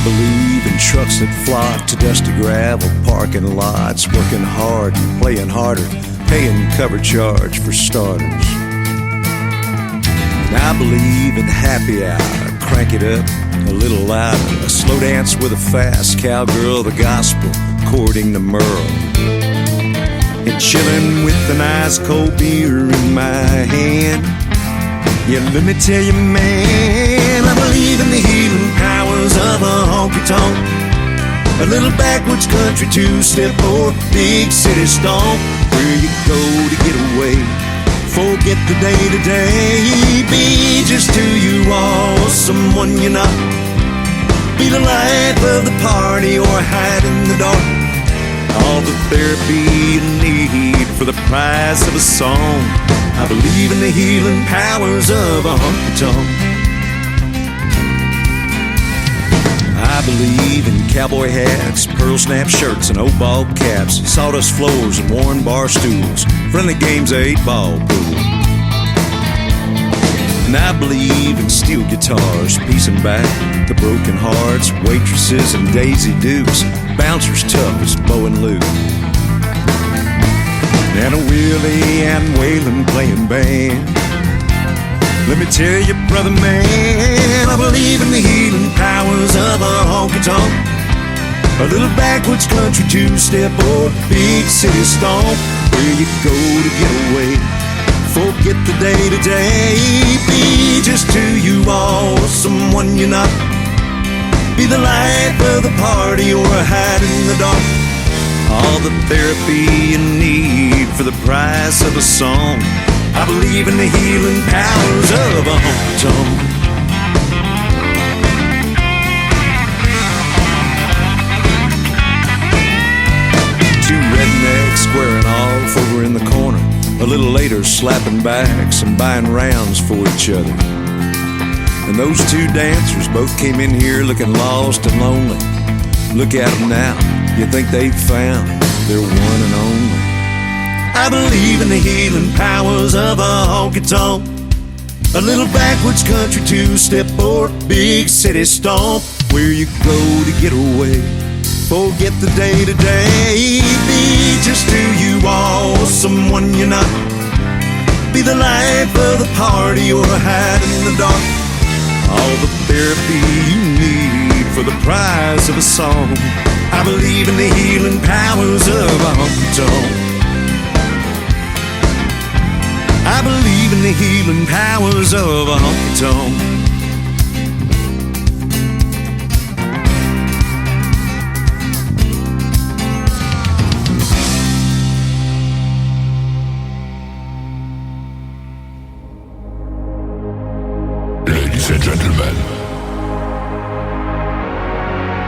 believe in trucks that flock to dusty gravel parking lots, working hard, playing harder, paying cover charge for starters. And I believe in happy hour, crank it up a little louder, a slow dance with a fast cowgirl, the gospel courting the Merle, and chilling with an ice cold beer in my hand. Yeah, let me tell you, man, I believe in the healing powers of a honky-tonk, a little backwoods country two-step or big city stomp, where you go to get away, forget the day-to-day, be just who you are, someone you're not, be the life of the party or hide in the dark, all the therapy you need for the price of a song. I believe in the healing powers of a honky-tonk. I believe in cowboy hats, pearl snap shirts and old ball caps, sawdust floors and worn bar stools, friendly games of 8-ball pool. And I believe in steel guitars, piecing back the broken hearts, waitresses and Daisy Dukes, bouncers tough as Bo and Luke, and a Willie and Waylon playing band. Let me tell you, brother man, I believe in the healing powers of a honky-tonk, a little backwoods country two-step or big city stomp, where you go to get away, forget the day-to-day, be just who you are, someone you're not, be the life of the party or hide in the dark, all the therapy you need for the price of a song. I believe in the healing powers of a honky-tonk. Two rednecks squaring off over in the corner, a little later slapping backs and buying rounds for each other. And those two dancers both came in here looking lost and lonely. Look at them now, you think they've found their one and only. I believe in the healing powers of a honky-tonk, a little backwoods country two-step or big city stomp, where you go to get away, forget the day-to-day, be just who you are, someone you're not, be the life of the party or hide in the dark, all the therapy you need for the price of a song. I believe in the healing powers of a honky-tonk. I believe in the healing powers of a honky-tonk. Ladies and gentlemen,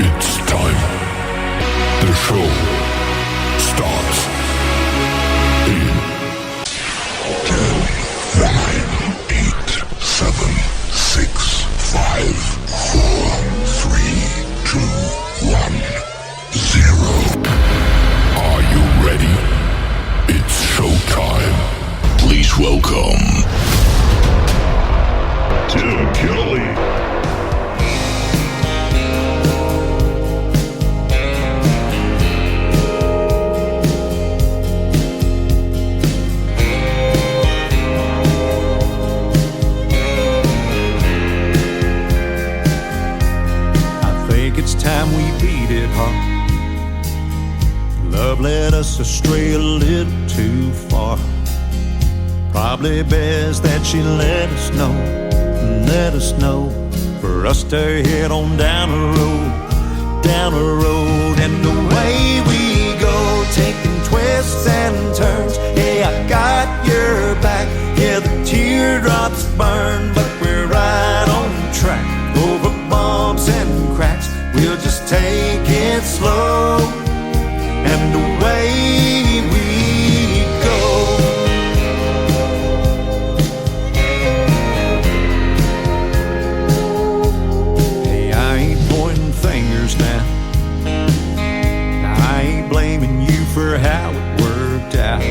it's time. The show starts in 10, 9, 8, 7, 6, 5, 4, 3, 2, 1, 0. Are you ready? It's showtime. Please welcome Tim Kelly. It's time we beat it hard. Love led us astray a little too far. Probably best that she let us know, for us to head on down the road, and away we go, taking twists and turns. Hey, I got your back, yeah, the teardrops burn, but we're right on track, over bumps and cracks. We'll just take it slow, and away we go. Hey, I ain't pointing fingers now. I ain't blaming you for how it worked out.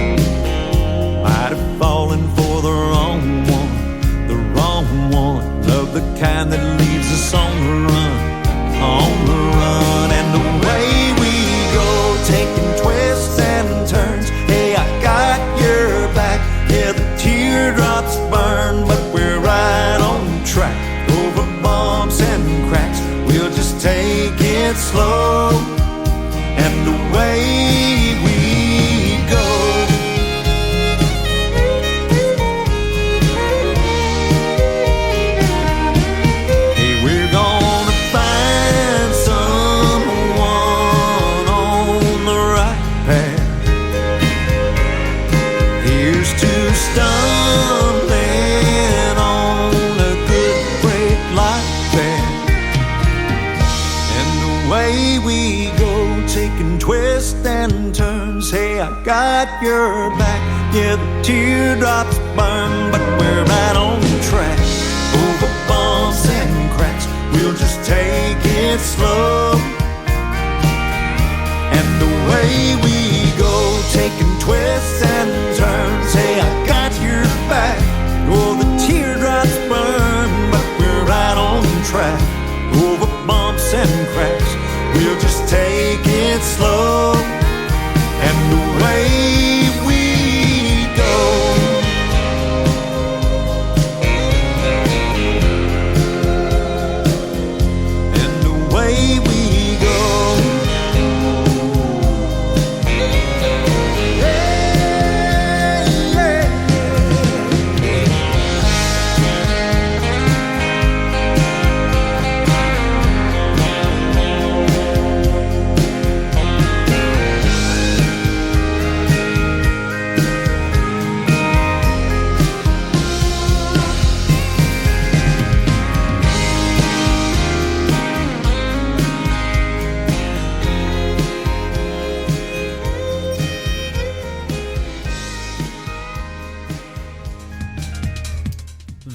stumbling on a good break like that. And the way we go, taking twists and turns. Hey, I got your back. Yeah, the teardrops burn, but we're right on track. Over bumps and cracks, we'll just take it slow. And the way we go, taking twists and turns. Hey, I got your back. Oh, the teardrops burn, but we're right on track. Over bumps and cracks, we'll just take it slow. And the way we go, and the way we go,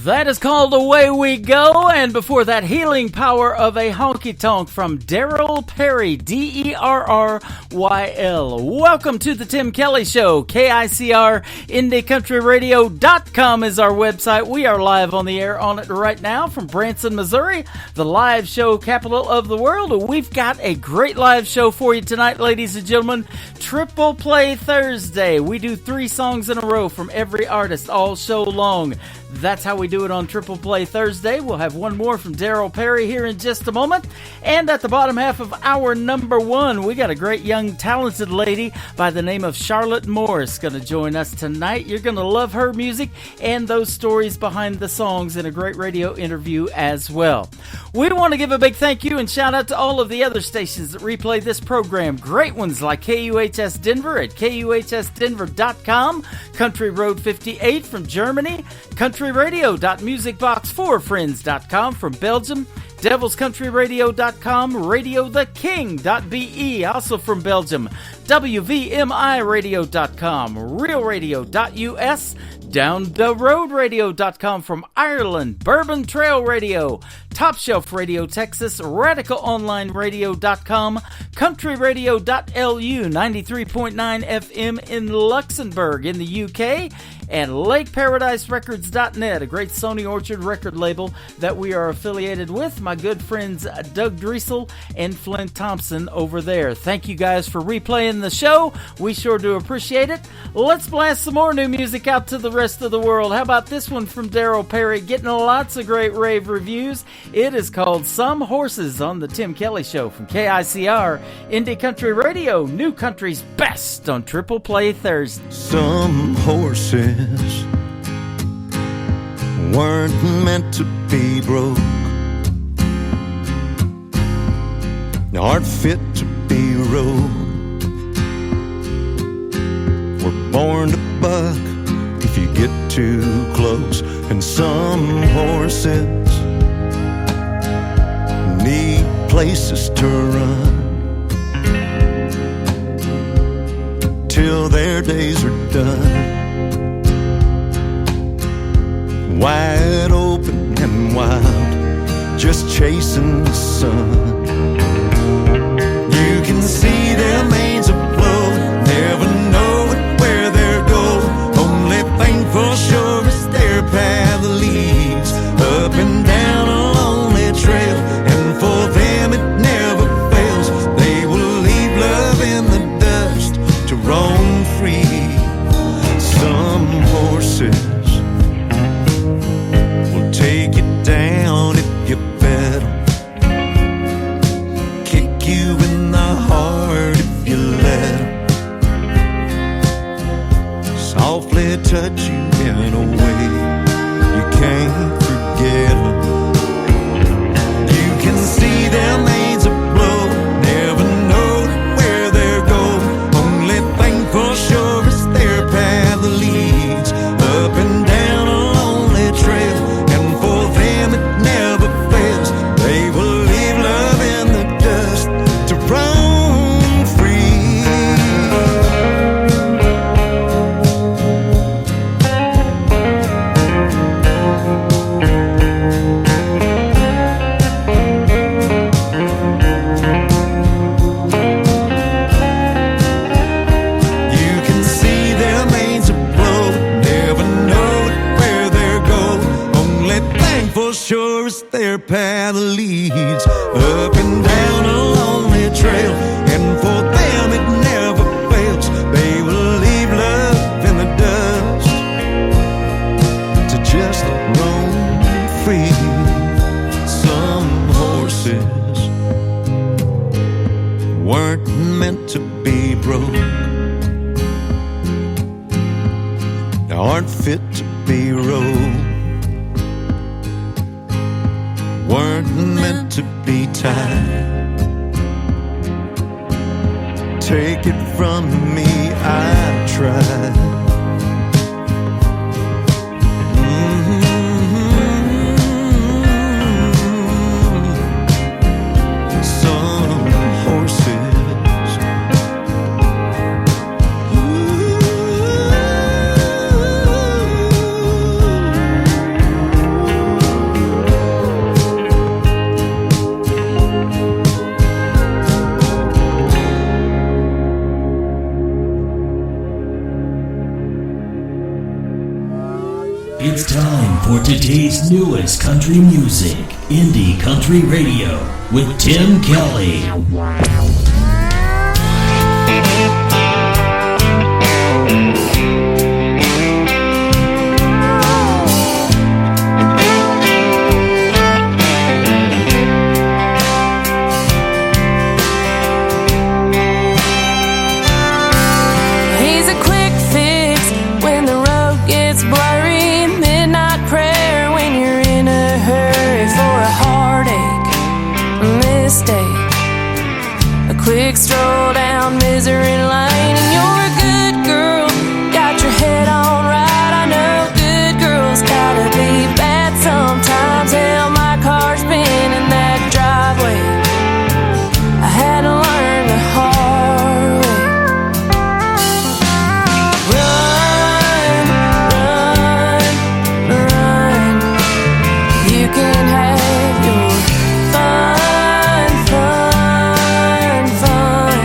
That is called Away We Go, and before that, Healing Power of a Honky Tonk from Daryl Perry, Derryl. Welcome to the Tim Kelly Show. KICR, IndieCountryRadio.com is our website. We are live on the air on it right now from Branson, Missouri, the live show capital of the world. We've got a great live show for you tonight, ladies and gentlemen. Triple Play Thursday. We do 3 songs in a row from every artist all show long. That's how we do it on Triple Play Thursday. We'll have one more from Daryl Perry here in just a moment. And at the bottom half of hour number 1, we got a great young talented lady by the name of Charlotte Morris going to join us tonight. You're going to love her music and those stories behind the songs in a great radio interview as well. We want to give a big thank you and shout out to all of the other stations that replay this program. Great ones like KUHS Denver at KUHSdenver.com, Country Road 58 from Germany, countryradio.musicbox4friends.com from Belgium, devilscountryradio.com, radiotheking.be, also from Belgium, WVMIradio.com, realradio.us, downtheroadradio.com from Ireland, Bourbon Trail Radio, Top Shelf Radio Texas, radicalonlineradio.com, countryradio.lu, 93.9 FM in Luxembourg in the UK, and LakeParadiseRecords.net, a great Sony Orchard record label that we are affiliated with. My good friends Doug Driesel and Flint Thompson over there. Thank you guys for replaying the show. We sure do appreciate it. Let's blast some more new music out to the rest of the world. How about this one from Daryl Perry, getting lots of great rave reviews. It is called Some Horses on the Tim Kelly Show from KICR, Indie Country Radio, New Country's best on Triple Play Thursday. Some horses weren't meant to be broke, aren't fit to be rode. We're born to buck if you get too close. And some horses need places to run till their days are done. Wide open and wild, just chasing the sun. You can see their manes afloat, never knowing where they're going. Only thing for sure is their path leads up and down a lonely trail. And for them it never fails, they will leave love in the dust to roam free. Some horses take you down if you bet 'em, kick you in the heart if you let 'em, softly touch you in a way you can't forget 'em. You can see their manes aglow, never know where they're going. Only thing for sure is their path leads path leads up and down a lonely trail, and for them it never fails. They will leave love in the dust to just roam free. Some horses weren't meant to be broke, aren't fit to be rode, weren't meant to be tied. Take it from me, I tried. Some horses It's time for today's newest country music, Indie Country Radio, with Tim Kelly. He's a quick fix when the road gets blurry. A quick stroll down misery lane, and you're a good girl, got your head on right. I know good girls gotta be bad sometimes. Hell, my car's been in that driveway. I had to learn the hard way. Run, run, run. You can have your fun, fun, fun.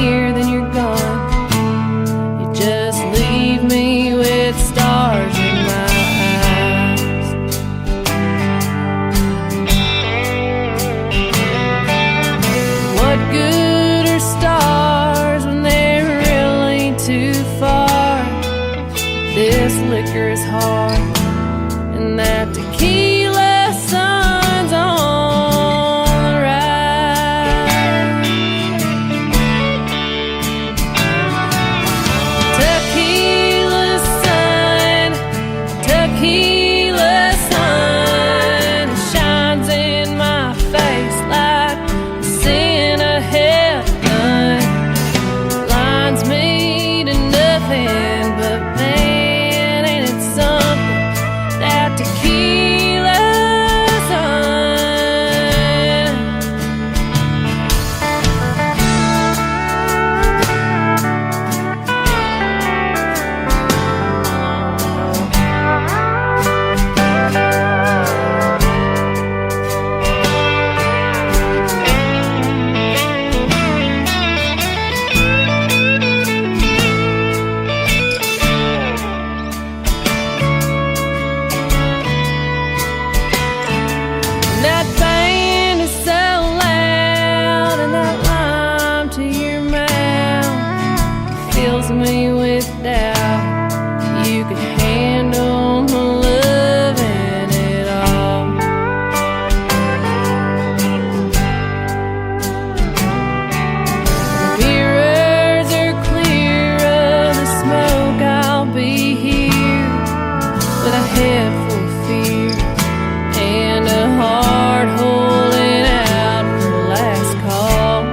here, then you're gone. You just leave me with stars in my eyes. What good are stars when they're really too far? This liquor is hard, and that tequila sun's on the rise. Tequila sun, tequila sun shines in my face like a sin of heaven. Blinds me to nothing but man, ain't it something? That tequila sun. That band is so loud, and that lime to your mouth fills me with doubt. You could handle my loving it all. The mirrors are clear of the smoke. I'll be here with a head full of fear and a heart holding out for last call.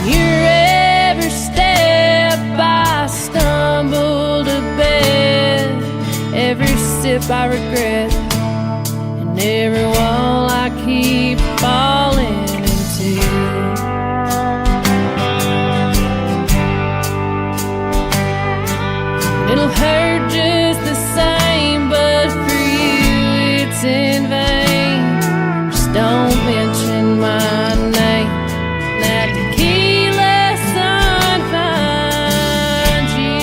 Your every step I stumble to bed, every sip I regret, and every wall I keep falling into. It'll hurt just the same, but for you it's in vain. Just don't mention my name. That tequila sun finds you.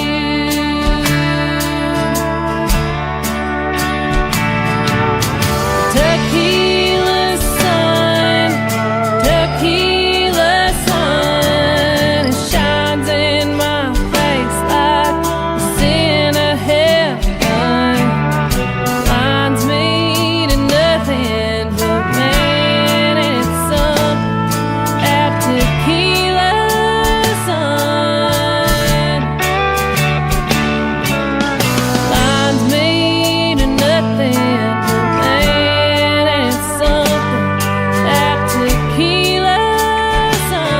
Tequila sun, tequila sun, it shines in my face like a sin of heaven. Blinds me to nothing but man, and it's something. That tequila sun blinds me to nothing but man, and it's something. That tequila sun.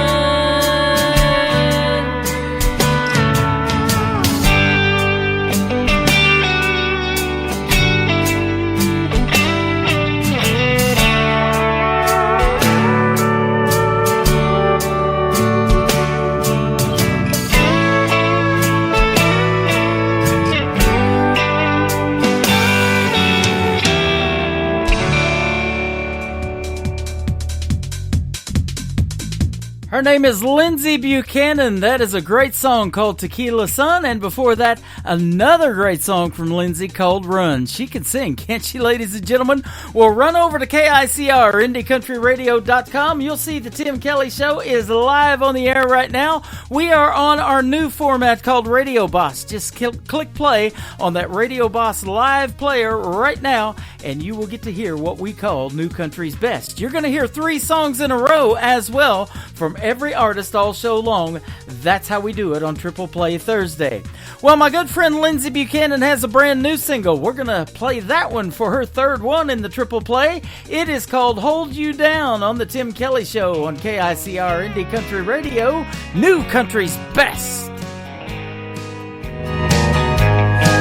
Her name is Lindsey Buchanan. That is a great song called Tequila Sun. And before that, another great song from Lindsey called Run. She can sing, can't she, ladies and gentlemen? Well, run over to KICR, IndieCountryRadio.com. You'll see the Tim Kelly Show is live on the air right now. We are on our new format called Radio Boss. Just click play on that Radio Boss live player right now, and you will get to hear what we call New Country's Best. You're going to hear 3 songs in a row as well from every artist all show long. That's how we do it on Triple Play Thursday. Well, my good friend Lindsey Buchanan has a brand new single. We're going to play that one for her third one in the Triple Play. It is called Hold You Down on the Tim Kelly Show on KICR Indie Country Radio, New Country's Best.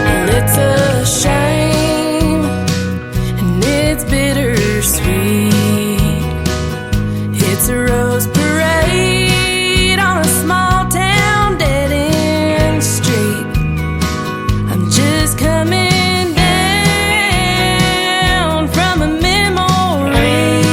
Well, it's a shame, and it's bittersweet. It's a rose parade on a small town dead end street. I'm just coming down from a memory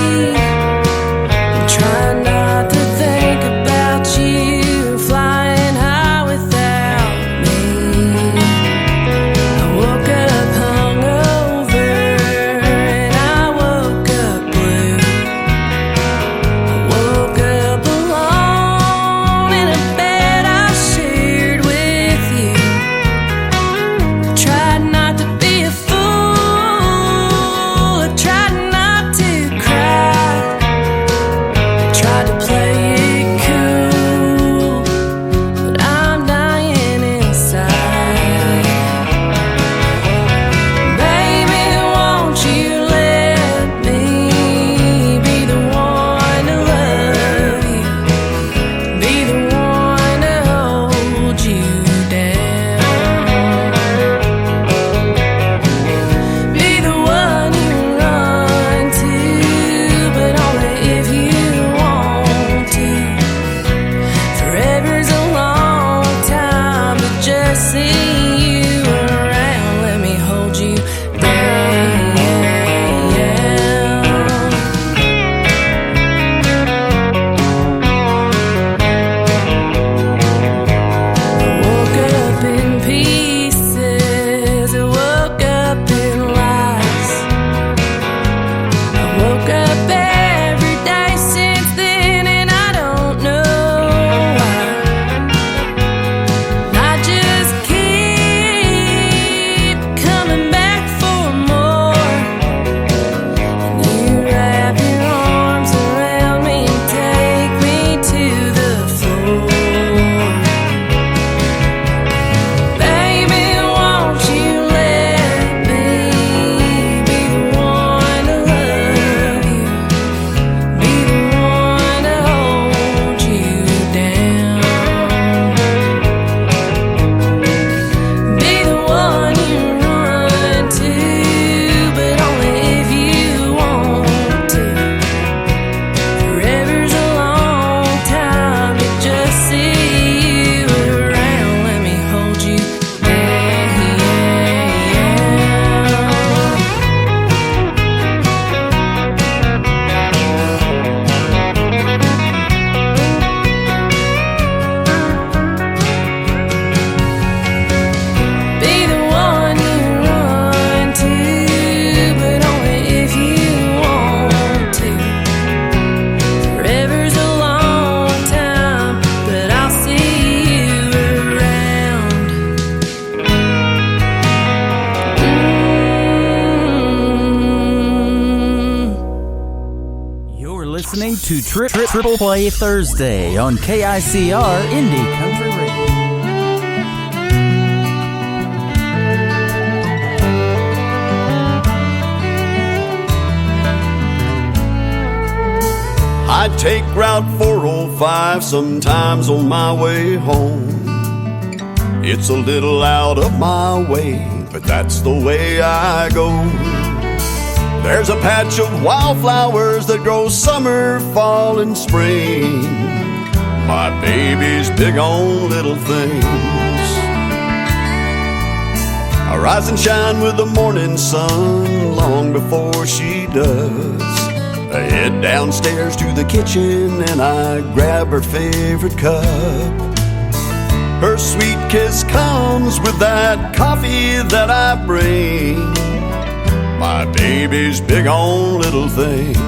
You're listening to Triple Play Thursday on KICR Indie Country Radio. I take Route 405 sometimes on my way home. It's a little out of my way, but that's the way I go. There's a patch of wildflowers that grow summer, fall, and spring. My baby's big on little things. I rise and shine with the morning sun long before she does. I head downstairs to the kitchen and I grab her favorite cup. Her sweet kiss comes with that coffee that I bring. My baby's big on little things.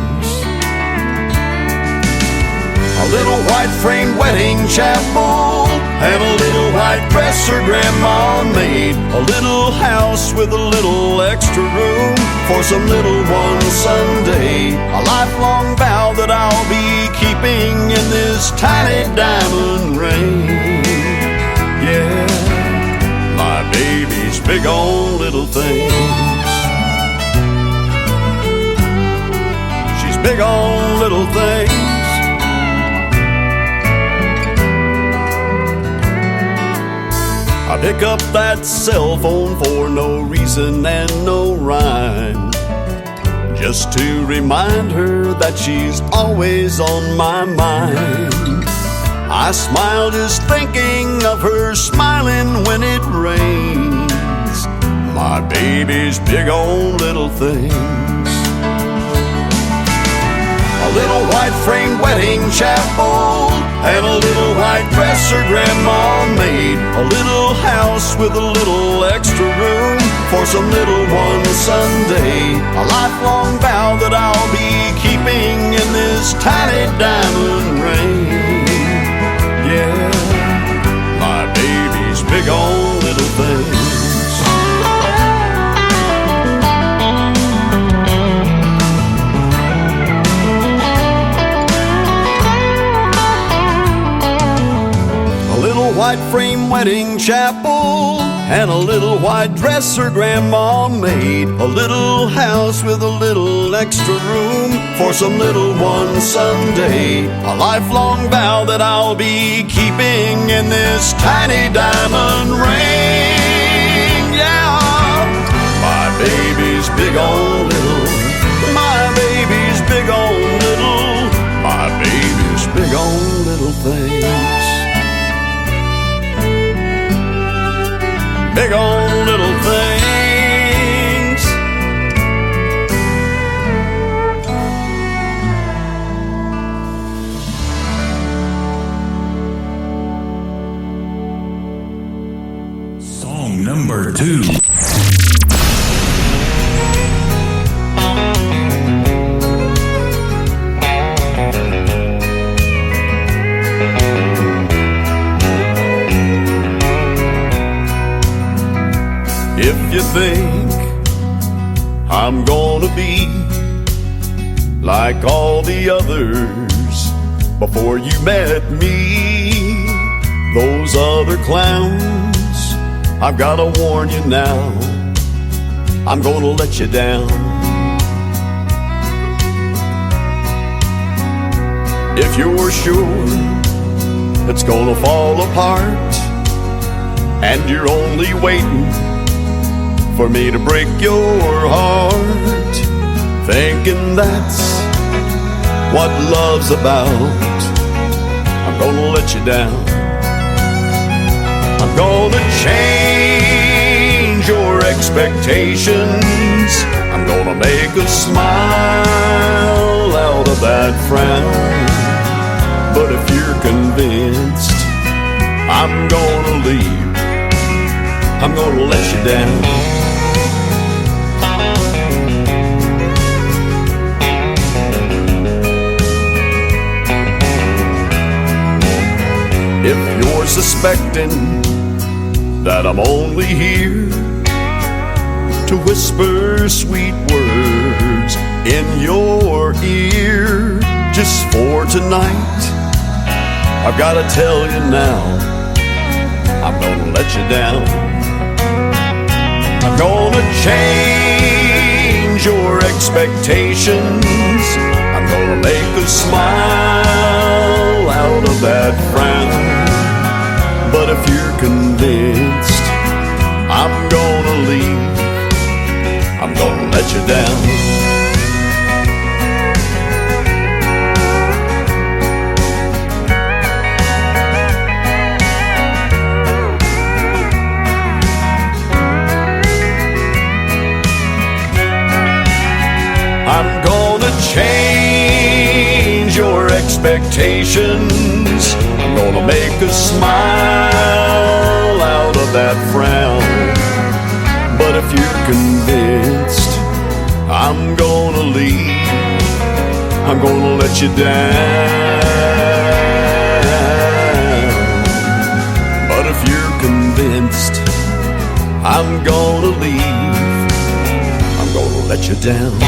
A little white frame wedding chapel and a little white dress her grandma made. A little house with a little extra room for some little one someday. A lifelong vow that I'll be keeping in this tiny diamond ring. Yeah, my baby's big on little things. She's big on little things. I pick up that cell phone for no reason and no rhyme, just to remind her that she's always on my mind. I smile just thinking of her smiling when it rains. My baby's big on little things. A little white frame wedding chapel and a little white dress her grandma made. A little house with a little extra room for some little one someday. A lifelong vow that I'll be keeping in this tiny diamond ring. Yeah, my baby's big on little things. A little white frame wedding chapel and a little white dress her grandma made. A little house with a little extra room for some little one someday. A lifelong vow that I'll be keeping in this tiny diamond ring. Yeah, my baby's big on little. My baby's big on little. My baby's big on little things. Big on little things. Song number 2. If you think I'm gonna be like all the others before you met me, those other clowns, I've gotta warn you now, I'm gonna let you down. If you're sure it's gonna fall apart and you're only waiting for me to break your heart, thinking that's what love's about, I'm gonna let you down. I'm gonna change your expectations. I'm gonna make a smile out of that frown. But if you're convinced I'm gonna leave, I'm gonna let you down. If you're suspecting that I'm only here to whisper sweet words in your ear, just for tonight. I've gotta tell you now, I'm gonna let you down. I'm gonna change your expectations. I'm gonna make a smile out of that frown. But if you're convinced I'm gonna leave, I'm gonna let you down. I'm gonna change your expectations. I'm gonna make a smile out of that frown. But if you're convinced I'm gonna leave, I'm gonna let you down. But if you're convinced I'm gonna leave, I'm gonna let you down.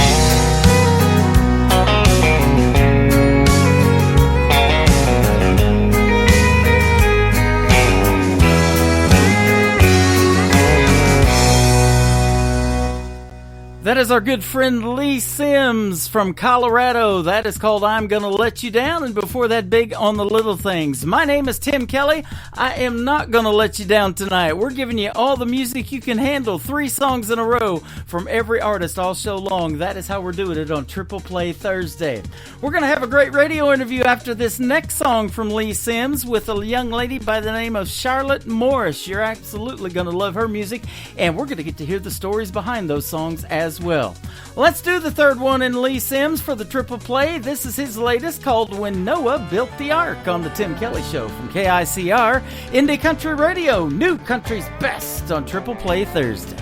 That is our good friend Lee Sims from Colorado. That is called I'm Gonna Let You Down. And before that, Big on the Little Things. My name is Tim Kelly. I am not gonna let you down tonight. We're giving you all the music you can handle. 3 songs in a row from every artist all show long. That is how we're doing it on Triple Play Thursday. We're gonna have a great radio interview after this next song from Lee Sims with a young lady by the name of Charlotte Morris. You're absolutely gonna love her music, and we're gonna get to hear the stories behind those songs as well. Let's do the third one in Lee Sims for the Triple Play. This is his latest, called When Noah Built the Ark, on the Tim Kelly Show from KICR, Indie Country Radio, New Country's Best on Triple Play Thursday.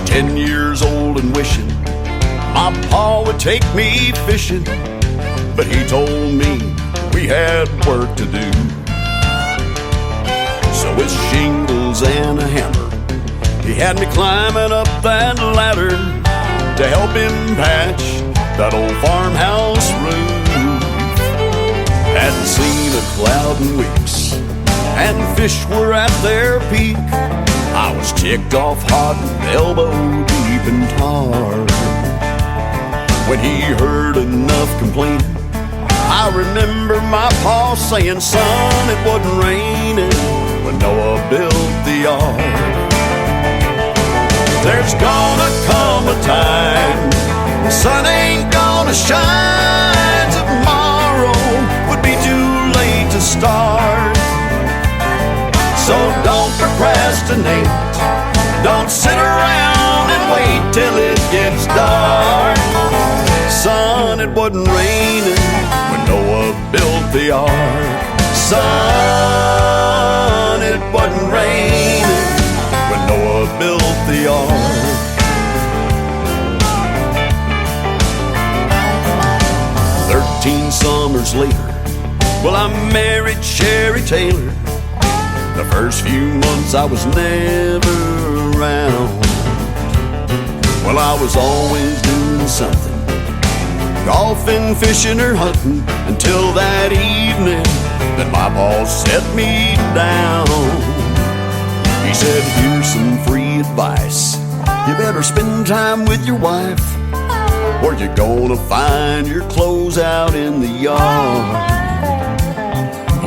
"10 years old and wishing my pa would take me fishing, but he told me we had work to do. So with shingles and a hammer, he had me climbing up that ladder to help him patch that old farmhouse roof. Hadn't seen a cloud in weeks, and fish were at their peak. I was ticked off hot and elbow deep in tar. When he heard enough complaining, I remember my pa saying, 'Son, it wasn't raining when Noah built the ark. There's gonna come a time the sun ain't gonna shine. Tomorrow would be too late to start. So don't procrastinate, don't sit around and wait till it gets dark. Son, it wasn't raining when Noah built the ark. Son, it wasn't raining when Noah built the ark. 13 summers later, well, I married Sherry Taylor. The first few months I was never around. Well, I was always doing something, golfing, fishing, or hunting, until that evening that my boss set me down. He said, "Here's some free advice. You better spend time with your wife, or you're gonna find your clothes out in the yard.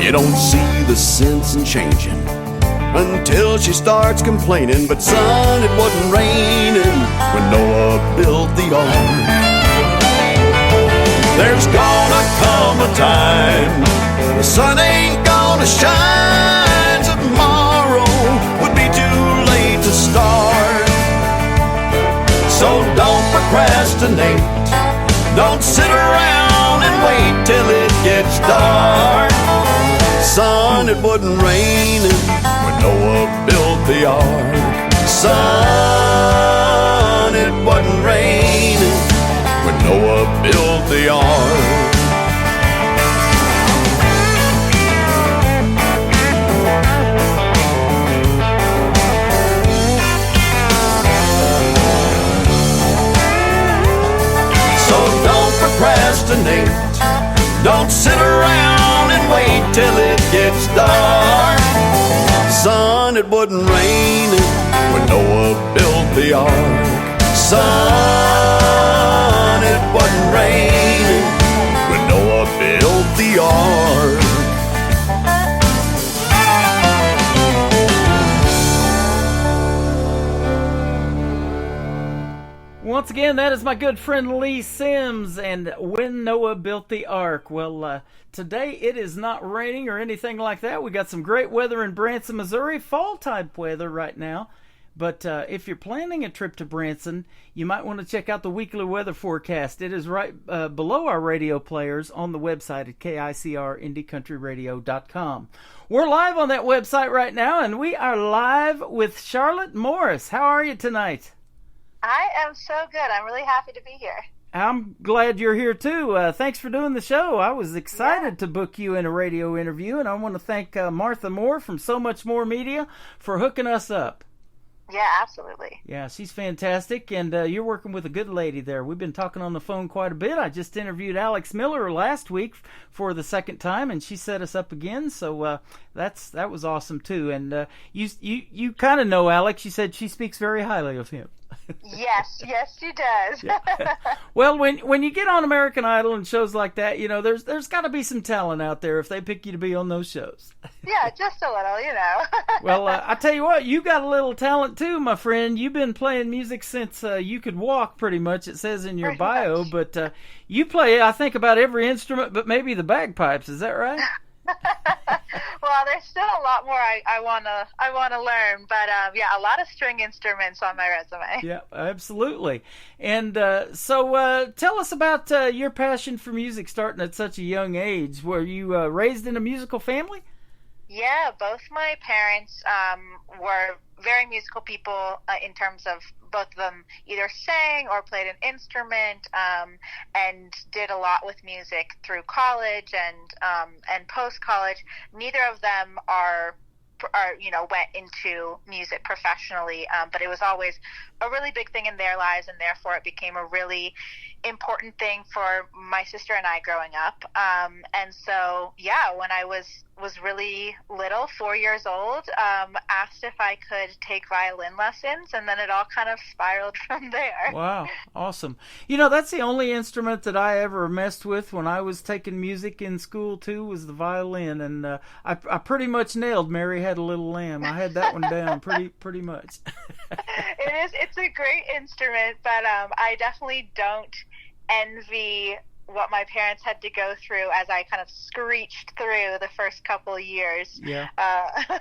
You don't see the sense in changing until she starts complaining. But son, it wasn't raining when Noah built the ark. There's gonna come a time the sun ain't gonna shine. Tomorrow would be too late to start. So don't procrastinate, don't sit around and wait till it gets dark. Son, it wasn't raining when Noah built the ark. Son, it wasn't raining when Noah built the ark. So don't procrastinate. Don't sit around and wait till it gets dark. Son, it wasn't raining when Noah built the ark. Son, it wasn't raining when Noah built the ark. Once again, that is my good friend Lee Sims and When Noah Built the Ark. Well, today it is not raining or anything like that. We got some great weather in Branson, Missouri, fall type weather right now. But if you're planning a trip to Branson, you might want to check out the weekly weather forecast. It is right below our radio players on the website at KICRIndieCountryRadio.com. We're live on that website right now, and we are live with Charlotte Morris. How are you tonight? I am so good. I'm really happy to be here. I'm glad you're here, too. Thanks for doing the show. I was excited to book you in a radio interview, and I want to thank Martha Moore from So Much More Media for hooking us up. Yeah, absolutely. Yeah, she's fantastic, and you're working with a good lady there. We've been talking on the phone quite a bit. I just interviewed Alex Miller last week for the second time, and she set us up again, so that was awesome, too. And you kind of know Alex. You said she speaks very highly of him. Yes, she does. Yeah. Well, when you get on American Idol and shows like that, you know, there's got to be some talent out there if they pick you to be on those shows. Yeah, just a little, you know. Well, I tell you what, you got a little talent too, my friend. You've been playing music since you could walk, pretty much, it says in your bio. But you play, I think, about every instrument but maybe the bagpipes. Is that right? Well, there's still a lot more I wanna learn, but yeah, a lot of string instruments on my resume. Yeah, absolutely. And so tell us about your passion for music starting at such a young age. Were you raised in a musical family? Yeah, both my parents were very musical people in terms of both of them either sang or played an instrument and did a lot with music through college and post-college. Neither of them are went into music professionally, but it was always a really big thing in their lives, and therefore it became a really important thing for my sister and I growing up. And so, yeah, when I was really little, 4 years old, asked if I could take violin lessons, and then it all kind of spiraled from there. Wow, awesome. You know, that's the only instrument that I ever messed with when I was taking music in school, too, was the violin, and I pretty much nailed Mary Had a Little Lamb. I had that one down pretty much. It's a great instrument, but I definitely don't envy what my parents had to go through as I kind of screeched through the first couple of years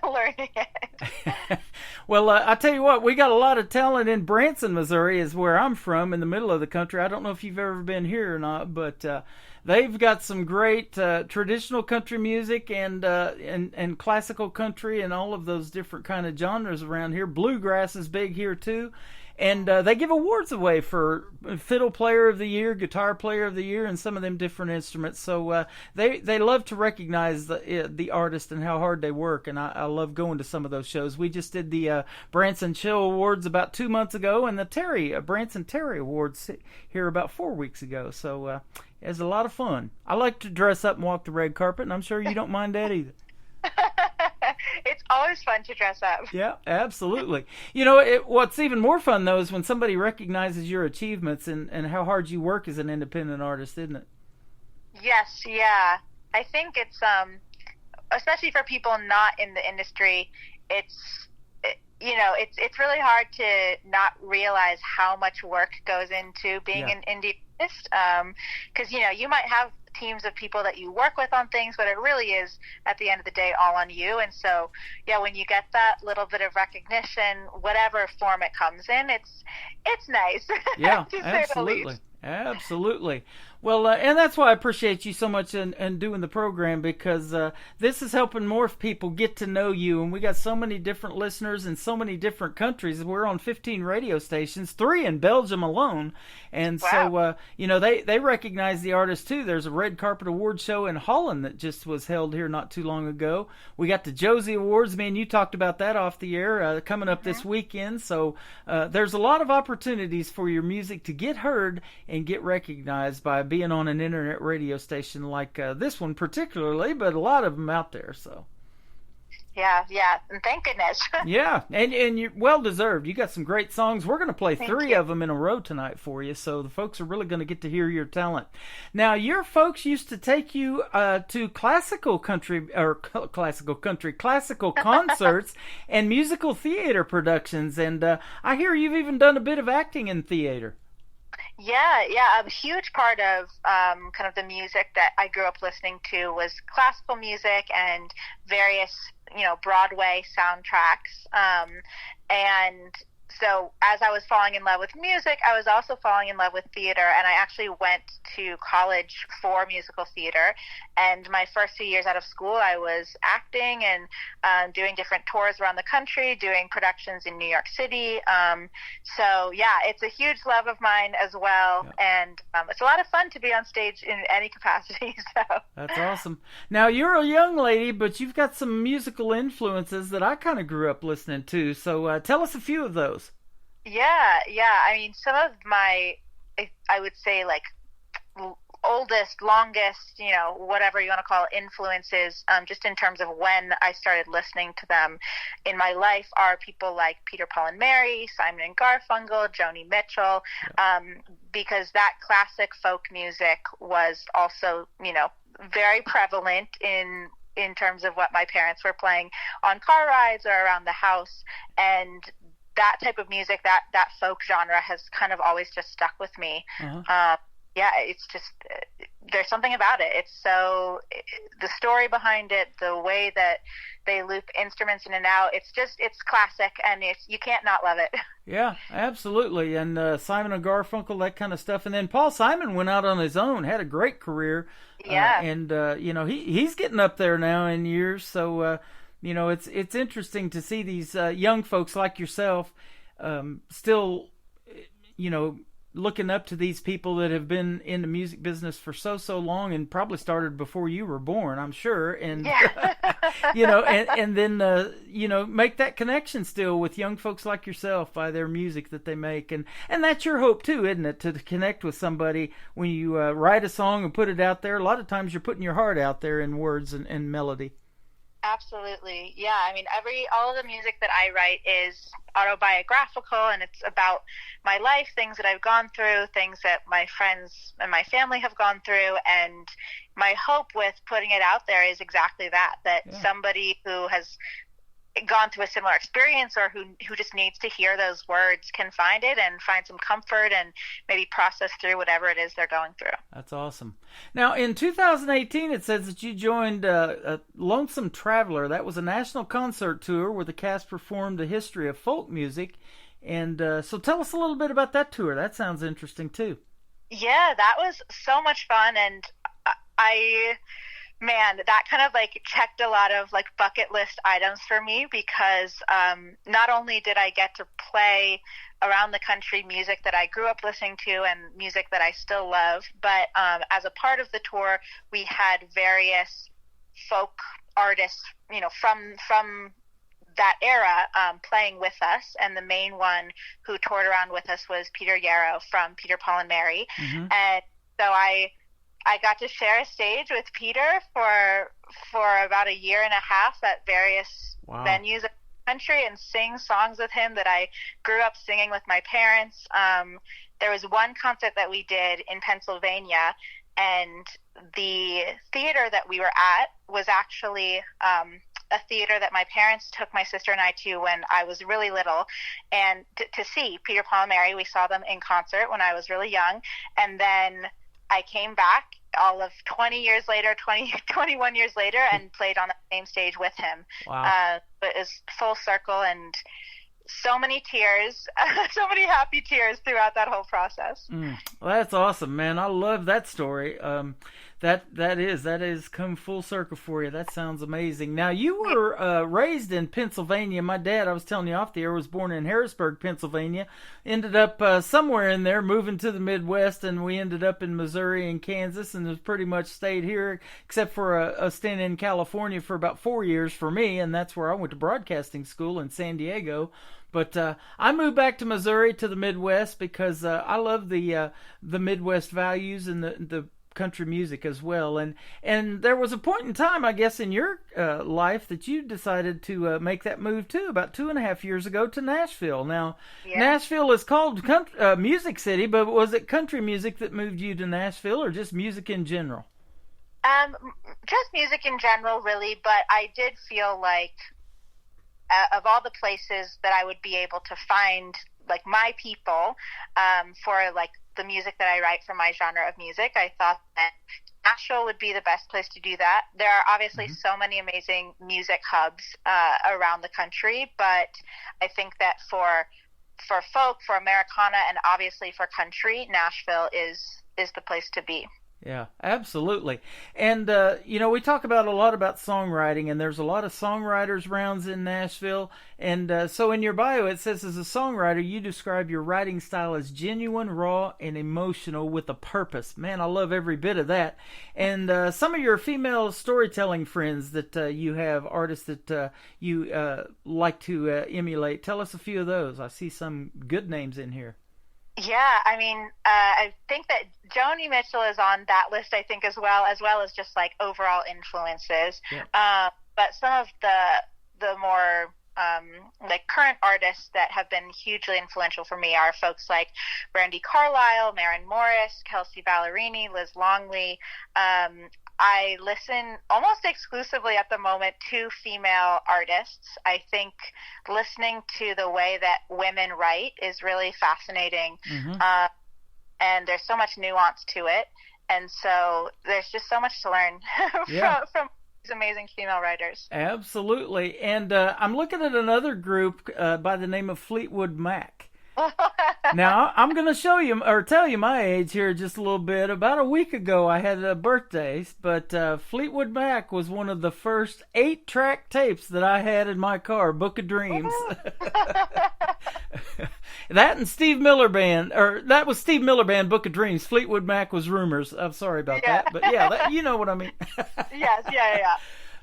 learning it. Well, I tell you what, we got a lot of talent in Branson, Missouri, is where I'm from, in the middle of the country. I don't know if you've ever been here or not, but they've got some great traditional country music and classical country and all of those different kind of genres around here. Bluegrass is big here, too. And they give awards away for Fiddle Player of the Year, Guitar Player of the Year, and some of them different instruments. So they love to recognize the artist and how hard they work, and I love going to some of those shows. We just did the Branson Chill Awards about 2 months ago, and the Branson Terry Awards here about 4 weeks ago. So it's a lot of fun. I like to dress up and walk the red carpet, and I'm sure you don't mind that either. It's always fun to dress up. Yeah, absolutely. You know, what's even more fun, though, is when somebody recognizes your achievements and how hard you work as an independent artist, isn't it? Yes, yeah. I think it's, especially for people not in the industry, it's really hard to not realize how much work goes into being an indie artist. Because, you might have teams of people that you work with on things, but it really is at the end of the day all on you. And so when you get that little bit of recognition, whatever form it comes in, it's nice. Yeah, absolutely. Well, and that's why I appreciate you so much in doing the program, because this is helping more people get to know you. And we got so many different listeners in so many different countries. We're on 15 radio stations, 3 in Belgium alone. And wow. So, they recognize the artist too. There's a Red Carpet Award show in Holland that just was held here not too long ago. We got the Josie Awards. Man, you talked about that off the air coming up this weekend. So there's a lot of opportunities for your music to get heard and get recognized by being on an internet radio station like this one particularly, but a lot of them out there. So. Yeah, and thank goodness. Yeah, and you're well deserved. You got some great songs. We're going to play three of them in a row tonight for you, so the folks are really going to get to hear your talent. Now, your folks used to take you to classical concerts and musical theater productions, and I hear you've even done a bit of acting in theater. Yeah, a huge part of kind of the music that I grew up listening to was classical music and various, Broadway soundtracks. And so as I was falling in love with music, I was also falling in love with theater, and I actually went to college for musical theater. And my first 2 years out of school, I was acting and doing different tours around the country, doing productions in New York City. So yeah, it's a huge love of mine as well, and it's a lot of fun to be on stage in any capacity. So that's awesome. Now, you're a young lady, but you've got some musical influences that I kind of grew up listening to. So tell us a few of those. Yeah. I mean, some of my, I would say, like, oldest, longest, whatever you want to call it, influences, just in terms of when I started listening to them in my life, are people like Peter, Paul and Mary, Simon and Garfunkel, Joni Mitchell, because that classic folk music was also, very prevalent in terms of what my parents were playing on car rides or around the house. And that type of music, that folk genre, has kind of always just stuck with me. It's just, there's something about it. It's so, the story behind it, the way that they loop instruments in and out, it's classic, and you can't not love it. Yeah, absolutely. And Simon and Garfunkel, that kind of stuff. And then Paul Simon went out on his own, had a great career. Yeah. He's getting up there now in years. So, it's interesting to see these young folks like yourself still, looking up to these people that have been in the music business for so long, and probably started before you were born, I'm sure. And, and then, make that connection still with young folks like yourself by their music that they make. And that's your hope too, isn't it? To connect with somebody when you write a song and put it out there. A lot of times you're putting your heart out there in words and melody. Absolutely. Yeah. I mean, all of the music that I write is autobiographical, and it's about my life, things that I've gone through, things that my friends and my family have gone through. And my hope with putting it out there is exactly that somebody who has gone through a similar experience, or who just needs to hear those words, can find it and find some comfort and maybe process through whatever it is they're going through. That's awesome. Now, in 2018, it says that you joined Lonesome Traveler. That was a national concert tour where the cast performed the history of folk music. And so tell us a little bit about that tour. That sounds interesting too. Yeah, that was so much fun. And that kind of checked a lot of bucket list items for me, because not only did I get to play around the country music that I grew up listening to and music that I still love, but as a part of the tour, we had various folk artists, from that era playing with us. And the main one who toured around with us was Peter Yarrow from Peter, Paul and Mary. Mm-hmm. And so I got to share a stage with Peter for about a year and a half at various venues in the country, and sing songs with him that I grew up singing with my parents. There was one concert that we did in Pennsylvania, and the theater that we were at was actually a theater that my parents took my sister and I to when I was really little, and to see Peter, Paul and Mary. We saw them in concert when I was really young, and then I came back all of 21 years later, and played on the same stage with him. Wow. But it was full circle, and so many tears, so many happy tears throughout that whole process. Well, that's awesome, man. I love that story. That is come full circle for you. That sounds amazing. Now, you were raised in Pennsylvania. My dad, I was telling you off the air, was born in Harrisburg, Pennsylvania. Ended up somewhere in there, moving to the Midwest, and we ended up in Missouri and Kansas, and has pretty much stayed here, except for a stint in California for about 4 years for me, and that's where I went to broadcasting school in San Diego. But I moved back to Missouri, to the Midwest, because I love the Midwest values and the country music as well. And there was a point in time, I guess, in your life that you decided to make that move too, about 2.5 years ago, to Nashville. Now, Nashville is called Music City, but was it country music that moved you to Nashville, or just music in general? Just music in general, really, but I did feel like of all the places that I would be able to find like my people for like the music that I write for my genre of music, I thought that Nashville would be the best place to do that. There are obviously so many amazing music hubs around the country, but I think that for folk, for Americana, and obviously for country, Nashville is the place to be. Yeah, absolutely. And, we talk a lot about songwriting, and there's a lot of songwriters rounds in Nashville. And so in your bio, it says, as a songwriter, you describe your writing style as genuine, raw, and emotional with a purpose. Man, I love every bit of that. And some of your female storytelling friends that you have, artists that you like to emulate, tell us a few of those. I see some good names in here. Yeah, I mean, I think that Joni Mitchell is on that list, I think, as well as just like overall influences. Yeah. But some of the more like current artists that have been hugely influential for me are folks like Brandi Carlile, Maren Morris, Kelsea Ballerini, Liz Longley. I listen almost exclusively at the moment to female artists. I think listening to the way that women write is really fascinating. And there's so much nuance to it. And so there's just so much to learn from these amazing female writers. Absolutely. And I'm looking at another group by the name of Fleetwood Mac. Now, I'm going to show you, or tell you my age here just a little bit. About a week ago, I had a birthday, but Fleetwood Mac was one of the first 8-track tapes that I had in my car, Book of Dreams. That and Steve Miller Band, or that was Steve Miller Band, Book of Dreams. Fleetwood Mac was Rumors. I'm sorry about that, but yeah, you know what I mean. Yes, yeah.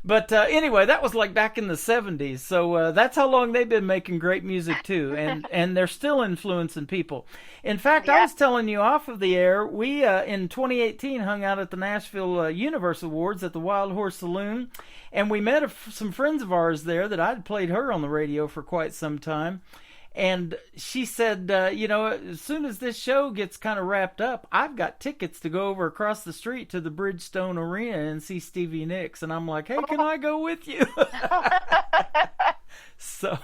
But anyway, that was like back in the 70s. So that's how long they've been making great music too. And they're still influencing people. In fact, I was telling you off of the air, we in 2018 hung out at the Nashville Universe Awards at the Wild Horse Saloon. And we met some friends of ours there that I'd played her on the radio for quite some time. And she said, as soon as this show gets kind of wrapped up, I've got tickets to go over across the street to the Bridgestone Arena and see Stevie Nicks. And I'm like, hey, can I go with you? So,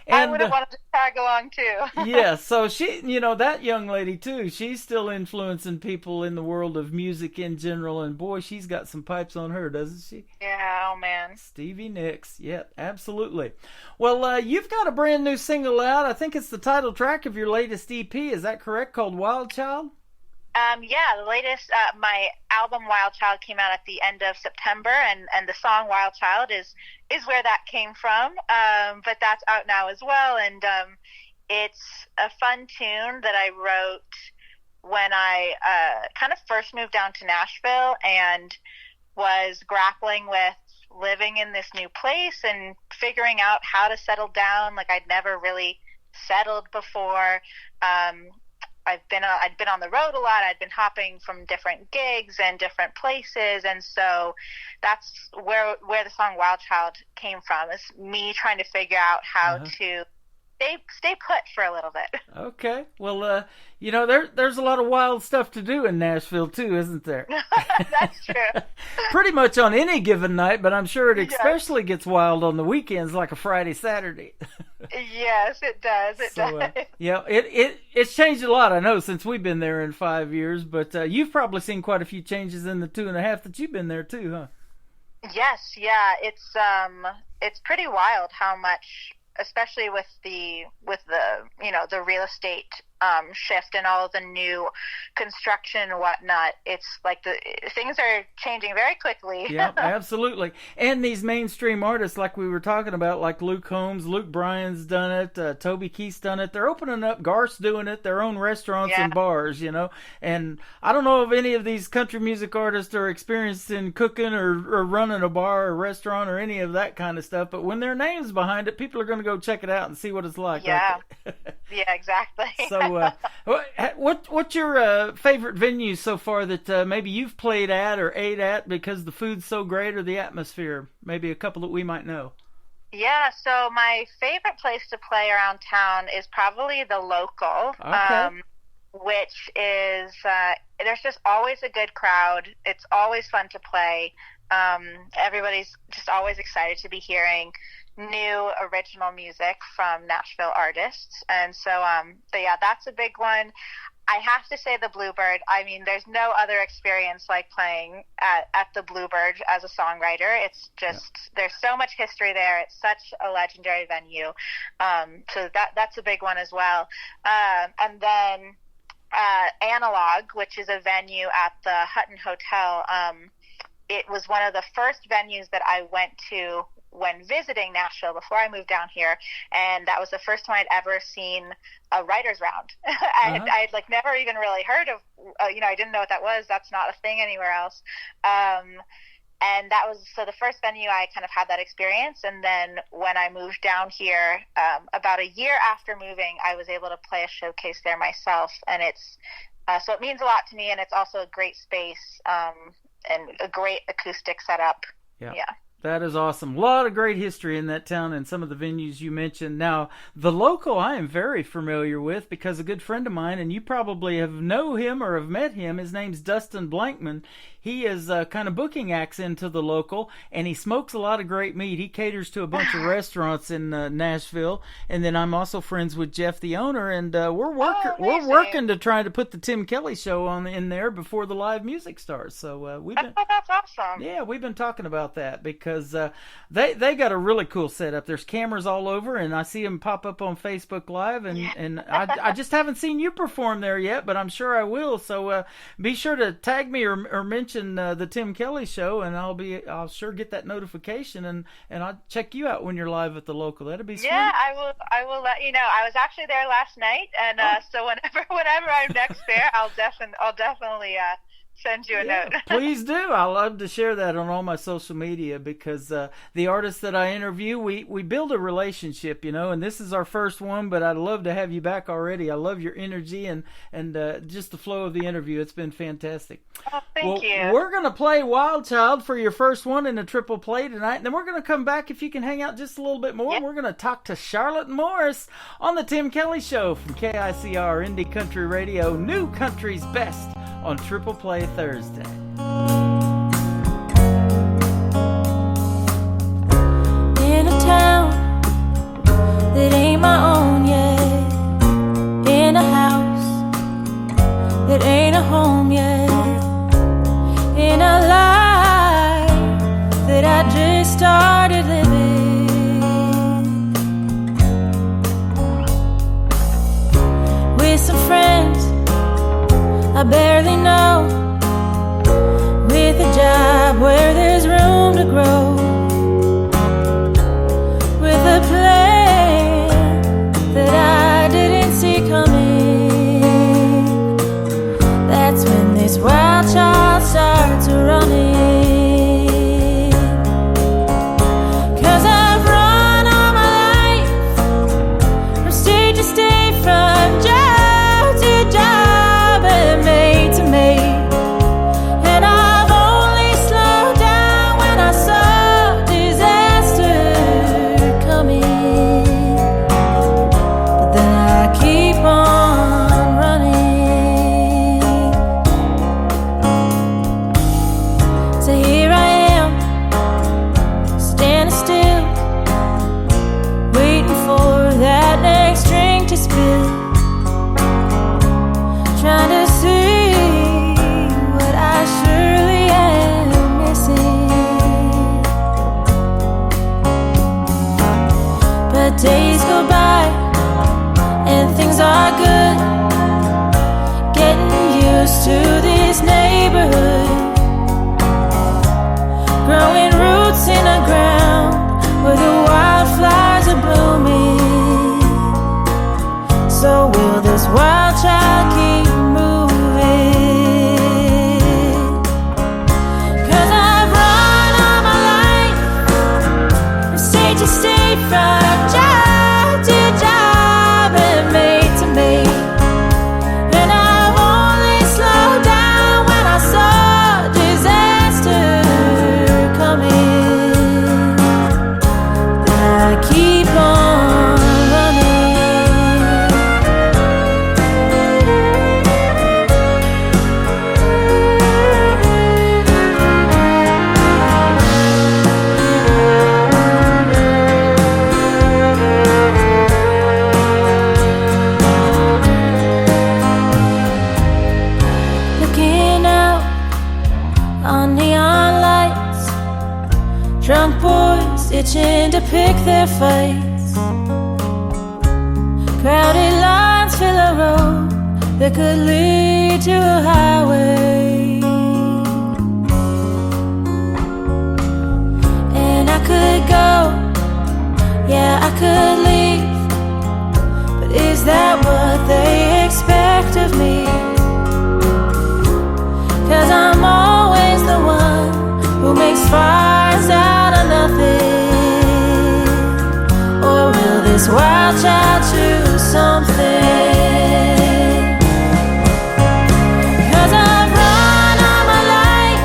I would have wanted to tag along too. Yeah, so she, that young lady too, she's still influencing people in the world of music in general. And boy, she's got some pipes on her, doesn't she? Yeah, oh man. Stevie Nicks, yeah, absolutely. Well, you've got a brand new single out. I think it's the title track of your latest EP. Is that correct? Called Wild Child? Yeah, the latest, my album Wild Child came out at the end of September, and the song Wild Child is where that came from. But that's out now as well, and it's a fun tune that I wrote when I kind of first moved down to Nashville and was grappling with living in this new place and figuring out how to settle down. Like, I'd never really settled before. I'd been on the road a lot. I'd been hopping from different gigs and different places, and so that's where the song Wild Child came from. Is me trying to figure out how to stay put for a little bit. Okay. Well, there's a lot of wild stuff to do in Nashville too, isn't there? That's true. Pretty much on any given night, but I'm sure it especially gets wild on the weekends, like a Friday, Saturday. Yes, it does. It does. Yeah, it's changed a lot, I know, since we've been there in 5 years, but you've probably seen quite a few changes in the 2.5 that you've been there too, huh? Yes, yeah. It's pretty wild how much, especially with the the real estate shift and all of the new construction and whatnot. It's like things are changing very quickly. Yeah, absolutely. And these mainstream artists, like we were talking about, like Luke Combs, Luke Bryan's done it, Toby Keith's done it. They're opening up, Garth's doing it, their own restaurants and bars, you know. And I don't know if any of these country music artists are experienced in cooking or running a bar or restaurant or any of that kind of stuff, but when their name's behind it, people are going to go check it out and see what it's like. Yeah, yeah, exactly. So what's your favorite venues so far that maybe you've played at or ate at because the food's so great or the atmosphere? Maybe a couple that we might know. Yeah, so my favorite place to play around town is probably the Local, which is, there's just always a good crowd. It's always fun to play. Everybody's just always excited to be hearing new original music from Nashville artists. And so, that's a big one. I have to say the Bluebird. I mean, there's no other experience like playing at the Bluebird as a songwriter. It's just, there's so much history there. It's such a legendary venue. So that's a big one as well. And then Analog, which is a venue at the Hutton Hotel. It was one of the first venues that I went to when visiting Nashville before I moved down here, and that was the first time I'd ever seen a writer's round. I'd like never even really heard of, I didn't know what that was. That's not a thing anywhere else. And that was, so the first venue I kind of had that experience. And then when I moved down here, about a year after moving, I was able to play a showcase there myself. And it's, so it means a lot to me, and it's also a great space, and a great acoustic setup. Yeah. That is awesome. A lot of great history in that town and some of the venues you mentioned. Now, the Local I am very familiar with because a good friend of mine, and you probably know him or have met him, his name's Dustin Blankman. He is kind of booking acts into the Local, and he smokes a lot of great meat. He caters to a bunch of restaurants in Nashville, and then I'm also friends with Jeff, the owner, and we're working to try to put the Tim Kelly Show in there before the live music starts. So we've been that's awesome. Yeah, we've been talking about that because they got a really cool setup. There's cameras all over, and I see them pop up on Facebook Live, and I just haven't seen you perform there yet, but I'm sure I will. So be sure to tag me or mention the Tim Kelly Show, and I'll sure get that notification, and I'll check you out when you're live at the Local. That'd be sweet. Yeah, I will let you know. I was actually there last night, and so whenever I'm next there, I'll definitely send you a note. Please do. I love to share that on all my social media because the artists that I interview, we build a relationship, and this is our first one, but I'd love to have you back already. I love your energy and just the flow of the interview. It's been fantastic. Oh, thank you. We're going to play Wild Child for your first one in a triple play tonight, and then we're going to come back if you can hang out just a little bit more. Yep. We're going to talk to Charlotte Morris on the Tim Kelly Show from KICR Indie Country Radio, New Country's Best on Triple Play Thursday. In a town that ain't my own yet, in a house that ain't a home yet, in a life that I just started living, with some friends I barely know, with a job where there's room to grow, with a plan that I didn't see coming. That's when this wild child starts running. 'Cause I've run all my life from state to state, from job to job, made to made, and I've only used to this neighborhood, growing roots in the ground where the wildflowers are blooming. So will this wild child keep moving? 'Cause I've run all my life from state to state, from job to job and mate to mate. And I've only slowed down when I saw disaster coming. Then I keep on running. Looking out on neon lights, drunk boys itching to pick their fights. Crowded lines fill a road that could lead to a highway. And I could go, yeah, I could leave, but is that what they expect of me? 'Cause I'm always the one who makes fires out of nothing. Or will this wild child choose something? 'Cause I've run all my life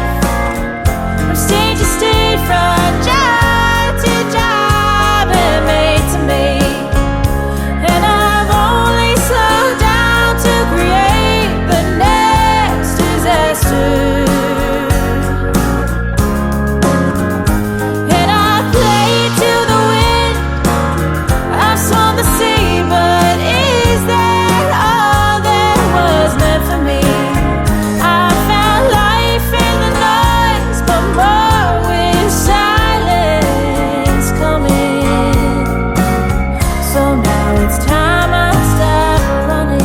from state to state, from job to job and mate to mate. And I've only slowed down to create the next disaster. And I play to the wind, I've swum the sea, but is that all that was meant for me? I found life in the noise, but more with silence coming. So now it's time I stop running.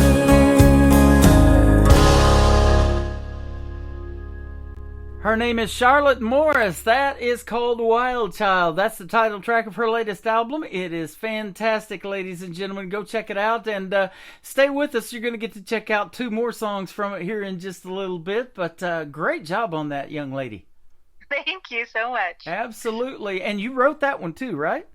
Her name is Charlotte Morris. That is called Wild Child. That's the title track of her latest album. It is fantastic, ladies and gentlemen. Go check it out and stay with us. You're going to get to check out 2 more songs from it here in just a little bit. But great job on that, young lady. Thank you so much. Absolutely. And you wrote that one too, right?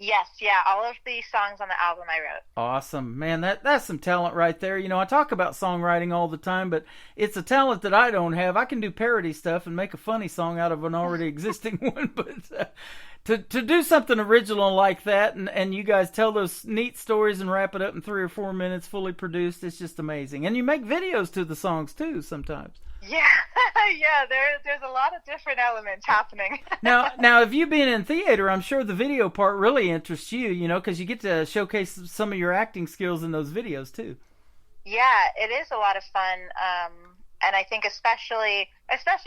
Yes, yeah, all of the songs on the album I wrote. Awesome. Man, that's some talent right there. You know, I talk about songwriting all the time, but it's a talent that I don't have. I can do parody stuff and make a funny song out of an already existing one, but to do something original like that and you guys tell those neat stories and wrap it up in 3 or 4 minutes fully produced, it's just amazing. And you make videos to the songs too sometimes. Yeah, yeah, there's a lot of different elements happening. Now, if you've been in theater, I'm sure the video part really interests you, you know, because you get to showcase some of your acting skills in those videos too. Yeah, it is a lot of fun, and I think especially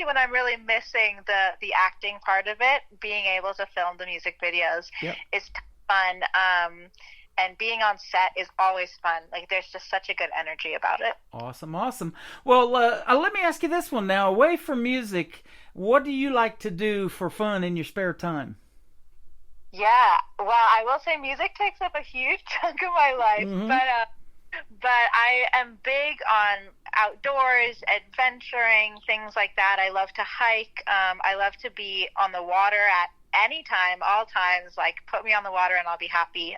when I'm really missing the acting part of it, being able to film the music videos is fun. And being on set is always fun. Like, there's just such a good energy about it. Awesome. Well, let me ask you this one now. Away from music, what do you like to do for fun in your spare time? Yeah, well, I will say music takes up a huge chunk of my life, but I am big on outdoors, adventuring, things like that. I love to hike. I love to be on the water at anytime, all times. Like, put me on the water and I'll be happy.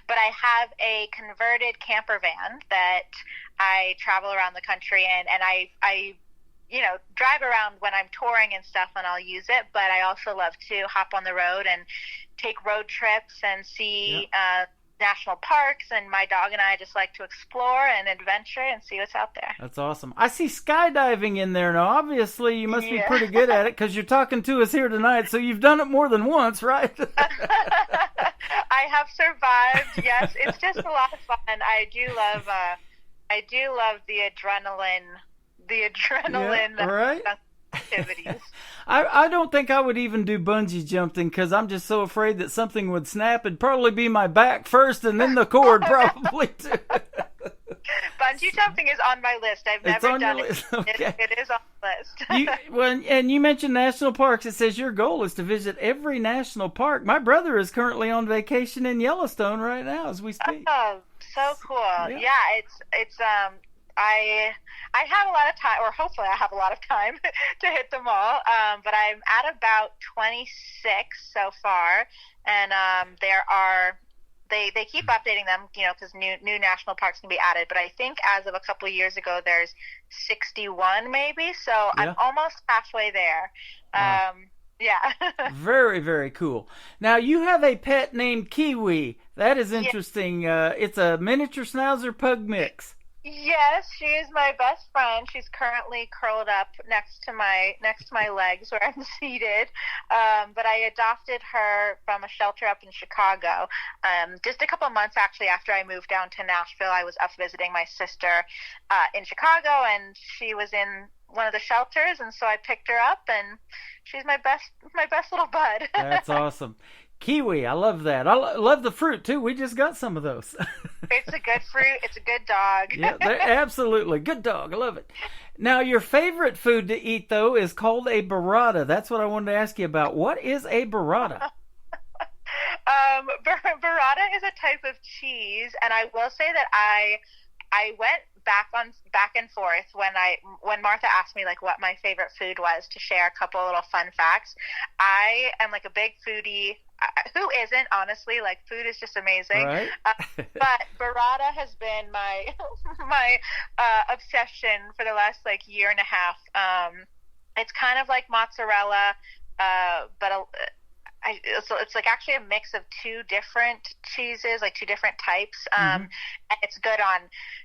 But I have a converted camper van that I travel around the country in, and I you know, drive around when I'm touring and stuff, and I'll use it. But I also love to hop on the road and take road trips and see national parks, and my dog and I just like to explore and adventure and see what's out there. That's awesome. I see skydiving in there now. Obviously, you must be pretty good at it because you're talking to us here tonight, so you've done it more than once, right? I have survived, yes. It's just a lot of fun. I do love the adrenaline. Yeah, right? Activities. I don't think I would even do bungee jumping because I'm just so afraid that something would snap. It'd probably be my back first and then the cord probably too. Bungee jumping is on my list. I've It's never on your done list. it. Okay. It is on the list. And you mentioned national parks. It says your goal is to visit every national park. My brother is currently on vacation in Yellowstone right now as we speak. Oh, so cool. Yeah, it's I have a lot of time, or hopefully I have a lot of time to hit them all. But I'm at about 26 so far, and they keep updating them, because new national parks can be added. But I think as of a couple of years ago, there's 61 maybe. So I'm almost halfway there. Wow. Yeah. Very, very cool. Now, you have a pet named Kiwi. That is interesting. It's a miniature schnauzer pug mix. Yes, she is my best friend. She's currently curled up next to my legs where I'm seated. But I adopted her from a shelter up in Chicago. Just a couple of months actually after I moved down to Nashville, I was up visiting my sister in Chicago, and she was in one of the shelters, and so I picked her up, and she's my best little bud. That's awesome. Kiwi, I love that. I love the fruit too. We just got some of those. It's a good fruit. It's a good dog. Yeah, absolutely. Good dog. I love it. Now, your favorite food to eat, though, is called a burrata. That's what I wanted to ask you about. What is a burrata? Burrata is a type of cheese, and I will say that I went back and forth when Martha asked me like what my favorite food was, to share a couple little fun facts. I am like a big foodie. Who isn't, honestly? Like, food is just amazing. Right. But burrata has been my obsession for the last like year and a half. It's kind of like mozzarella, but it's like actually a mix of two different cheeses, like two different types. And it's good on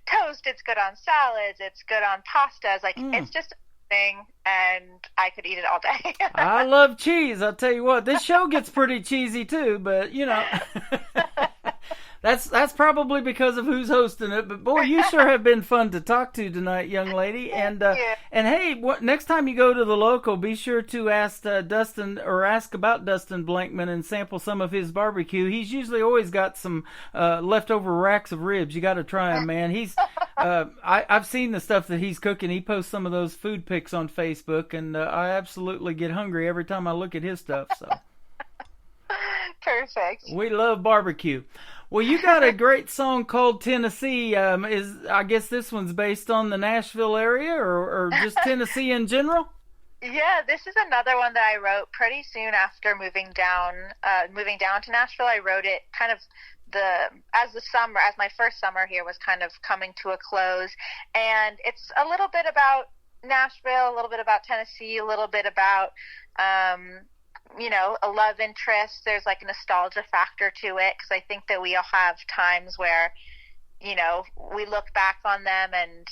toast. It's good on salads. It's good on pastas. Like, it's just thing, and I could eat it all day. I love cheese. I'll tell you what, this show gets pretty cheesy too, but that's probably because of who's hosting it. But boy, you sure have been fun to talk to tonight, young lady. And hey, next time you go to the local, be sure to ask Dustin, or ask about Dustin Blankman, and sample some of his barbecue. He's usually always got some leftover racks of ribs. You got to try them, man. He's I've seen the stuff that he's cooking. He posts some of those food pics on Facebook, and I absolutely get hungry every time I look at his stuff. So perfect. We love barbecue. Well, you got a great song called Tennessee. I guess this one's based on the Nashville area, or just Tennessee in general? Yeah, this is another one that I wrote pretty soon after moving down to Nashville. I wrote it kind of as my first summer here was kind of coming to a close, and it's a little bit about Nashville, a little bit about Tennessee, a little bit about a love interest. There's like a nostalgia factor to it, because I think that we all have times where we look back on them and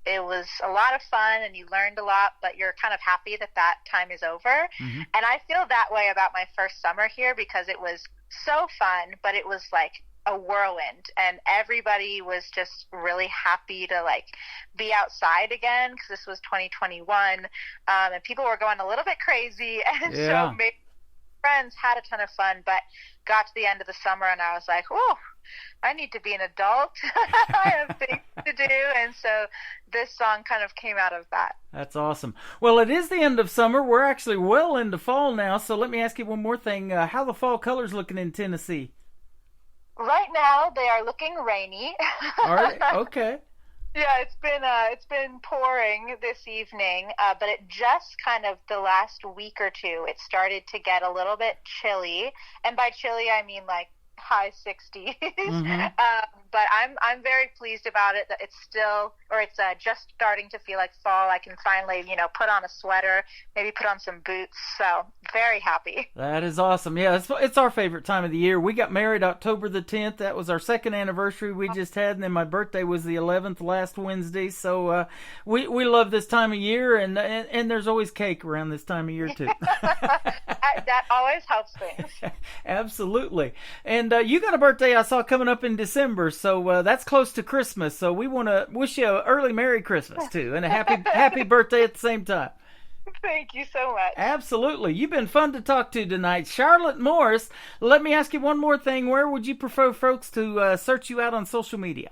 it was a lot of fun and you learned a lot, but you're kind of happy that time is over. And I feel that way about my first summer here, because it was so fun, but it was like a whirlwind, and everybody was just really happy to like be outside again, because this was 2021, and people were going a little bit crazy, and so my friends had a ton of fun, but got to the end of the summer and I was like, oh, I need to be an adult. I have things to do, and so this song kind of came out of that. That's awesome. Well, it is the end of summer. We're actually well into fall now, so let me ask you one more thing. How the fall colors looking in Tennessee? Right now, they are looking rainy. All right. Okay. Yeah, it's been pouring this evening, but it just kind of the last week or two, it started to get a little bit chilly, and by chilly I mean like high 60s. But I'm very pleased about it, that it's just starting to feel like fall. I can finally put on a sweater, maybe put on some boots, so very happy. That is awesome. Yeah, it's our favorite time of the year. We got married October the 10th. That was our second anniversary we just had, and then my birthday was the 11th last Wednesday. So we love this time of year, and there's always cake around this time of year too. That always helps things. Absolutely. And you got a birthday I saw coming up in December, so that's close to Christmas. So we want to wish you an early Merry Christmas too, and a happy birthday at the same time. Thank you so much. Absolutely. You've been fun to talk to tonight. Charlotte Morris, let me ask you one more thing. Where would you prefer folks to search you out on social media?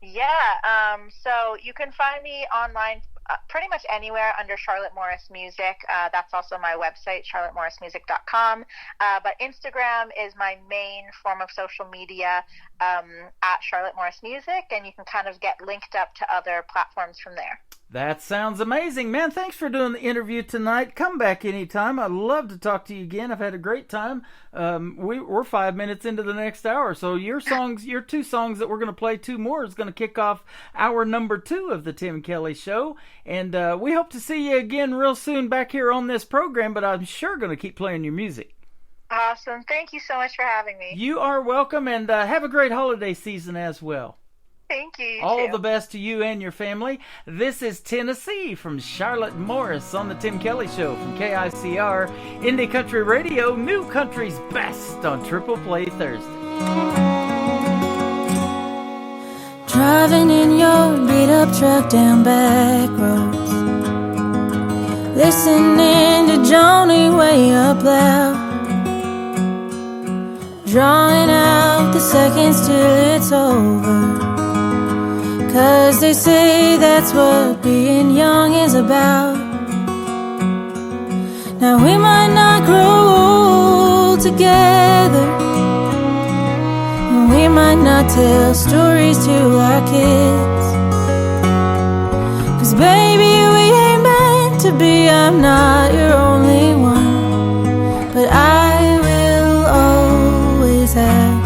Yeah, so you can find me online pretty much anywhere under Charlotte Morris Music. That's also my website, charlottemorrismusic.com. But Instagram is my main form of social media, at Charlotte Morris Music, and you can kind of get linked up to other platforms from there. That sounds amazing, man. Thanks for doing the interview tonight. Come back anytime. I'd love to talk to you again. I've had a great time. We're 5 minutes into the next hour, so your two songs that we're going to play, two more, is going to kick off hour number 2 of the Tim Kelly Show. And we hope to see you again real soon back here on this program, but I'm sure going to keep playing your music. Awesome. Thank you so much for having me. You are welcome, and have a great holiday season as well. Thank you. All the best to you and your family. This is Tennessee from Charlotte Morris on the Tim Kelly Show from KICR, Indie Country Radio, New Country's Best on Triple Play Thursday. Driving in your beat-up truck down back roads, listening to Joni way up loud, drawing out the seconds till it's over. 'Cause they say that's what being young is about. Now we might not grow old together, and we might not tell stories to our kids. 'Cause baby, we ain't meant to be. I'm not your only one, but I will always have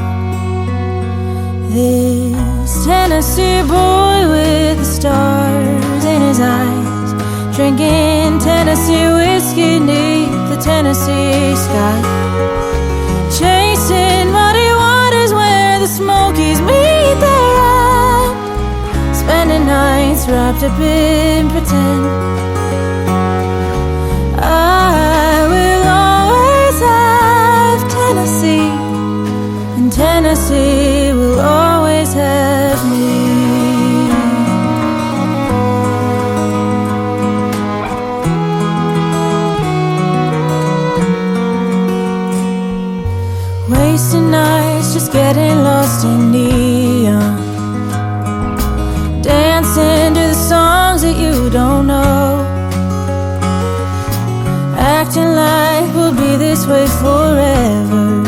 this Tennessee boy with the stars in his eyes, drinking Tennessee whiskey neath the Tennessee sky, chasing muddy waters where the Smokies meet their end, spending nights wrapped up in pretend. I will always have Tennessee, and Tennessee will always have me. Wasting nights just getting lost in neon, dancing to the songs that you don't know, acting like we'll be this way forever.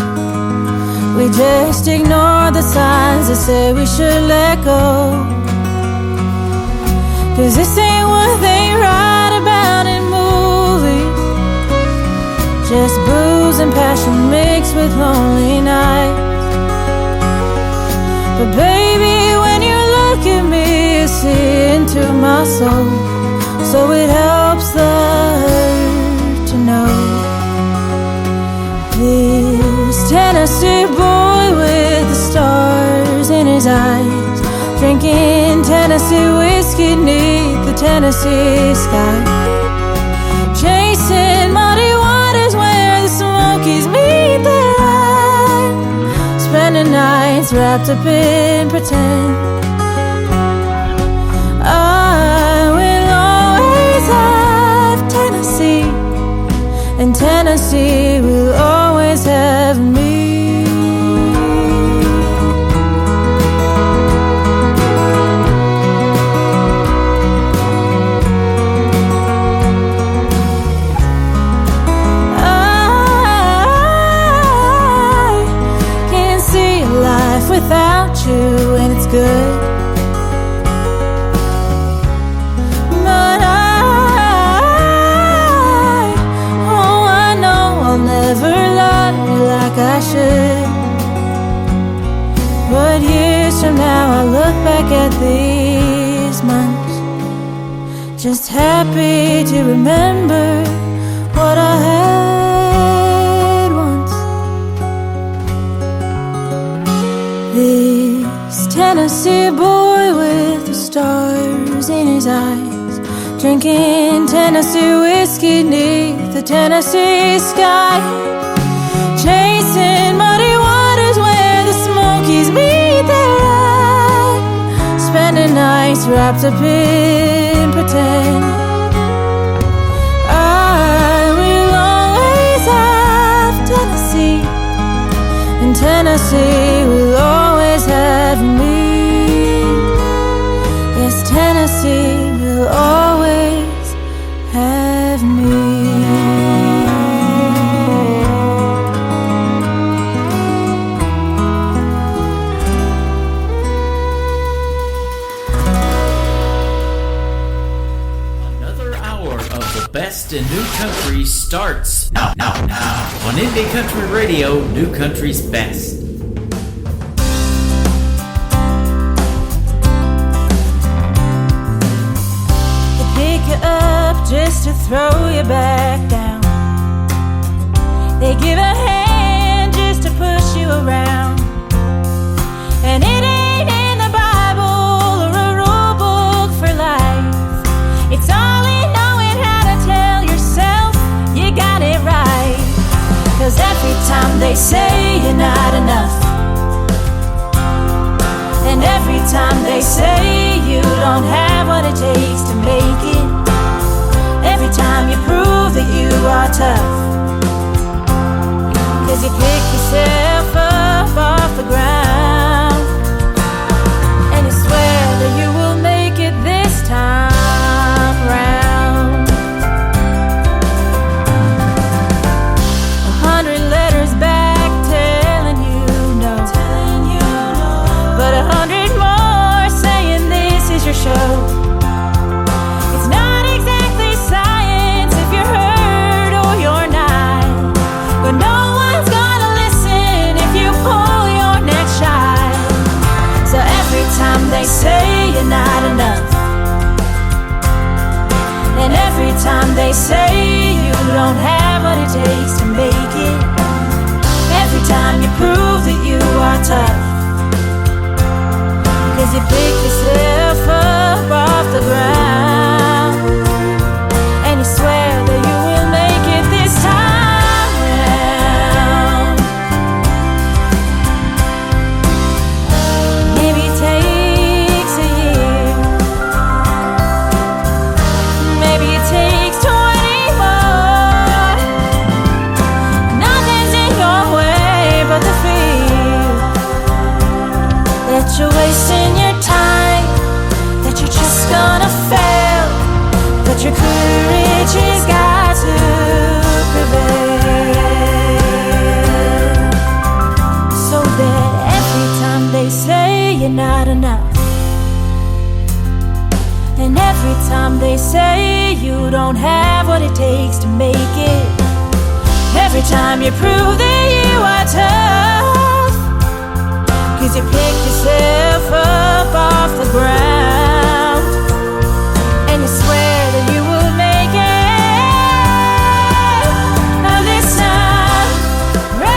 We just ignore the signs that say we should let go. 'Cause this ain't what they write about in movies, just booze and passion mixed with lonely nights. But baby, when you look at me, you see into my soul, so it helps the hurt to know. This Tennessee boy with the stars in his eyes, drinking Tennessee whiskey neath the Tennessee sky, chasing muddy waters where the Smokies meet their end, spending nights wrapped up in pretend. I will always have Tennessee, and Tennessee will always have me. I can't see life without you, and it's good. I should, but years from now I look back at these months, just happy to remember what I had once. This Tennessee boy with the stars in his eyes, drinking Tennessee whiskey neath the Tennessee sky, chasing muddy waters where the Smokies meet their end, spending nights wrapped up in pretend. I will always have Tennessee, and Tennessee will always have me. The best in new country starts now. On Indie Country Radio, New Country's Best. They pick you up just to throw you back down. They give a hand just to push you around. And it ain't in the Bible or a rule book for life. It's all in knowing how to tell yourself you got it right. 'Cause every time they say you're not enough, and every time they say you don't have what it takes to make it, every time you prove that you are tough, 'cause you pick yourself up off the ground, and you swear that you will make it this time round. 100 letters back telling you no, but 100 more saying this is your show. It's not exactly science if you're hurt or you're not, but no one's gonna listen if you pull your neck shot. So every time they say you're not enough, and every time they say you don't have what it takes to make it, every time you prove that you are tough, 'cause you pick yourself up off the ground, and you swear that you will make it this time round. Maybe it takes a year, maybe it takes 20 more. Nothing's in your way but the fear that you're wasting your time, that you're just gonna fail, but your courage has got to prevail. So that every time they say you're not enough, and every time they say you don't have what it takes to make it, every time you prove that you are tough, 'cause you pick yourself up off the ground, and you swear that you will make it this time round.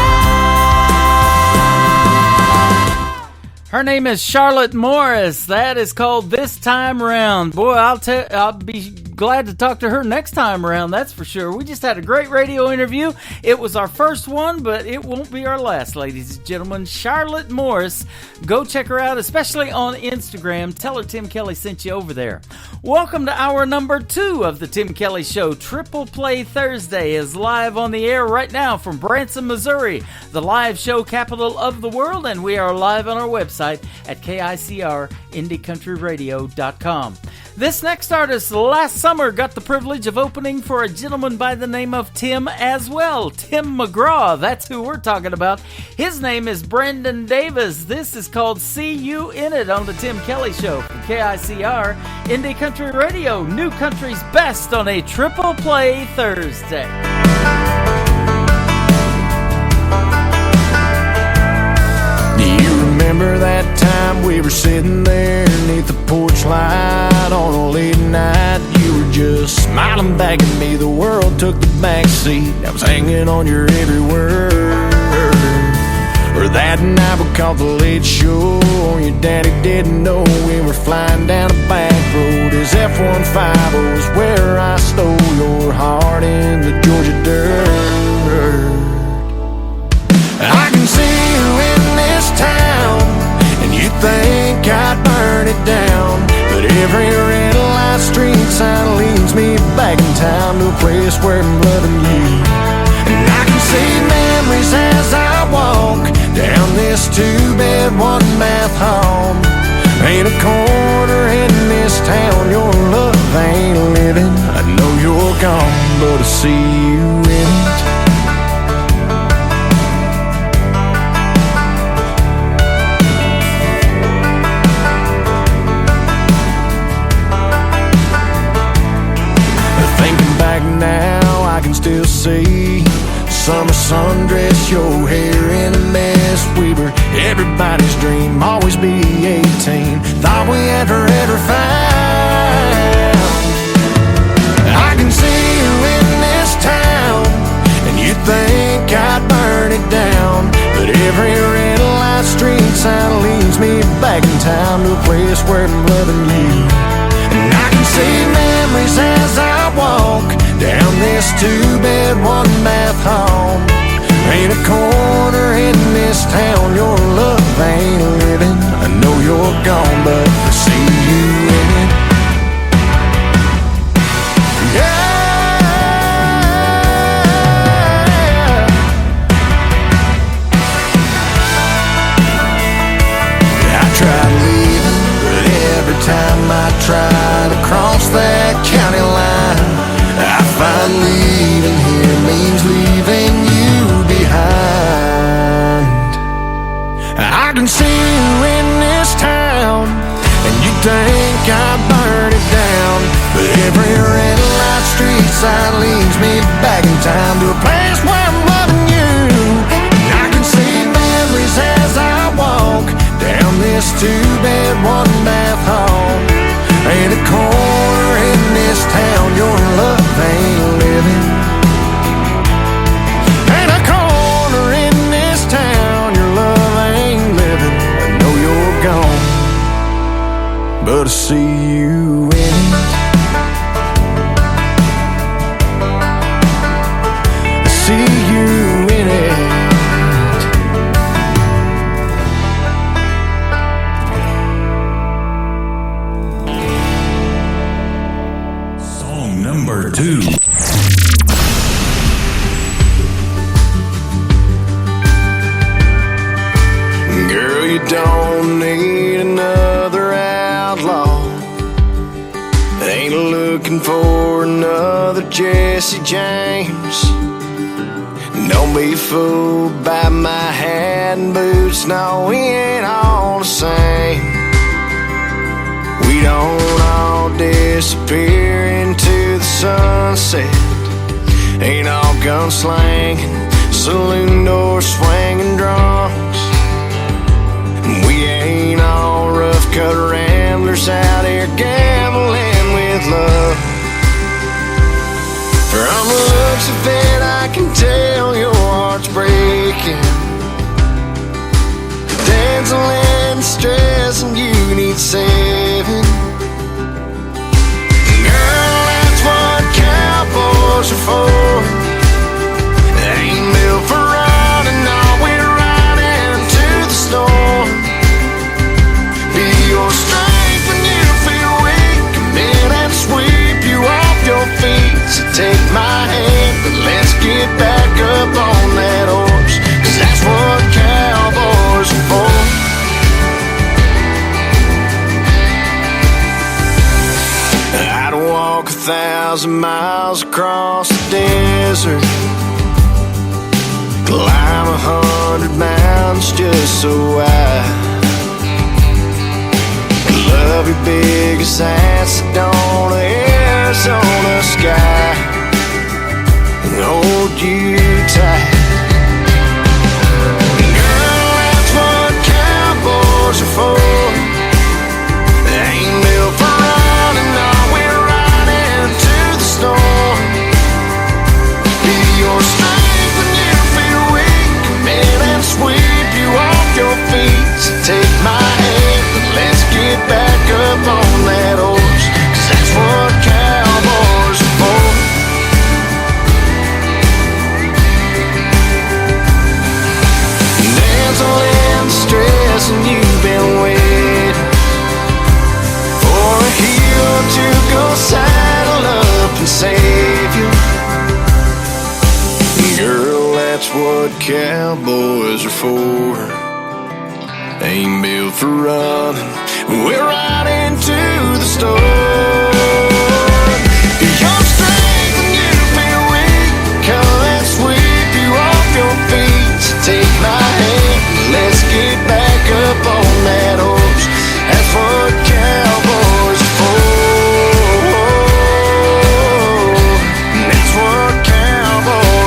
Her name is Charlotte Morris. That is called This Time Round. Boy, I'll be glad to talk to her next time around, that's for sure. We just had a great radio interview. It was our first one, but it won't be our last, ladies and gentlemen. Charlotte Morris. Go check her out, especially on Instagram. Tell her Tim Kelly sent you over there. Welcome to hour number 2 of the Tim Kelly Show. Triple Play Thursday is live on the air right now from Branson, Missouri, the live show capital of the world, and we are live on our website at KICR-IndieCountryRadio.com. This next artist last summer got the privilege of opening for a gentleman by the name of Tim as well. Tim McGraw, that's who we're talking about. His name is Brendan Davis. This is called See You In It on the Tim Kelly Show from KICR, Indie Country Radio, New Country's Best on a Triple Play Thursday. Do you remember that time we were sitting there beneath the porch light on a late night? You were just smiling back at me. The world took the back seat. I was hanging on your every word. Or that night we caught the late show. Your daddy didn't know we were flying down a back road. His F-150 was where I stole your heart in the Georgia dirt. I can see you in this town, and you think I'd burn it down, but every red light street sign leads me back in town to a place where I'm loving you. And I can see memories as I walk down this 2-bed, 1-bath home. Ain't a corner in this town your love ain't living. I know you're gone, but I see you in it. sea. Summer sundress, your hair in a mess. We were everybody's dream, always be 18. Thought we had forever found. I can see you in this town, and you think I'd burn it down. But every red light street sign leads me back in time to a place where I'm loving you. And I can see memories as I walk down this 2-bed, 1-bath hall. Ain't a corner in this town your love ain't living. I know you're gone, but I see you in it. Yeah. I tried leaving, but every time I try to cross that county line, I find leaving here means leaving you behind. I can see you in this town, and you think I burn it down. But every red light street sign leads me back in time to a place where I'm loving you. And I can see memories as I walk down this 2-bed, 1-bath hall. Ain't a corner in this town your love ain't living. Ain't a corner in this town your love ain't living. I know you're gone, but I see you in it. I see you in it. Song number 2. Girl, you don't need another outlaw. Ain't looking for another Jesse James. Don't be fooled by my hat and boots. No, we ain't all the same. We don't all disappear into the sunset. Ain't all gunslanging, saloon door swinging drunks. We ain't all rough-cut ramblers out here gambling with love. From the looks of it, I can tell your heart's breaking. Dancing and stress, and you need saving. Girl, that's what cowboys are for. They ain't built for running, no, we're riding to the storm. Be your strength when you feel weak. Come in and sweep you off your feet. So take my hand, but let's get back up on that horse. 'Cause that's what cowboys are for. I'd walk 1,000 miles across the desert, climb 100 mountains just so I love your biggest ass on the Arizona sky and hold you tight. Girl, that's what cowboys are for. They ain't built for running, no, we're riding to the storm. Be your strength when you feel weak. Come in and sweep you off your feet. So take my hand, but let's get back up on that horse. 'Cause that's what cowboys are for. Dancing in stress, and you've been waiting for a hero to go saddle up and save you. Girl, that's what cowboys are for. Ain't built for running, we're riding to the store. Your strength when you feel weak. Come and sweep you off your feet. So take my hand, let's get back up on that horse. That's what cowboys are for. That's what cowboys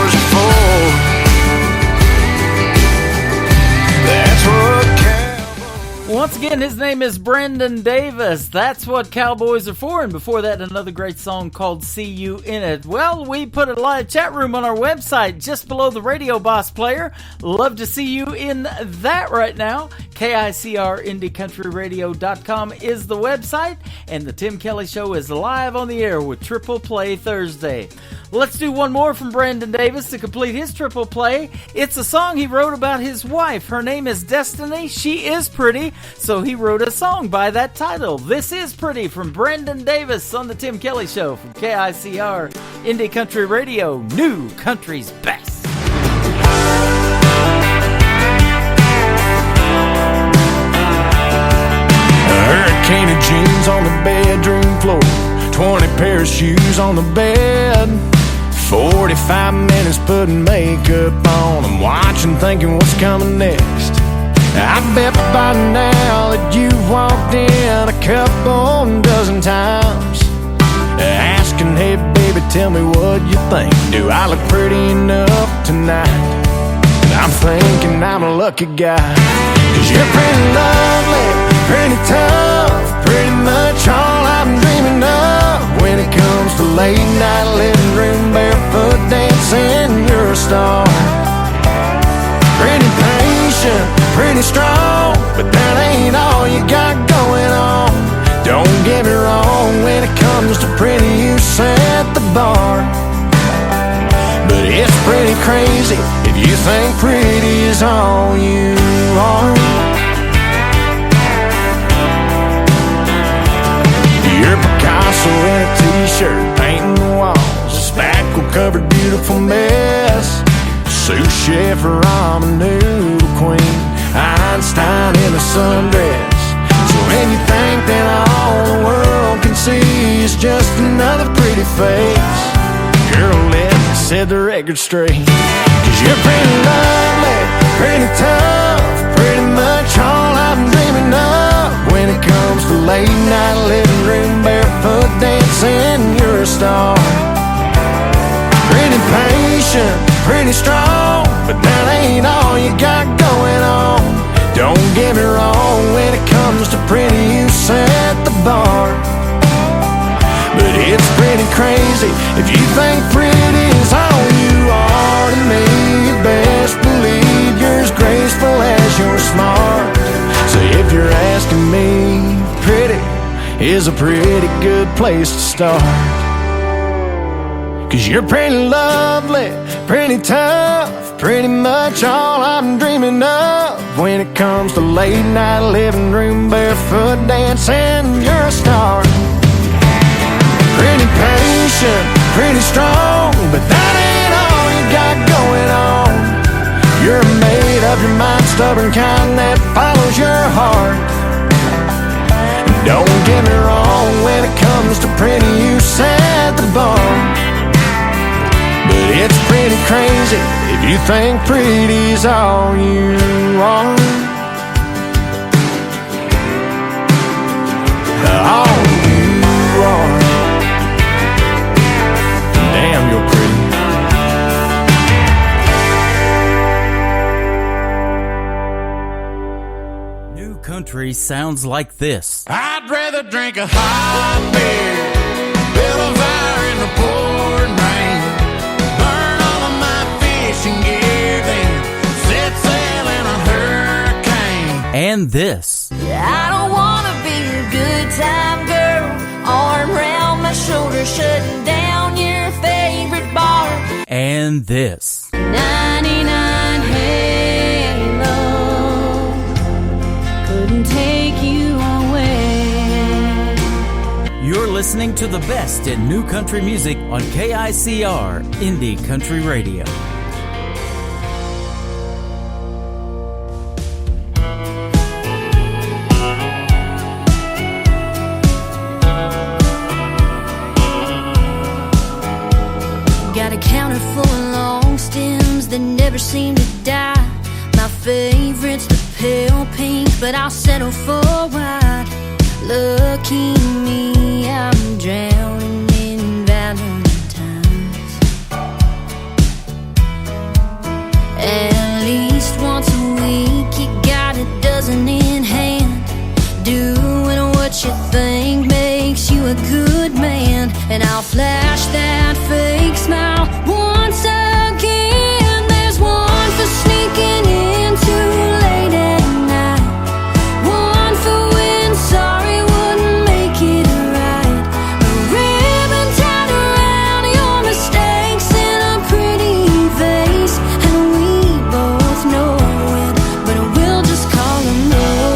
again, his name is Brandon Davis. That's what Cowboys are for. And before that, another great song called See You In It. Well, we put a live chat room on our website just below the Radio Boss player. Love to see you in that right now. KICRIndieCountryRadio.com is the website. And the Tim Kelly Show is live on the air with Triple Play Thursday. Let's do one more from Brandon Davis to complete his triple play. It's a song he wrote about his wife. Her name is Destiny. She is pretty, so he wrote a song by that title. This is Pretty from Brandon Davis on the Tim Kelly Show from KICR Indie Country Radio, New Country's Best. Hurricane of jeans on the bedroom floor, 20 pair of shoes on the bed, 45 minutes putting makeup on. I'm watching, thinking what's coming next. I bet by now that you've walked in a couple dozen times, asking, hey baby, tell me what you think. Do I look pretty enough tonight? And I'm thinking I'm a lucky guy, 'cause you're pretty lovely, pretty tough, pretty much all I'm dreaming of. When it comes to late night living room barefoot dancing, you're a star. Pretty patient, pretty strong, but that ain't all you got going on. Don't get me wrong, when it comes to pretty, you set the bar. But it's pretty crazy if you think pretty is all you are. You're Picasso in a t-shirt, painting the walls, a spackle-covered beautiful mess. Sous chef, ramen noodle queen, Einstein in a sundress. So when you think that all the world can see is just another pretty face, girl, let me set the record straight. 'Cause you're pretty lovely, pretty tough, pretty much all I'm dreaming of. When it comes to late night living room barefoot dancing, you're a star. Pretty patient, pretty strong, but that ain't all you got going on. Don't get me wrong, when it comes to pretty, you set the bar. But it's pretty crazy if you think pretty is all you are to me. You best believe you're as graceful as you're smart. So if you're asking me, pretty is a pretty good place to start. 'Cause you're pretty lovely, pretty tough, pretty much all I'm dreaming of. When it comes to late night living room barefoot dancing, you're a star. Pretty patient, pretty strong, but that ain't all you got going on. You're made up your mind, stubborn kind that follows your heart. Don't get me wrong, when it comes to pretty, you set the bar. But it's pretty crazy if you think pretty's all you are. All you are. Damn, you're pretty. New country sounds like this. I'd rather drink a hot beer, build a fire in the pouring rain, burn all of my fishing gear, then set sail in a hurricane. And this. I don't wanna be a good time girl, arm around my shoulder, shutting down your favorite bar. And this. 99 Halo couldn't take you away. You're listening to the best in new country music on KICR Indie Country Radio. Got a counter full of long stems that never seem to die. My favorite's the pale pink, but I'll settle for white. Lucky me, I'm drowning in Valentine's. At least once a week, you got a dozen in hand. flash that fake smile once again. There's one for sneaking in too late at night, one for when sorry wouldn't make it right. A ribbon tied around your mistakes in a pretty vase, and we both know it, but we'll just call them roses.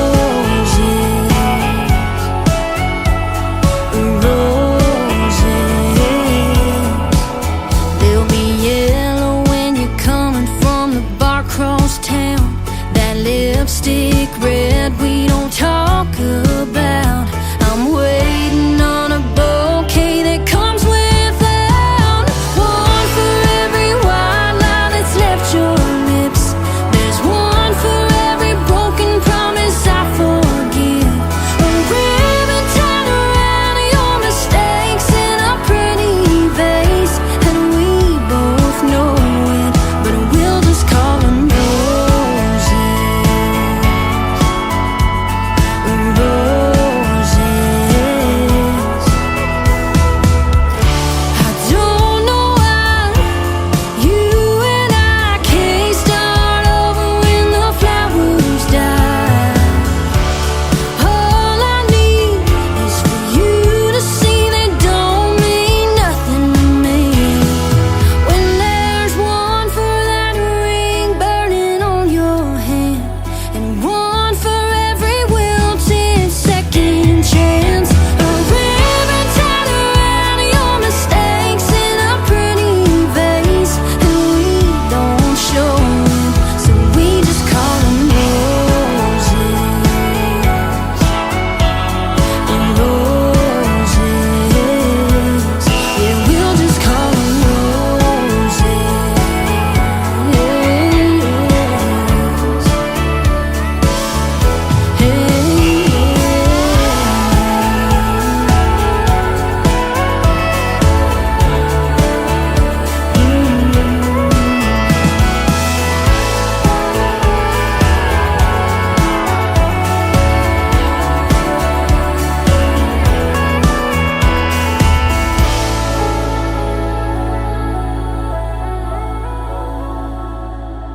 They'll be yellow when you're coming from the bar across town. That lipstick red we don't talk about. I'm waiting on a bouquet that comes without. One for every white lie that's left your lips. There's one for every broken promise I forgive. A ribbon tied around your mistakes in a pretty vase, and we both know it, but we'll just call them roses. Roses. I don't know why you and I can't start over when the flowers die. All I need is for you to see they don't mean nothing to me. When there's one for that ring burning on your hand, and one for every wilted second chance. A ribbon tied around your mistakes in a pretty vase, and we don't show it, so we just call them roses. Roses. Yeah, we'll just call them roses.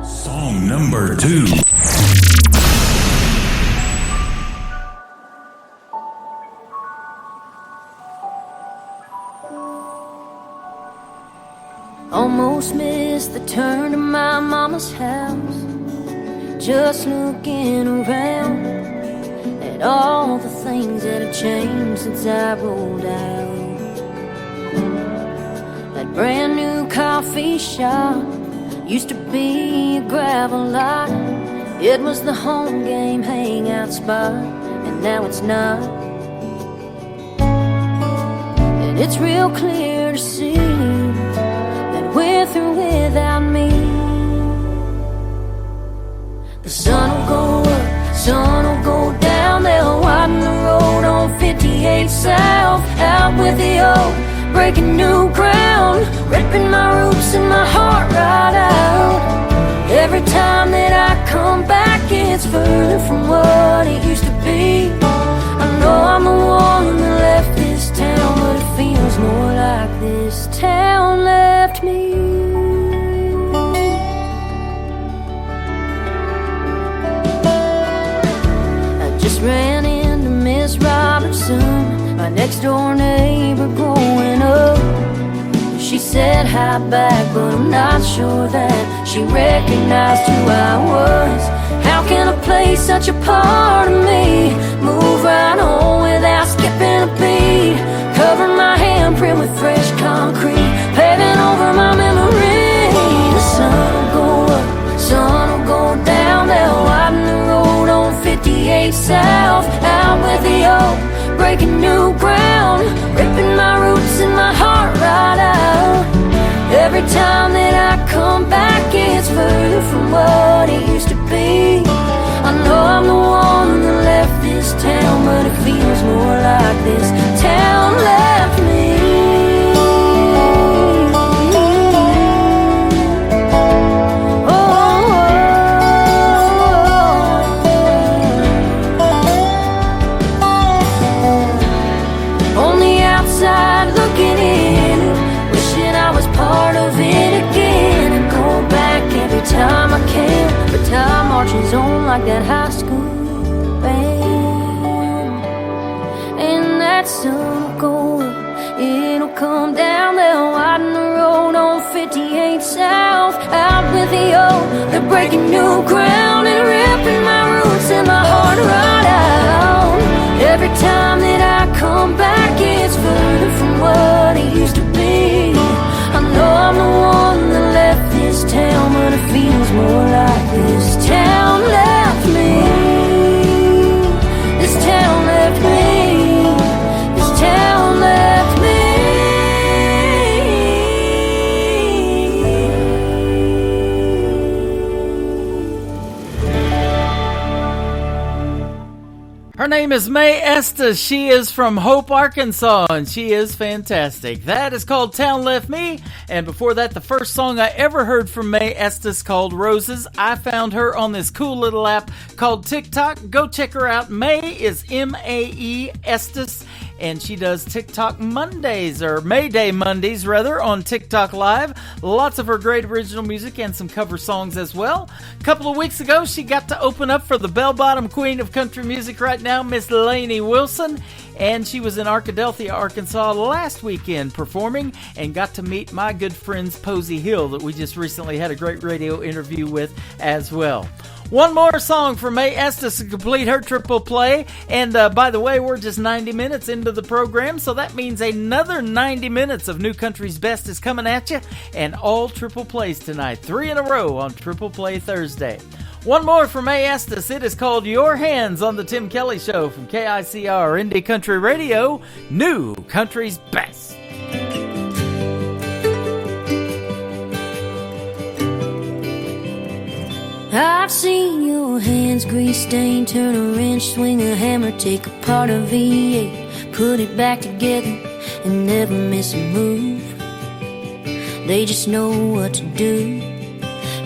Song number 2. Almost missed the turn to my mama's house, just looking around at all the things that have changed since I rolled out. That brand new coffee shop used to be a gravel lot. It was the home game hangout spot, and now it's not. And it's real clear to see that we're through without me. The sun will go up, sun will go down. They'll widen the road on 58 South, out with the old, breaking new ground, ripping my roots and my heart right out. Every time that I come back, it's further from what it used to be. I know I'm the one that left this town, but it feels more like this town left me. I just ran into Miss Robertson, my next door neighbor growing up. She said hi back, but I'm not sure that she recognized who I was. How can a place such a part of me move right on without skipping a beat? Covering my handprint with fresh concrete, paving over my memory. The sun will go up, sun will go down. They'll widen the road on 58 South, out with the old, breaking new ground, ripping my roots and my heart right out. Every time that I come back, it's further from what it used to be. I know I'm the one that left this town, but it feels more like this town left me. sun will go up, it'll come down. They'll widen the road on 58 South. Out with the old, they're breaking new ground and ripping my roots and my heart right out. Every time that I come back, it's further from what it used to be. I know I'm the one that left this town, but it feels more like this town left me. This town left me. This town left me. Her name is Mae Estes. She is from Hope, Arkansas, and she is fantastic. That is called Town Left Me. And before that, the first song I ever heard from Mae Estes called Roses. I found her on this cool little app called TikTok. Go check her out. Mae is M-A-E Estes. And she does TikTok Mondays, or Mayday Mondays, rather, on TikTok Live. Lots of her great original music and some cover songs as well. A couple of weeks ago, she got to open up for the bell-bottom queen of country music right now, Miss Lainey Wilson. And she was in Arkadelphia, Arkansas last weekend performing and got to meet my good friends Posey Hill that we just recently had a great radio interview with as well. One more song for Mae Estes to complete her triple play. And by the way, we're just 90 minutes into the program, so that means another 90 minutes of New Country's Best is coming at you. And all triple plays tonight, 3 in a row on Triple Play Thursday. One more for Mae Estes. It is called Your Hands on the Tim Kelly Show from KICR Indie Country Radio, New Country's Best. I've seen your hands grease stained, turn a wrench, swing a hammer, take apart a V8, put it back together and never miss a move. They just know what to do.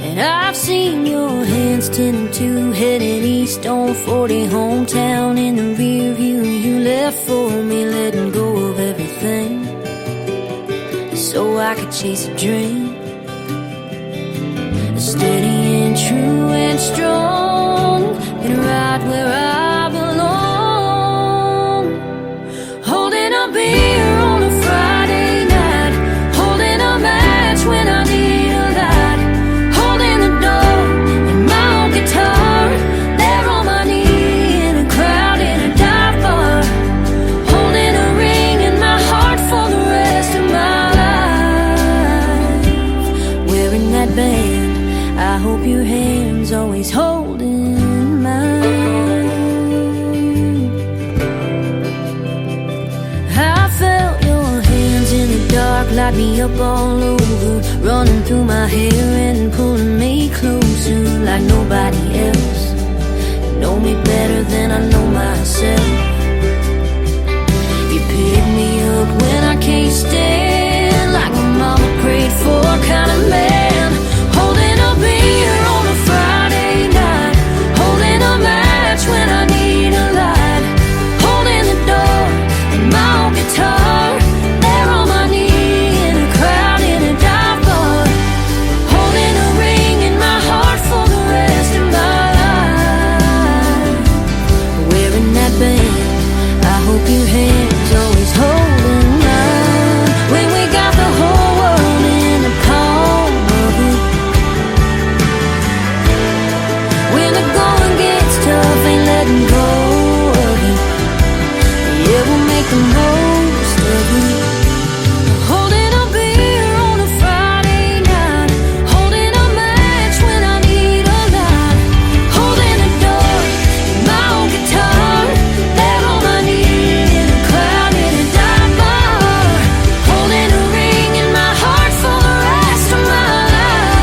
And I've seen your hands 10 and 2, heading east on 40, hometown in the rear view. You left for me, letting go of everything so I could chase a dream. Steady and true and strong, and right where I belong. Holding a beer on a Friday night, holding a match when I need a light, holding the door and my old guitar, there on my knee in a crowd in a dive bar, holding a ring in my heart for the rest of my life, wearing that band. I hope your hand's always holding mine. I felt your hands in the dark, light me up all over, running through my hair and pulling me closer like nobody else. You know me better than I know myself. You pick me up when I can't stand, like my mama prayed for, kind of man. Holding a beer on a Friday night, holding a match when I need a light, holding the door and my old guitar, there on my knee in a crowd in a dive bar, holding a ring in my heart for the rest of my life, wearing that band. I hope your hands always holding mine, when we got the whole world in the palm of it. When the going gets tough, ain't letting go of it. Yeah, we'll make the most of it. Holding a beer on a Friday night, holding a match when I need a light, holding the door and my old guitar, there on my knee in a crowd in a dive bar, holding a ring in my heart for the rest of my life,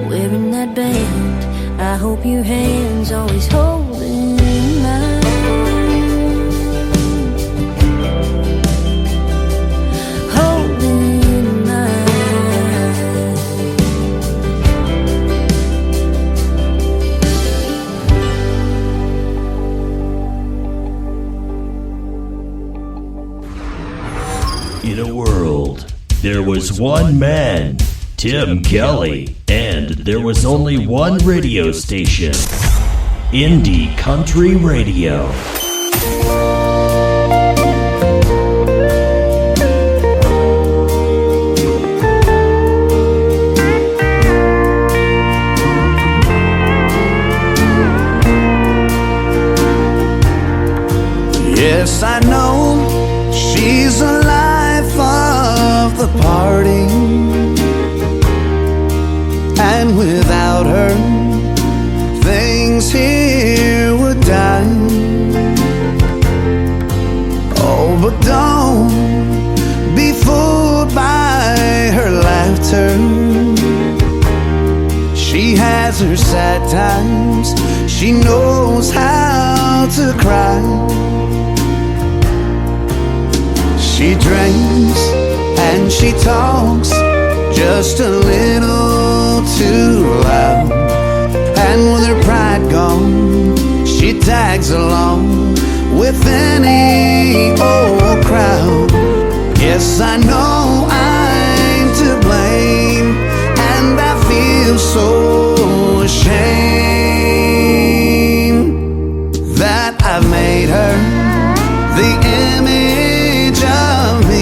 wearing that band. I hope your hands always holding mine, holding mine. In a world, there was one man, Tim Kelly, and there was only one radio station. Indie Country Radio. Yes, I know she's the life of the party, and without her, things here would die. Oh, but don't be fooled by her laughter. She has her sad times, she knows how to cry. She drinks and she talks just a little too loud, and with her pride gone, she tags along with any old crowd. Yes, I know I'm to blame, and I feel so ashamed that I've made her the image of me.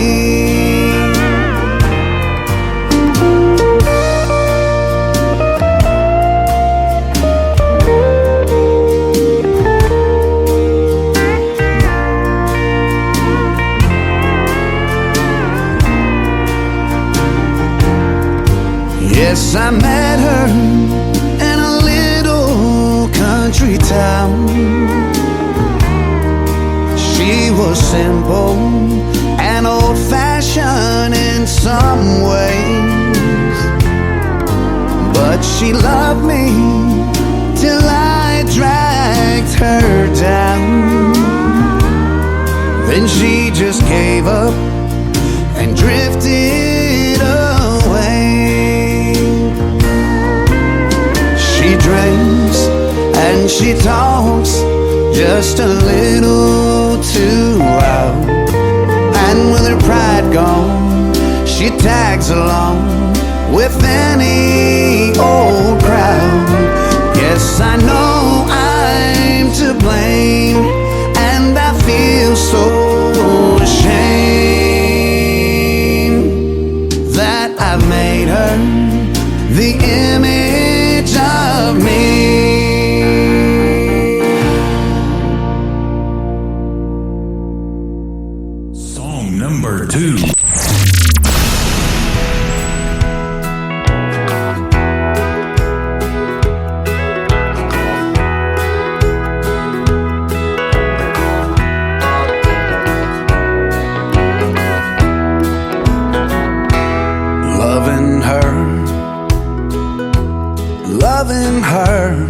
Yes, I met her in a little country town. She was simple and old-fashioned in some ways, but she loved me till I dragged her down. Then she just gave up and drifted away. She drinks and she talks just a little too loud, and with her pride gone, she tags along with any old crowd. Yes, I know I'm to blame, and I feel so ashamed that I've made her the image of me. Number 2. Loving her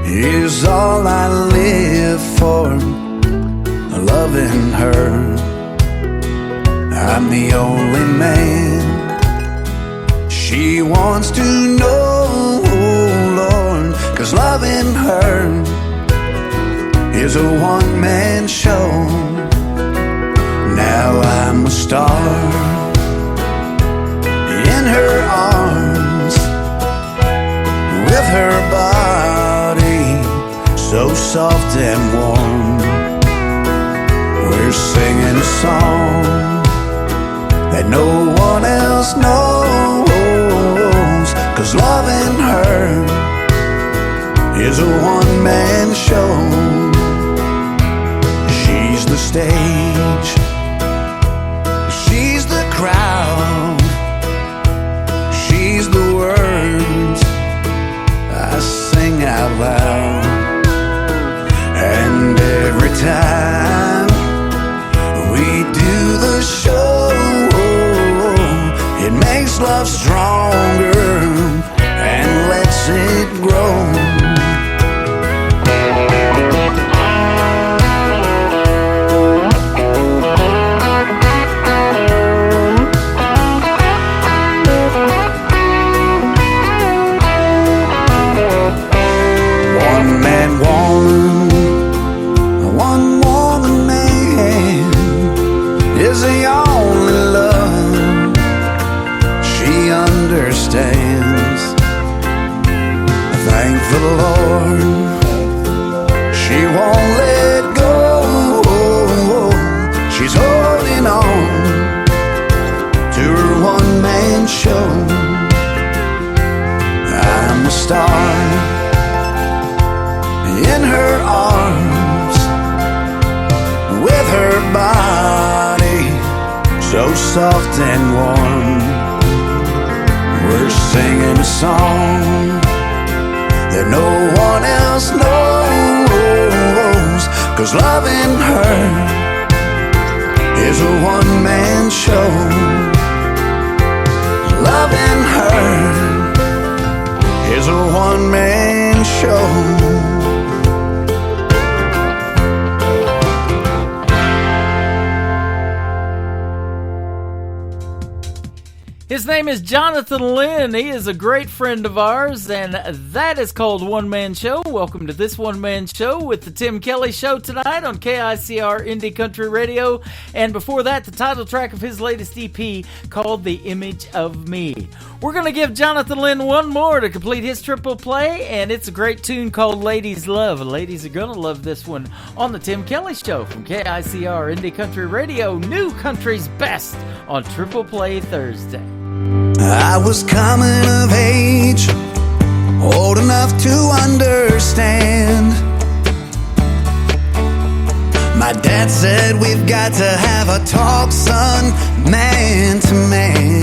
is all I live for. Loving her, I'm the only man she wants to know, Lord, 'cause loving her is a one-man show. Now I'm a star in her arms, with her body so soft and warm. We're singing a song that no one else knows, 'cause loving her is a one-man show. She's the stage, she's the crowd, she's the words I sing out loud. And every time we do the show, it makes love stronger and lets it grow. show. I'm a star in her arms, with her body so soft and warm. We're singing a song that no one else knows, 'cause loving her is a one-man show. Loving her is a one-man show. His name is Jonathan Lynn. He is a great friend of ours, and that is called One Man Show. Welcome to this One Man Show with the Tim Kelly Show tonight on KICR Indie Country Radio. And before that, the title track of his latest EP called The Image of Me. We're going to give Jonathan Lynn one more to complete his triple play, and it's a great tune called Ladies Love. Ladies are going to love this one on the Tim Kelly Show from KICR Indie Country Radio, New Country's Best on Triple Play Thursday. I was coming of age, old enough to understand. My dad said we've got to have a talk, son, man to man.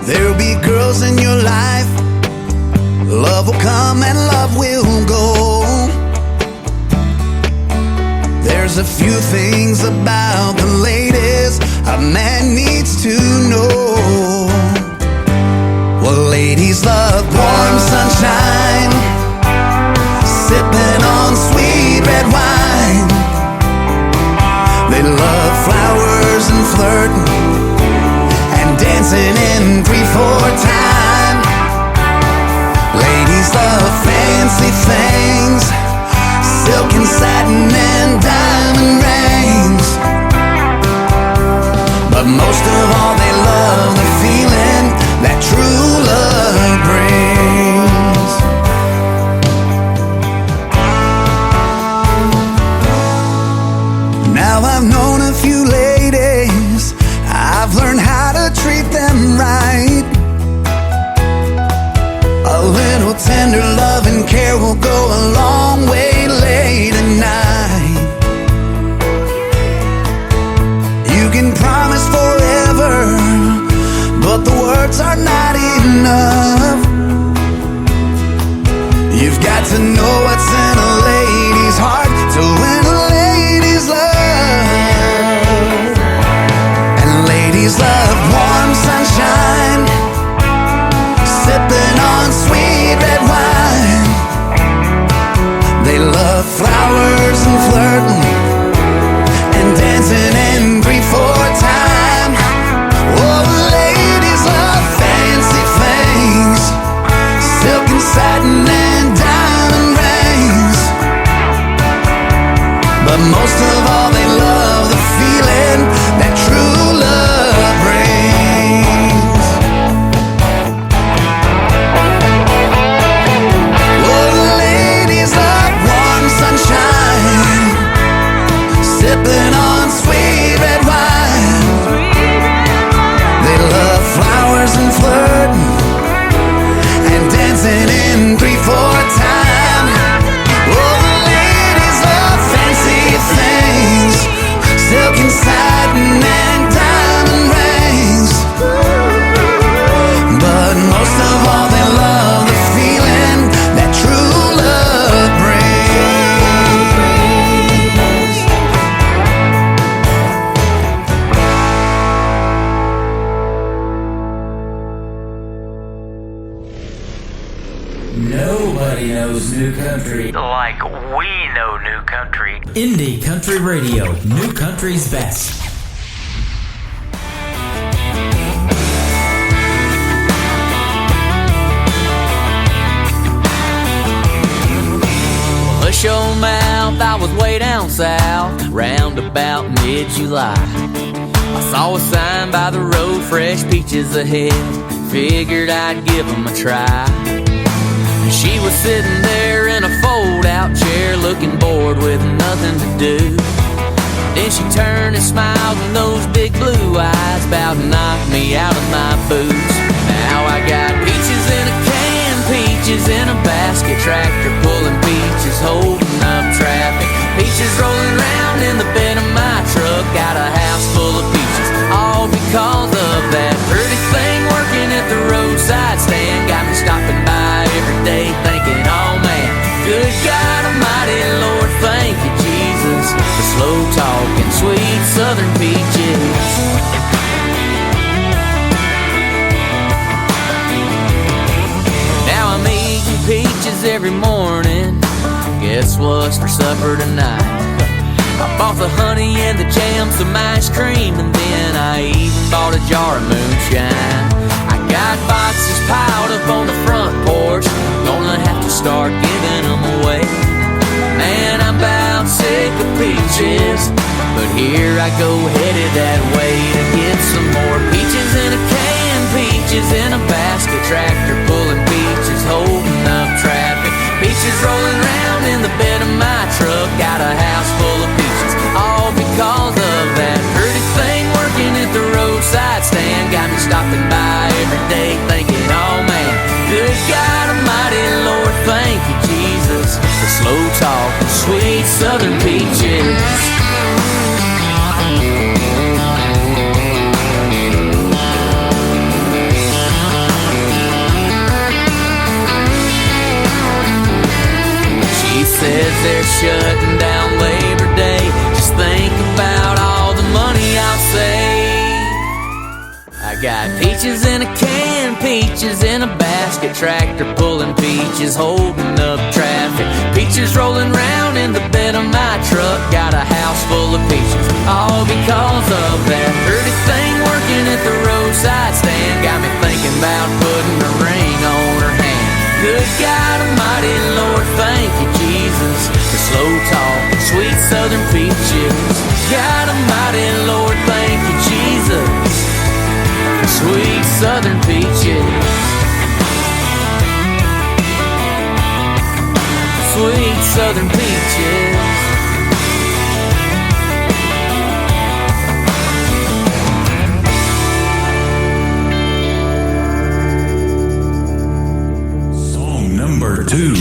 There'll be girls in your life, love will come and love will go. There's a few things about the ladies a man needs to know. Well, ladies love warm sunshine, sipping on sweet red wine. They love flowers and flirting and dancing in 3/4 time. Ladies love fancy things, silk and satin and diamond rings. But most of all they love the feeling that true love brings. Now I've known a few ladies, I've learned how to treat them right. A little tender love and care will go a long way late at night. You can promise forever, but the words are not enough. You've got to know what's in a lady's heart to win a lady's love. And ladies love warm sunshine, sipping on sweet red wine. They love flowers and flirting and dancing in 3/4 time. Oh, ladies love fancy things, silk and satin and diamond rings. But most of all they love the feeling that true love brings. Oh, ladies love warm sunshine, sipping on sweet red wine. They love flowers and flirting and dancing in 3/4 time. Oh, ladies love fancy things, silk and satin and diamond rings. But most of all they love the feeling that true love brings. Nobody knows new country like we know new country. Indie Country Radio, New Country's Best. Hush your mouth, I was way down south, round about mid-July. I saw a sign by the road, fresh peaches ahead, figured I'd give them a try. She was sitting there in a fold-out chair, looking bored with nothing to do. Then she turned and smiled, and those big blue eyes about knocked me out of my boots. Now I got peaches in a can, peaches in a basket, tractor pulling peaches, holding up traffic. Peaches rolling around in the bed of my truck, got a house full of peaches, all because of that pretty thing working at the roadside stand. Got me stopping by every day thinking, oh man, good God Almighty, Lord, thank you, Jesus, for slow talking, sweet southern peaches. Now I'm eating peaches every morning. Guess what's for supper tonight? I bought the honey and the jam, some ice cream, and then I even bought a jar of moonshine. I got boxes piled up on the front porch, gonna have to start giving them away. Man, I'm about sick of peaches, but here I go headed that way to get some more peaches in a can, peaches in a basket, tractor pulling peaches, holding up traffic. Peaches rolling around in the bed of my truck, got a house full of peaches, all because of that pretty thing working at the roadside stand. Got me stopping by every day thinking, oh man, good God Almighty, Lord, thank you, Jesus, for slow talking, sweet southern peaches. Says they're shutting down Labor Day. Just think about all the money I'll save. I got peaches in a can, peaches in a basket, tractor pulling peaches, holding up traffic. Peaches rolling around in the bed of my truck, got a house full of peaches, all because of that pretty thing working at the roadside stand. Got me thinking about putting a ring on her hand. Good God Almighty, Lord, thank you, Jesus, for slow talking, sweet southern peaches. God Almighty, Lord, thank you, Jesus, for sweet southern peaches. Sweet southern peaches. Number 2.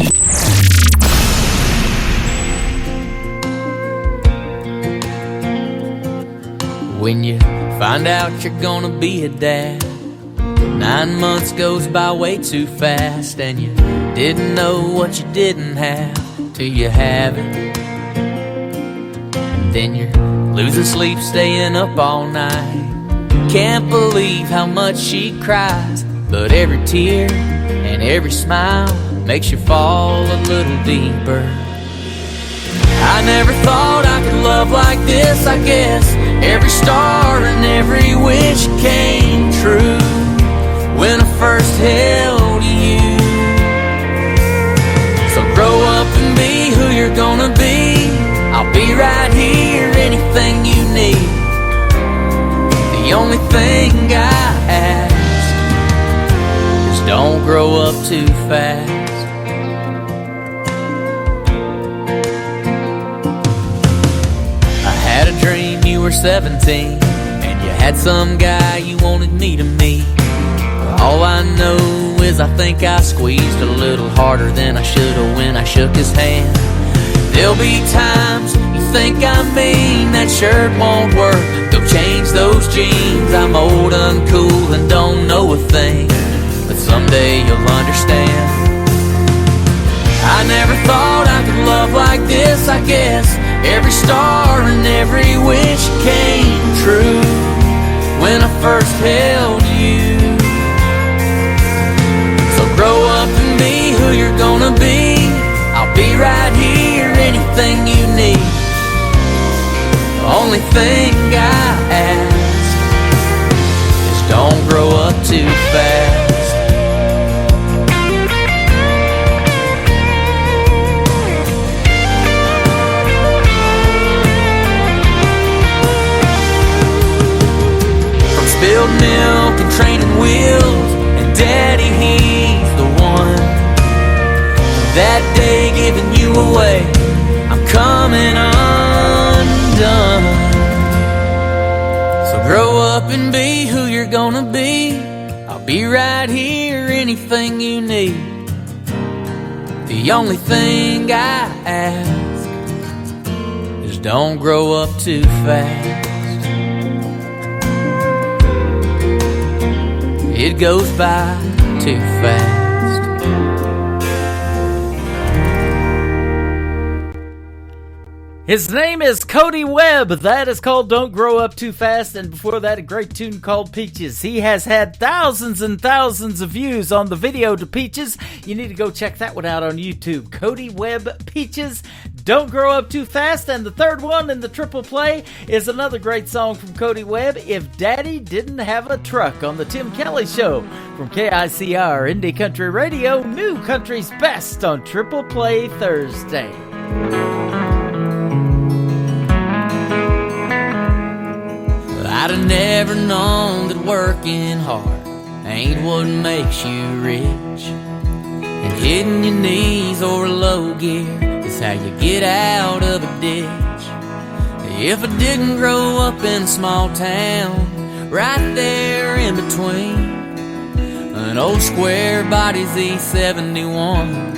When you find out you're gonna be a dad, 9 months goes by way too fast, and you didn't know what you didn't have till you have it. And then you're losing sleep, staying up all night. Can't believe how much she cries, but every tear and every smile makes you fall a little deeper. I never thought I could love like this, I guess. Every star and every wish came true when I first held you. So grow up and be who you're gonna be. I'll be right here, anything you need. The only thing I ask is don't grow up too fast. Had a dream you were 17 and you had some guy you wanted me to meet. All I know is I think I squeezed a little harder than I should've when I shook his hand. There'll be times you think I mean that shirt won't work, go change those jeans. I'm old, uncool, and don't know a thing, but someday you'll understand. I never thought I could love like this, I guess. Every star and every wish came true when I first held you. So grow up and be who you're gonna be. I'll be right here, anything you need. The only thing I ask is don't grow up too fast. Spilled milk and training wheels, and Daddy, he's the one. That day giving you away, I'm coming undone. Grow up and be who you're gonna be. I'll be right here, anything you need. The only thing I ask is don't grow up too fast. It goes by too fast. His name is Cody Webb. That is called Don't Grow Up Too Fast. And before that, a great tune called Peaches. He has had thousands and thousands of views on the video to Peaches. You need to go check that one out on YouTube. Cody Webb, Peaches, Don't Grow Up Too Fast. And the third one in the triple play is another great song from Cody Webb, If Daddy Didn't Have a Truck, on the Tim Kelly Show from KICR Indie Country Radio, New Country's Best on Triple Play Thursday. I'd have never known that working hard ain't what makes you rich, and hitting your knees or low gear is how you get out of a ditch. If I didn't grow up in a small town, right there in between an old square body's E71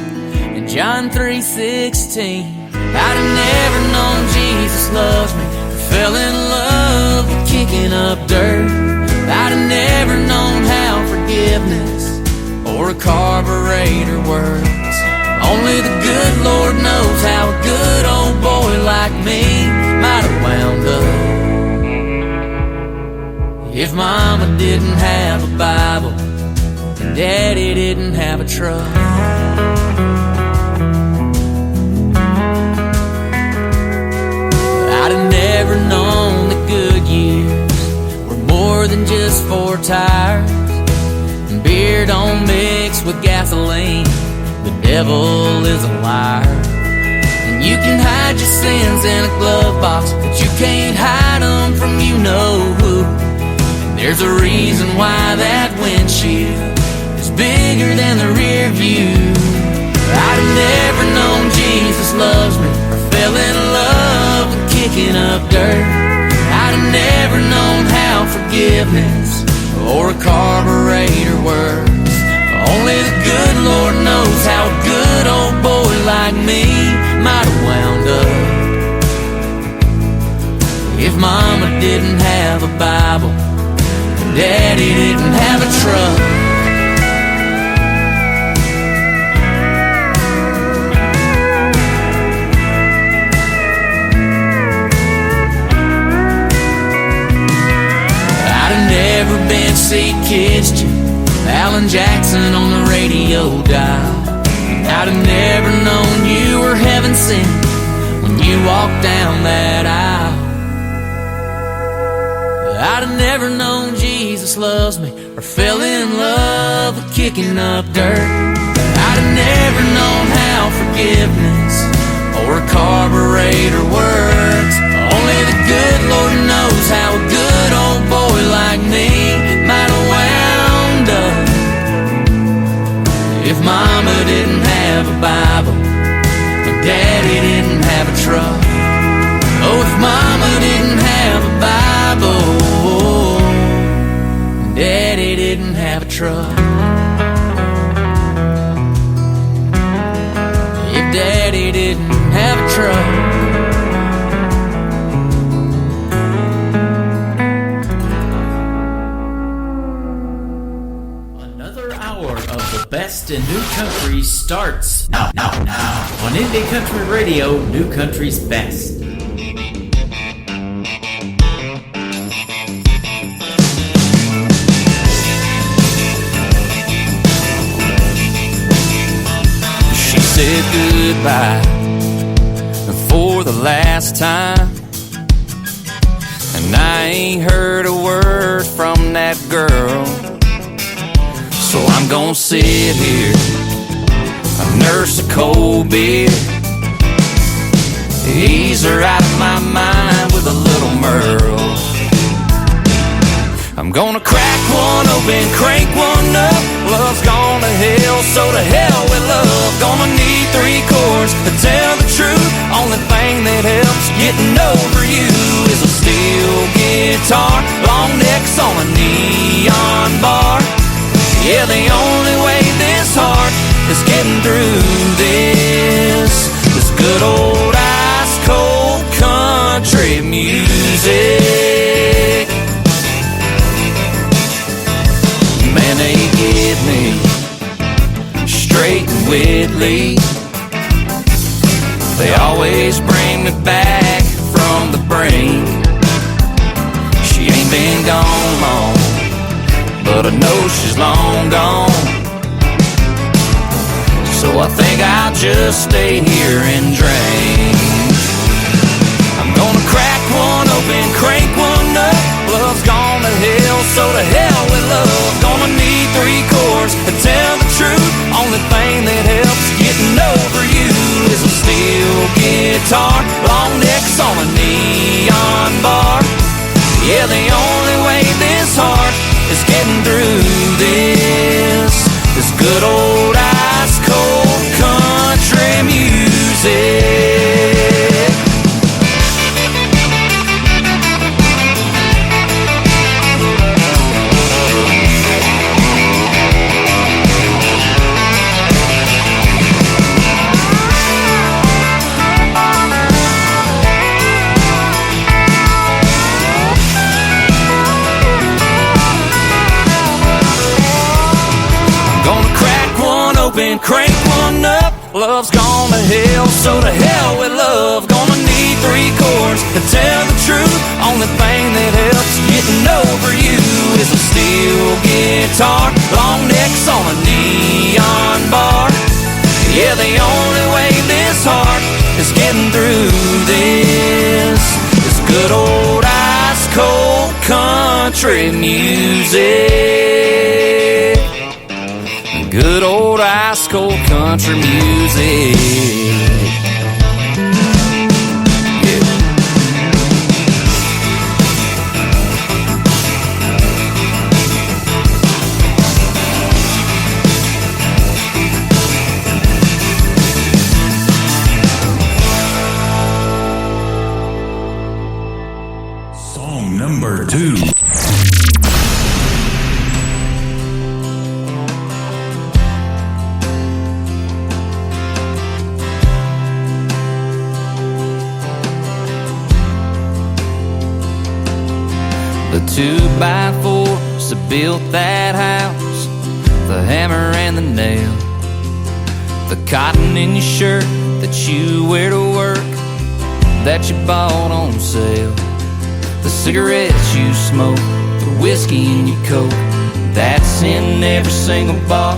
and John 3:16, I'd have never known Jesus loves me, fell in love with kicking up dirt. I'd have never known how forgiveness or a carburetor works. Only the good Lord knows how a good old boy like me might have wound up if Mama didn't have a Bible and Daddy didn't have a truck. I'd have never known that good years were more than just 4 tires, and beer don't mix with gasoline. The devil is a liar. And you can hide your sins in a glove box, but you can't hide them from you know who. And there's a reason why that windshield is bigger than the rear view. I'd have never known Jesus loves me or fell in love with kicking up dirt. I'd have never known how forgiveness or a carburetor works. Only the good Lord knows how a good old boy like me might have wound up if Mama didn't have a Bible and Daddy didn't have a truck. Never been see Kids Alan Jackson on the radio dial. I'd have never known you were heaven sent when you walked down that aisle. I'd have never known Jesus loves me or fell in love with kicking up dirt. I'd have never known how forgiveness or a carburetor works. Only the good Lord knows how a good old boy like me might have wound up if Mama didn't have a Bible and Daddy didn't have a truck. Oh, if Mama didn't have a Bible and Daddy didn't have a truck. If Daddy didn't have a truck. Best in New Country starts now on Indie Country Radio, New Country's Best. She said goodbye for the last time, and I ain't heard a word from that girl. So I'm gonna sit here, I nurse a cold beer, ease her out of my mind with a little Merle. I'm gonna crack one open, crank one up. Love's gone to hell, so to hell with love. Gonna need 3 chords to tell the truth. Only thing that helps getting over you is a steel guitar, long Yeah, the only way this heart is getting through this is good old ice cold country music. Man, they get me straight and Whitley. They always bring me back from the brink. She ain't been gone long, but I know she's long gone. So I think I'll just stay here and drink. I'm gonna crack one open, crank one up. Love's gone to hell, so to hell with love. Gonna need 3 chords to tell the truth. Only thing that helps getting over you is a steel guitar, long necks on a neon bar. Yeah, the only way this heart is getting through this is good old ice cold country music. And crank one up. Love's gone to hell, so to hell with love. Gonna need 3 chords to tell the truth. Only thing that helps getting over you is a steel guitar, long necks on a neon bar. Yeah, the only way this heart is getting through this is good old ice cold country music. Good old ice cold country music. Yeah. Song number 2. The 2x4s that built that house, the hammer and the nail, the cotton in your shirt that you wear to work, that you bought on sale, the cigarettes you smoke, the whiskey in your coat, that's in every single bar,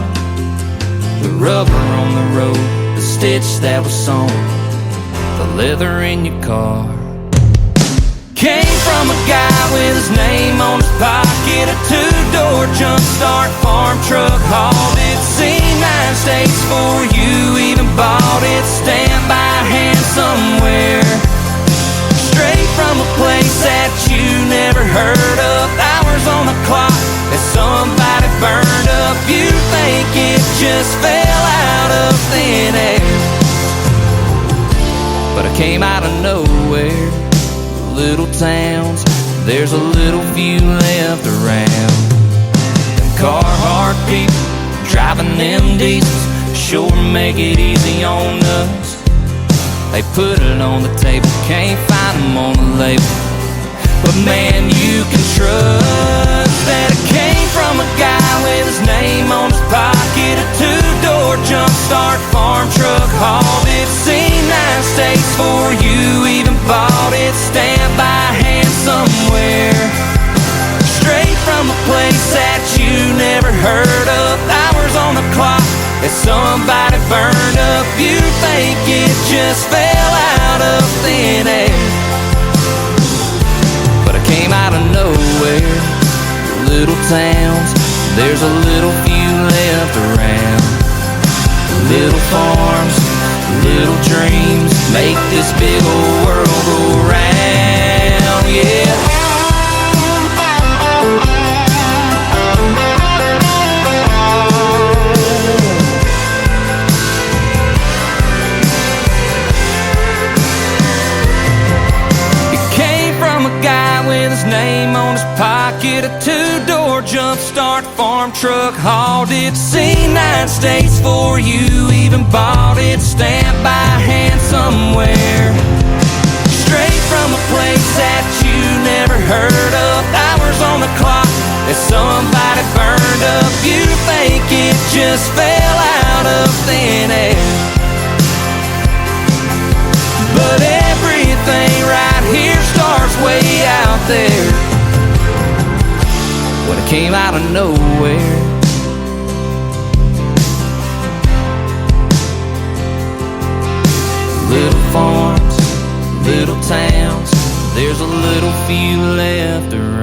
the rubber on the road, the stitch that was sewn, the leather in your car. Came from a guy with his name on his pocket, a 2-door jump start farm truck, hauled it, seen 9 states for you, even bought it, stand by hand somewhere, straight from a place that you never heard of, hours on the clock that somebody burned up, you think it just fell out of thin air, but I came out of nowhere. Little towns, there's a little few left around. Them Carhartt people driving them diesels sure make it easy on us. They put it on the table, can't find them on the label, but man, you can trust that it came from a guy with his name on his pocket, a 2-door jump start farm truck, hauled it, seen 9 states for you, even bought it, stand by hand somewhere, straight from a place that you never heard of, hours on the clock that somebody burned up, you think it just fell out of thin air, but I came out of nowhere. Little towns, there's a little few left around, little farms, little dreams make this big old world go round, yeah. It came from a guy with his name on his pocket, a 2-door jump start farm truck, hauled it, seen 9 states for you, even bought it, stamped by hand somewhere. Straight from a place that you never heard of, hours on the clock that somebody burned up. You think it just fell out of thin air, but everything right here starts way out there. When it came out of nowhere, little farms, little towns, there's a little few left around.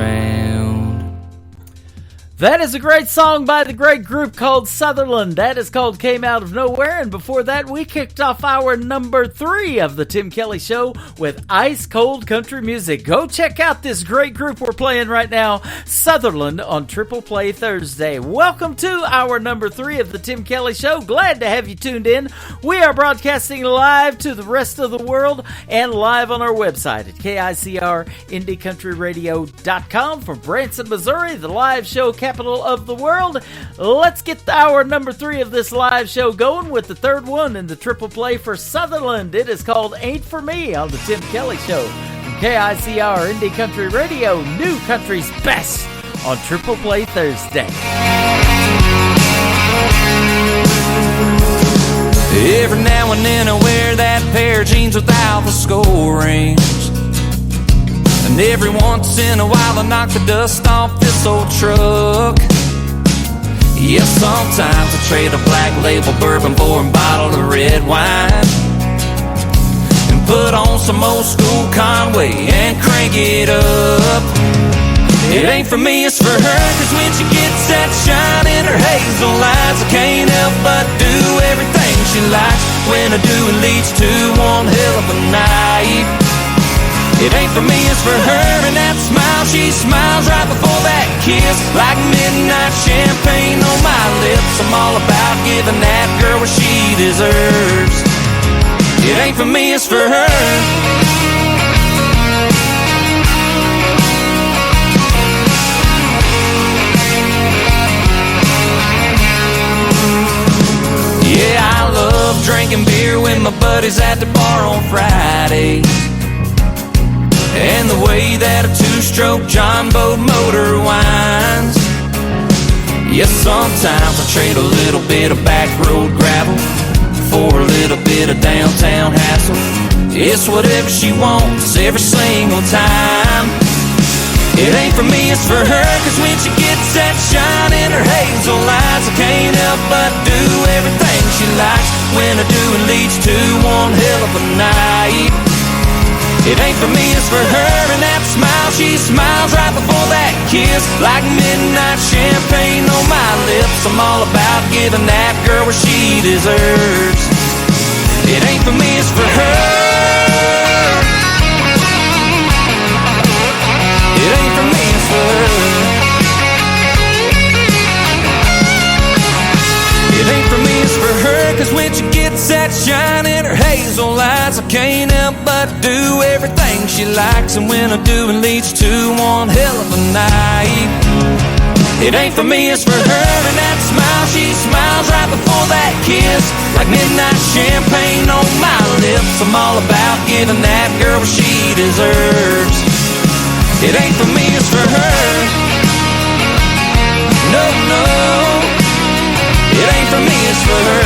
That is a great song by the great group called Sutherland. That is called Came Out of Nowhere. And before that, we kicked off our number 3 of the Tim Kelly Show with ice cold country music. Go check out this great group we're playing right now, Sutherland, on Triple Play Thursday. Welcome to our number 3 of the Tim Kelly Show. Glad to have you tuned in. We are broadcasting live to the rest of the world and live on our website at KICRIndieCountryRadio.com from Branson, Missouri, the live show capital of the world. Let's get our number 3 of this live show going with the third one in the triple play for Sutherland. It is called Ain't For Me on the Tim Kelly Show from KICR Indie Country Radio, New Country's Best on Triple Play Thursday. Every now and then I wear that pair of jeans without the skull rings, and every once in a while I knock the dust off this old truck. Yeah, sometimes I trade a black label bourbon for a bottle of red wine, and put on some old school Conway and crank it up. It ain't for me, it's for her, cause when she gets that shine in her hazel eyes, I can't help but do everything she likes. When I do, it leads to one hell of a night. It ain't for me, it's for her, and that smile she smiles right before that kiss, like midnight champagne on my lips. I'm all about giving that girl what she deserves. It ain't for me, it's for her. Yeah, I love drinking beer with my buddies at the bar on Fridays, and the way that a two-stroke John Boat motor winds. Yes, sometimes I trade a little bit of back road gravel for a little bit of downtown hassle. It's whatever she wants every single time. It ain't for me, it's for her, cause when she gets that shine in her hazel eyes, I can't help but do everything she likes. When I do, it leads to one hell of a night. It ain't for me, it's for her, and that smile she smiles right before that kiss, like midnight champagne on my lips. I'm all about giving that girl what she deserves. It ain't for me, it's for her. It ain't for me, it's for her. It ain't for me, it's for her, cause when she gets that shine in her hazel eyes, I can't help but do everything she likes. And when I do, it leads to one hell of a night. It ain't for me, it's for her, and that smile she smiles right before that kiss, like midnight champagne on my lips. I'm all about giving that girl what she deserves. It ain't for me, it's for her. No, no, it ain't for me, it's for her.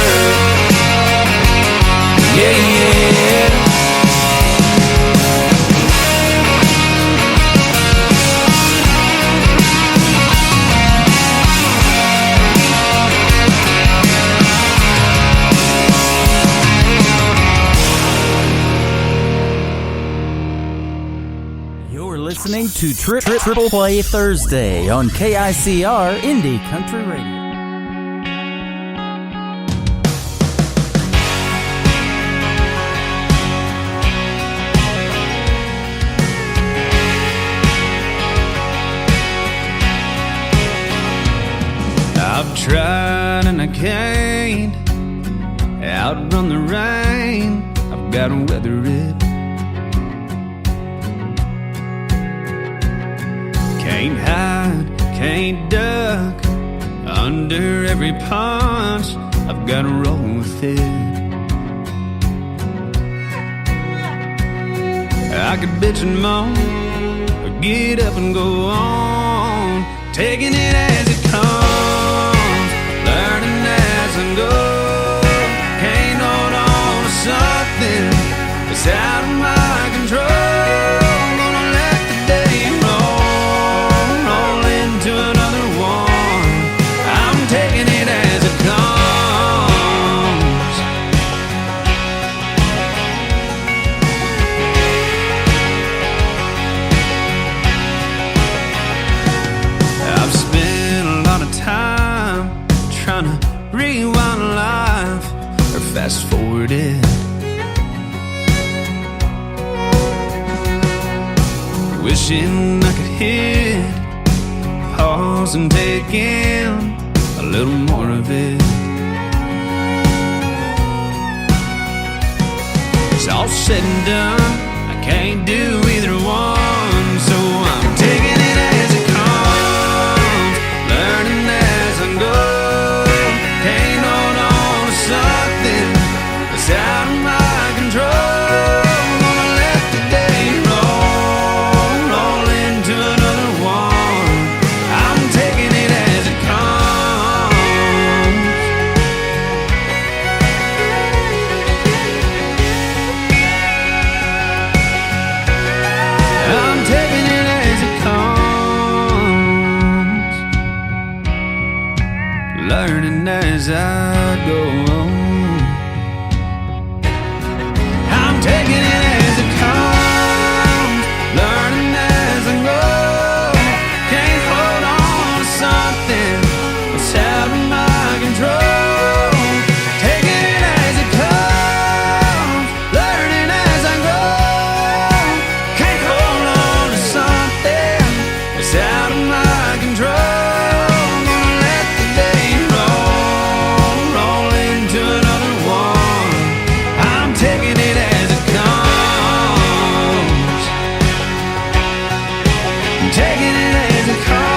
Yeah, yeah. Listening to Triple Play Thursday on KICR Indie Country Radio. I've tried and I can't outrun the rain. I've got to weather it. Can't hide, can't duck under every punch. I've got to roll with it. I could bitch and moan, or get up and go on, taking it as it comes, learning as I go. Can't hold on to something that's out of my control. Gonna let the day roll into another one. I'm taking it as it comes. I've spent a lot of time trying to rewind life or fast forward it. Wishing I could hit pause and take in a little more of it. It's all said and done, I can't do either one, so I'm taking it as it comes, learning as I go. Can't hold on to something that's out of my control. Gonna let the day roll into another one. I'm taking it as it comes. I'm taking it as it comes, learning as I go. I'm taking it as it comes, learning as I go. Can't hold on to something that's out of my control. Taking it as it comes, learning as I go. Can't hold on to something that's out of my control. Gonna let the day roll into another one. I'm taking it as it comes. I'm taking it as it comes.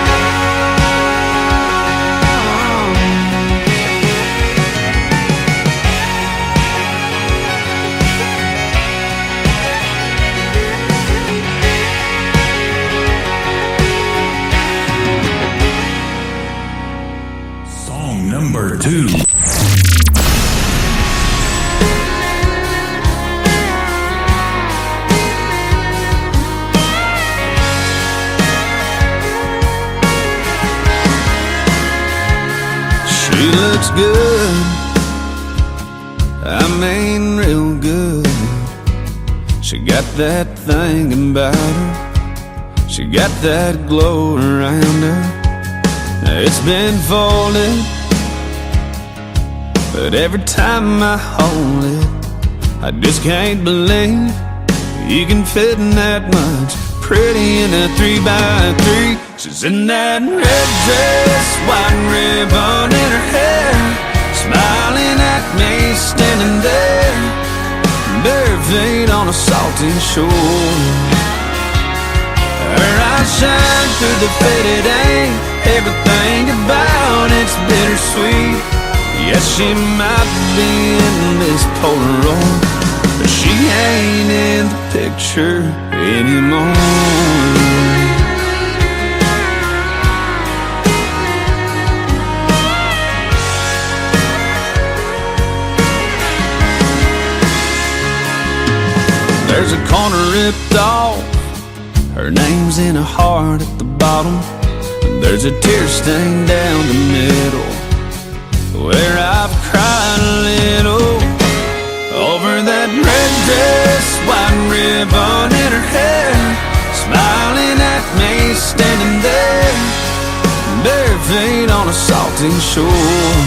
Song number 2. She looks good, I mean real good. She got that thing about her, she got that glow around her. It's been folded, but every time I hold it, I just can't believe you can fit in that much. Pretty in a 3x3. She's in that red dress, white ribbon in her hair, smiling at me standing there, bare feet on a salty shore. Her eyes shine through the faded ink, everything about it's bittersweet. Yes, she might be in this Polaroid, but she ain't in the picture anymore. There's a corner ripped off, her name's in a heart at the bottom. There's a tear stain down the middle, where I've cried a little over that red dress, white ribbon in her hair, smiling at me standing there, bare feet on a salty shore.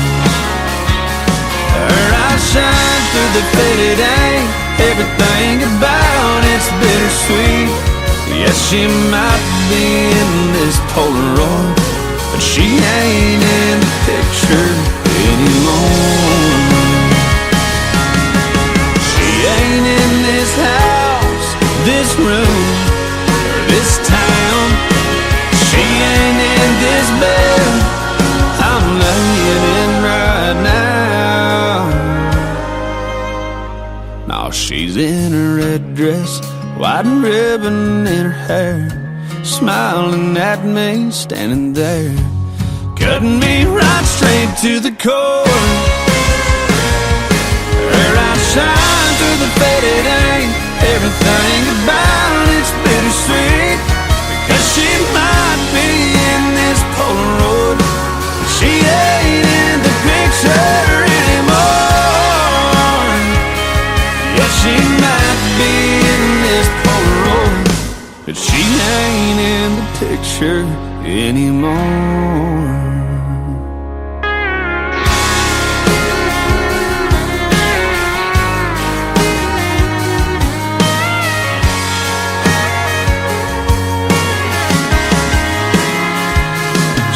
Her eyes shine through the faded ink, everything about it's bittersweet. Yes, she might be in this Polaroid, but she ain't in the picture anymore. She ain't in this house, this room, or this town. She ain't in this white ribbon in her hair, smiling at me, standing there, cutting me right straight to the core. Her eyes shine through the faded ink, everything about it's bittersweet, because she might be in this Polaroid, but she ain't in the picture anymore. Yeah, she might be in this Polaroid, but she ain't in the picture anymore.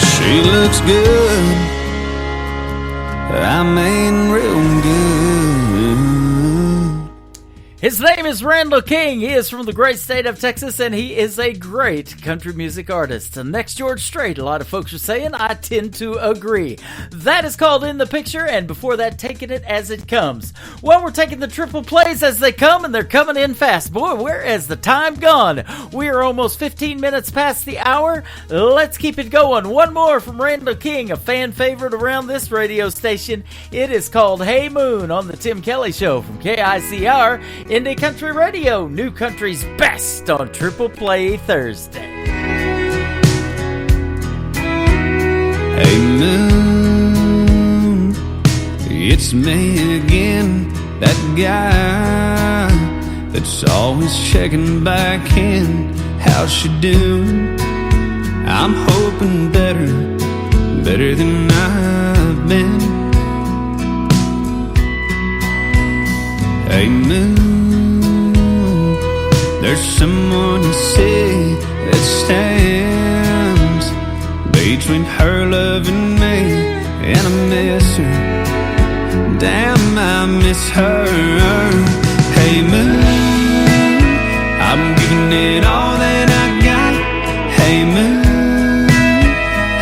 She looks good, I mean real good. His name is Randall King. He is from the great state of Texas, and he is a great country music artist. And next George Strait, a lot of folks are saying, I tend to agree. That is called In the Picture, and before that, Taking It As It Comes. Well, we're taking the triple plays as they come, and they're coming in fast. Boy, where has the time gone? We are almost 15 minutes past the hour. Let's keep it going. One more from Randall King, a fan favorite around this radio station. It is called Hey Moon on the Tim Kelly Show from KICR. Indie Country Radio, New Country's best on Triple Play Thursday. Hey moon, it's me again, that guy that's always checking back in. How's she doing? I'm hoping better than I've been. Hey moon, there's someone you see that stands between her love and me, and I miss her. Damn, I miss her. Hey moon, I'm giving it all that I got. Hey moon,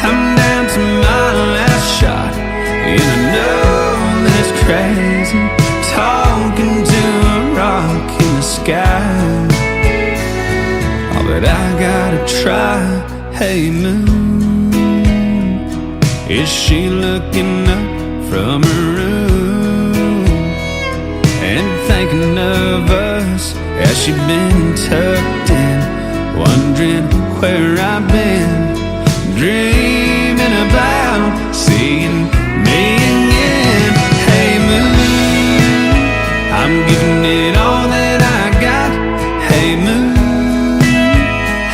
I'm down to my last shot, and I know that it's crazy talking to a rock in the sky. But I gotta try. Hey moon, is she looking up from her room and thinking of us? Has she been tucked in, wondering where I've been, dreaming about seeing me again? Hey moon, I'm giving it all that I got. Hey moon,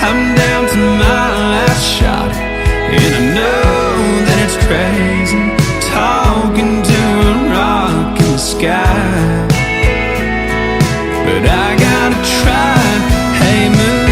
I'm down to my last shot, and I know that it's crazy talking to a rock in the sky, but I gotta try. Hey moon,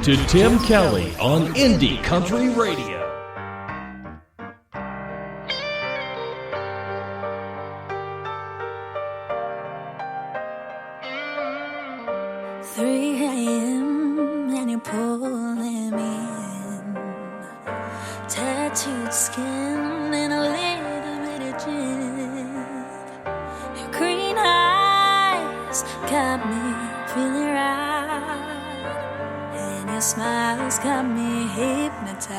To Tim Kelly on Indie Country Radio. 3 a.m. and you're pulling me in, tattooed skin and a little bit of gin. Your green eyes got me feeling right, and your smile's got me hypnotized.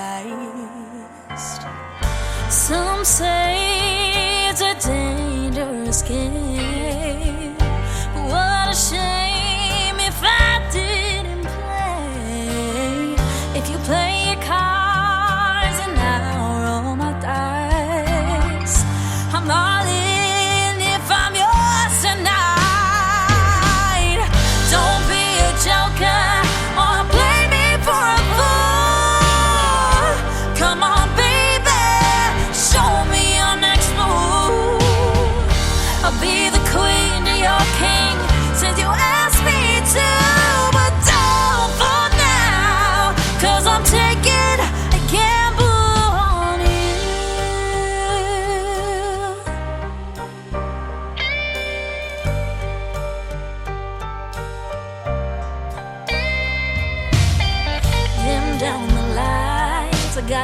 Some say it's a dangerous game, but what a shame if I didn't play. If you play your cards and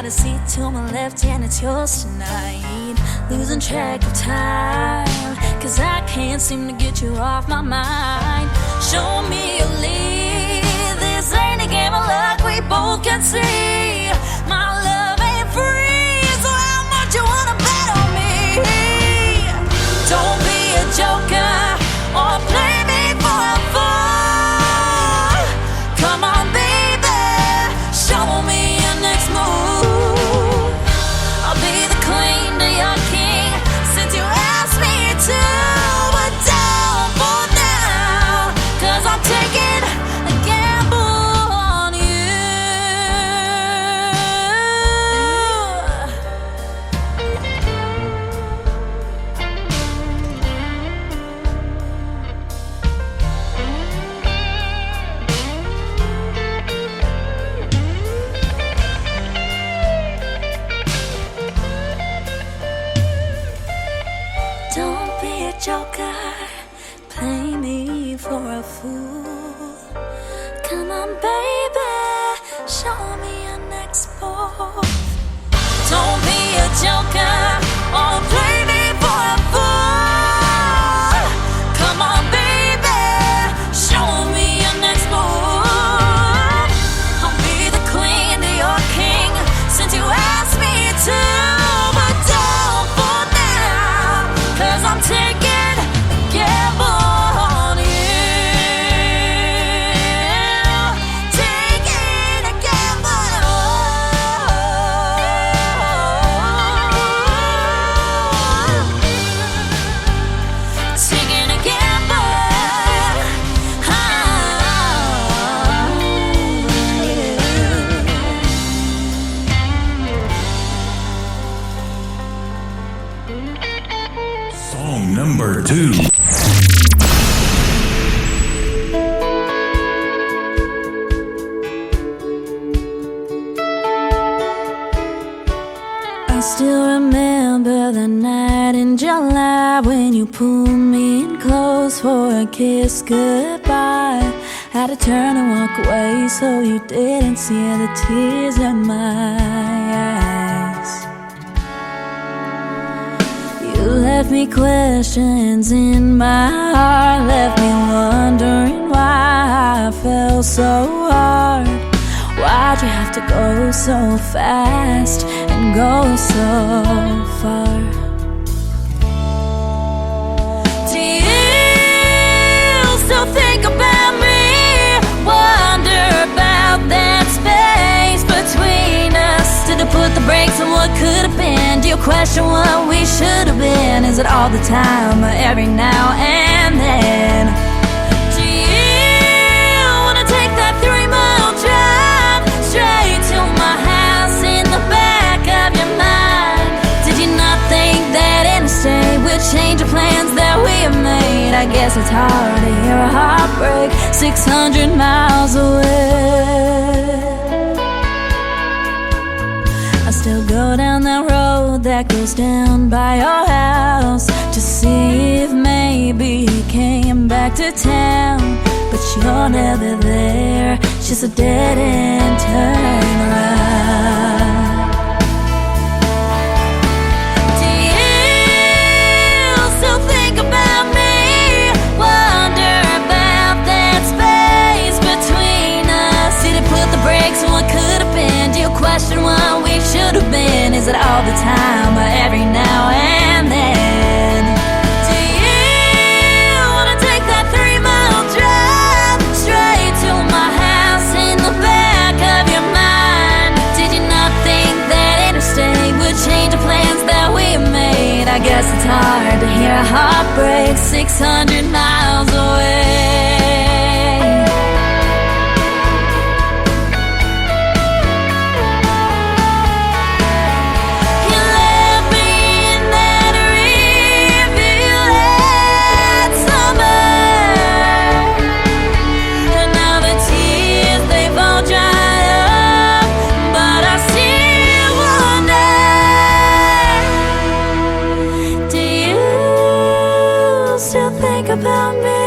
a seat to my left and it's yours tonight. Losing track of time, 'cause I can't seem to get you off my mind. Show me your lead, this ain't a game of luck, we both can see. My love ain't free, so how much you wanna bet on me? Don't be a joker or play me for a fool. Come on, baby, show me your next move. I'll be the queen to your king since you asked me to. But don't for now, 'cause I'm taking a gamble on you. Don't be a joker, play me for a fool. Come on, baby, show me your next move. Don't be a joker or play me for a fool. Come on, baby, show me your next move. I'll be the queen to your king since you asked me to. But don't for now, 'cause I'm taking a gamble on you. Taking a gamble. Taking a gamble. Song number 2. I still remember the night in July when you pulled me in close for a kiss goodbye. Had to turn and walk away so you didn't see the tears in my eyes. You left me questions in my heart, left me wondering why I fell so hard. Why'd you have to go so fast and go so far? Do you still think about me? Wonder about that space between us. Did I put the brakes on what could have been? Do you question what we should have been? Is it all the time or every now and then? Do you wanna take that 3-mile drive straight to my house in the back of your mind? Did you not think that interstate would change the plans that we have made? I guess it's hard to hear a heartbreak 600 miles away. I still go down that road that goes down by your house to see if maybe he came back to town. But you're never there, it's just a dead end turn around. Do you still think about me? Wonder about that space between us. Did it put the brakes on what could have been? Do you question what we should have been? Is it all the time or every now and then? Do you wanna take that 3-mile drive straight to my house in the back of your mind? Did you not think that interstate would change the plans that we made? I guess it's hard to hear a heartbreak 600 miles away. You left me in that rivulet summer, and now the tears they've all dried up, but I still wonder. Do you still think about me?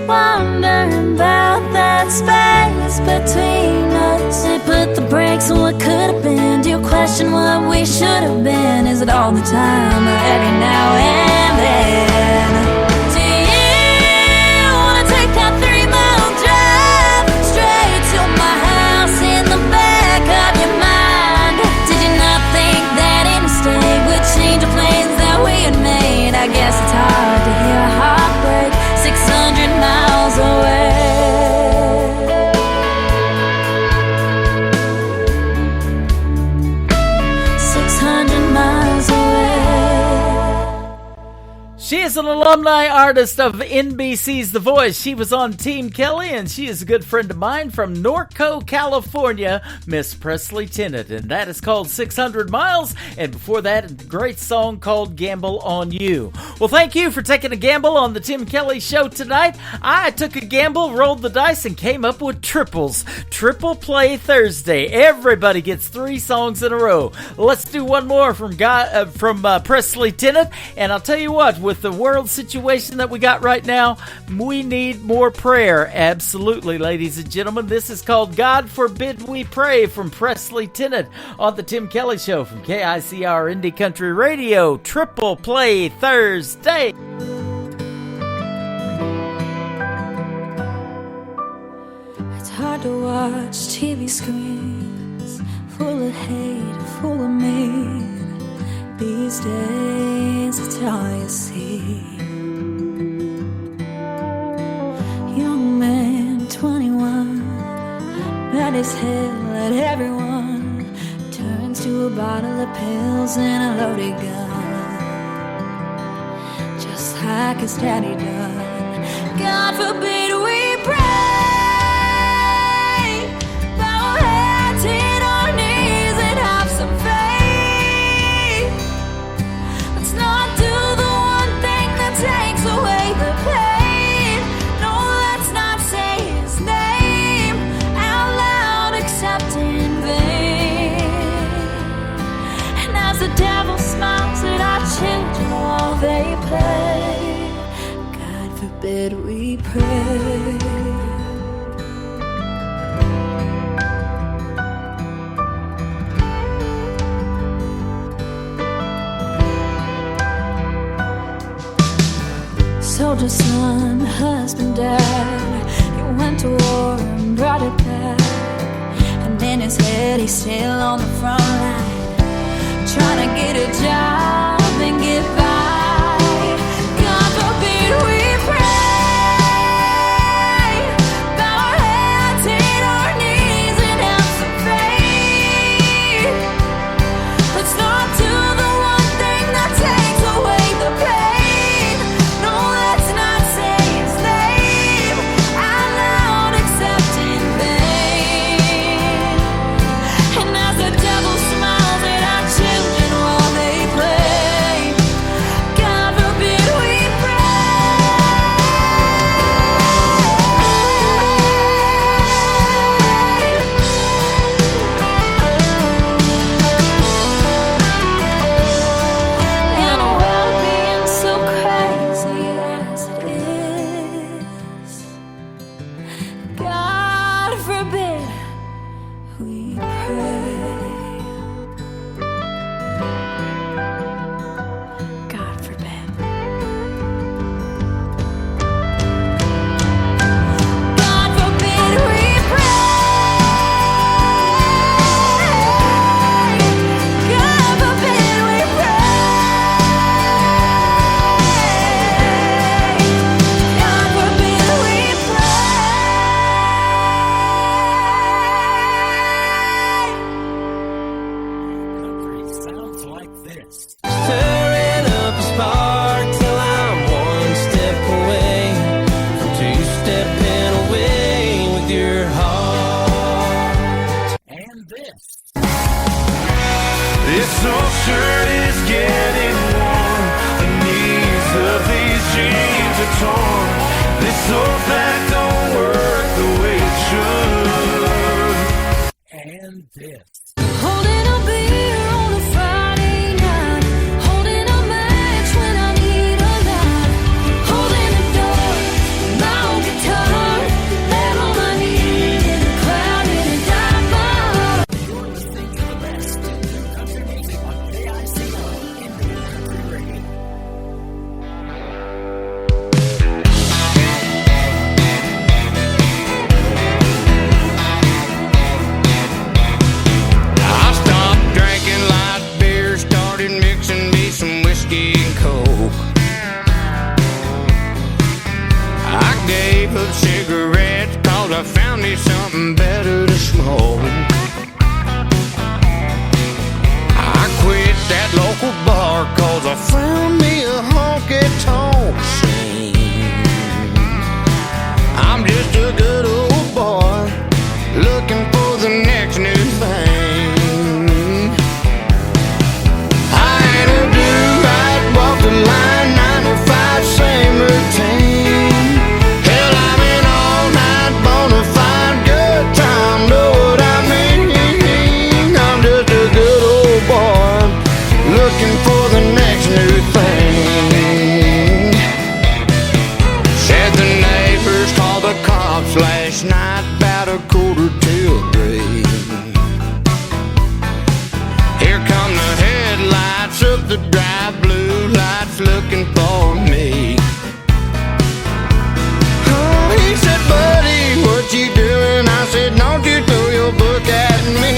Wondering about that space between us. They put the brakes on what could have been. Do you question question what we should have been. Is it all the time or every now and then? Do you wanna take that 3-mile drive straight to my house in the back of your mind? Did you not think that interstate would change the plans that we had made? I guess it's hard to hear a heartbreak 600 miles away. 600 miles away. She is an alumni artist of NBC's The Voice. She was on Team Kelly, and she is a good friend of mine from Norco, California, Miss Presley Tennant, and that is called 600 Miles, and before that, a great song called Gamble on You. Well, thank you for taking a gamble on the Tim Kelly Show tonight. I took a gamble, rolled the dice, and came up with triples. Triple Play Thursday. Everybody gets 3 songs in a row. Let's do one more from Presley Tennant, and I'll tell you what, with the world situation that we got right now, we need more prayer. Absolutely, ladies and gentlemen. This is called God Forbid We Pray from Presley Tennant on the Tim Kelly Show from KICR Indie Country Radio. Triple Play Thursday. It's hard to watch TV screens full of hate, full of me. These days, it's all you see. Young man, 21, mad as hell at everyone. Turns to a bottle of pills and a loaded gun, just like his daddy done. God forbid we pray. Bow our heads, hit our knees, and have some faith. Not do the one thing that takes away the pain. No, let's not say his name out loud except in vain. And as the devil smiles at our children while they play, God forbid we pray. Soldier son, husband, dad, he went to war and brought it back. And in his head he's still on the front line, trying to get a job and get by. God forbid we pray. Bow our heads, hit our knees, and have some faith. Let's not do the one thing that takes away the pain. Devil smiles at our children while they me some whiskey and coke. I gave up cigarettes 'cause I found me something better to smoke. I quit that local bar 'cause I found me a honky-tonk scene. I'm just a good old boy looking for the next new thing. I ain't a dude, I'd walk the line, 9 to 5, same routine. Hell, I'm an all-night bona fide good time, know what I mean? I'm just a good old boy looking for the next new thing. Said the neighbors called the cops last night about 2:45. Here come the headlights of the drive, blue lights looking for me. Oh, he said, buddy, what you doing? I said, don't you throw your book at me.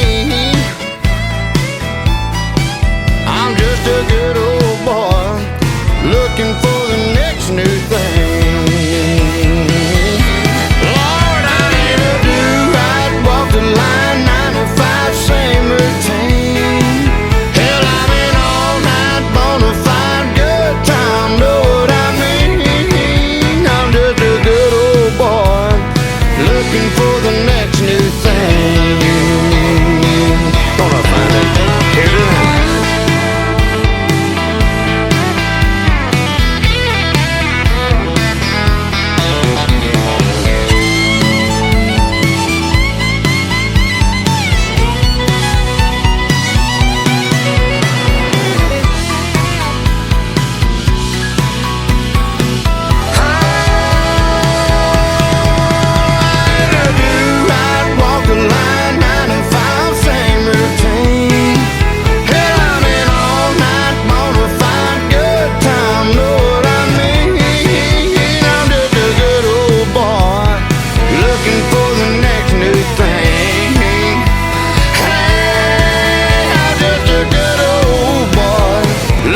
I'm just a good old boy looking for the next new thing. Lord, I ain't a dude, I'd walk the line, 9 to 5, same routine. Hell, I'm an all-night bona fide good time, know what I mean? I'm just a good old boy looking for the next new thing. Gonna find it here tonight.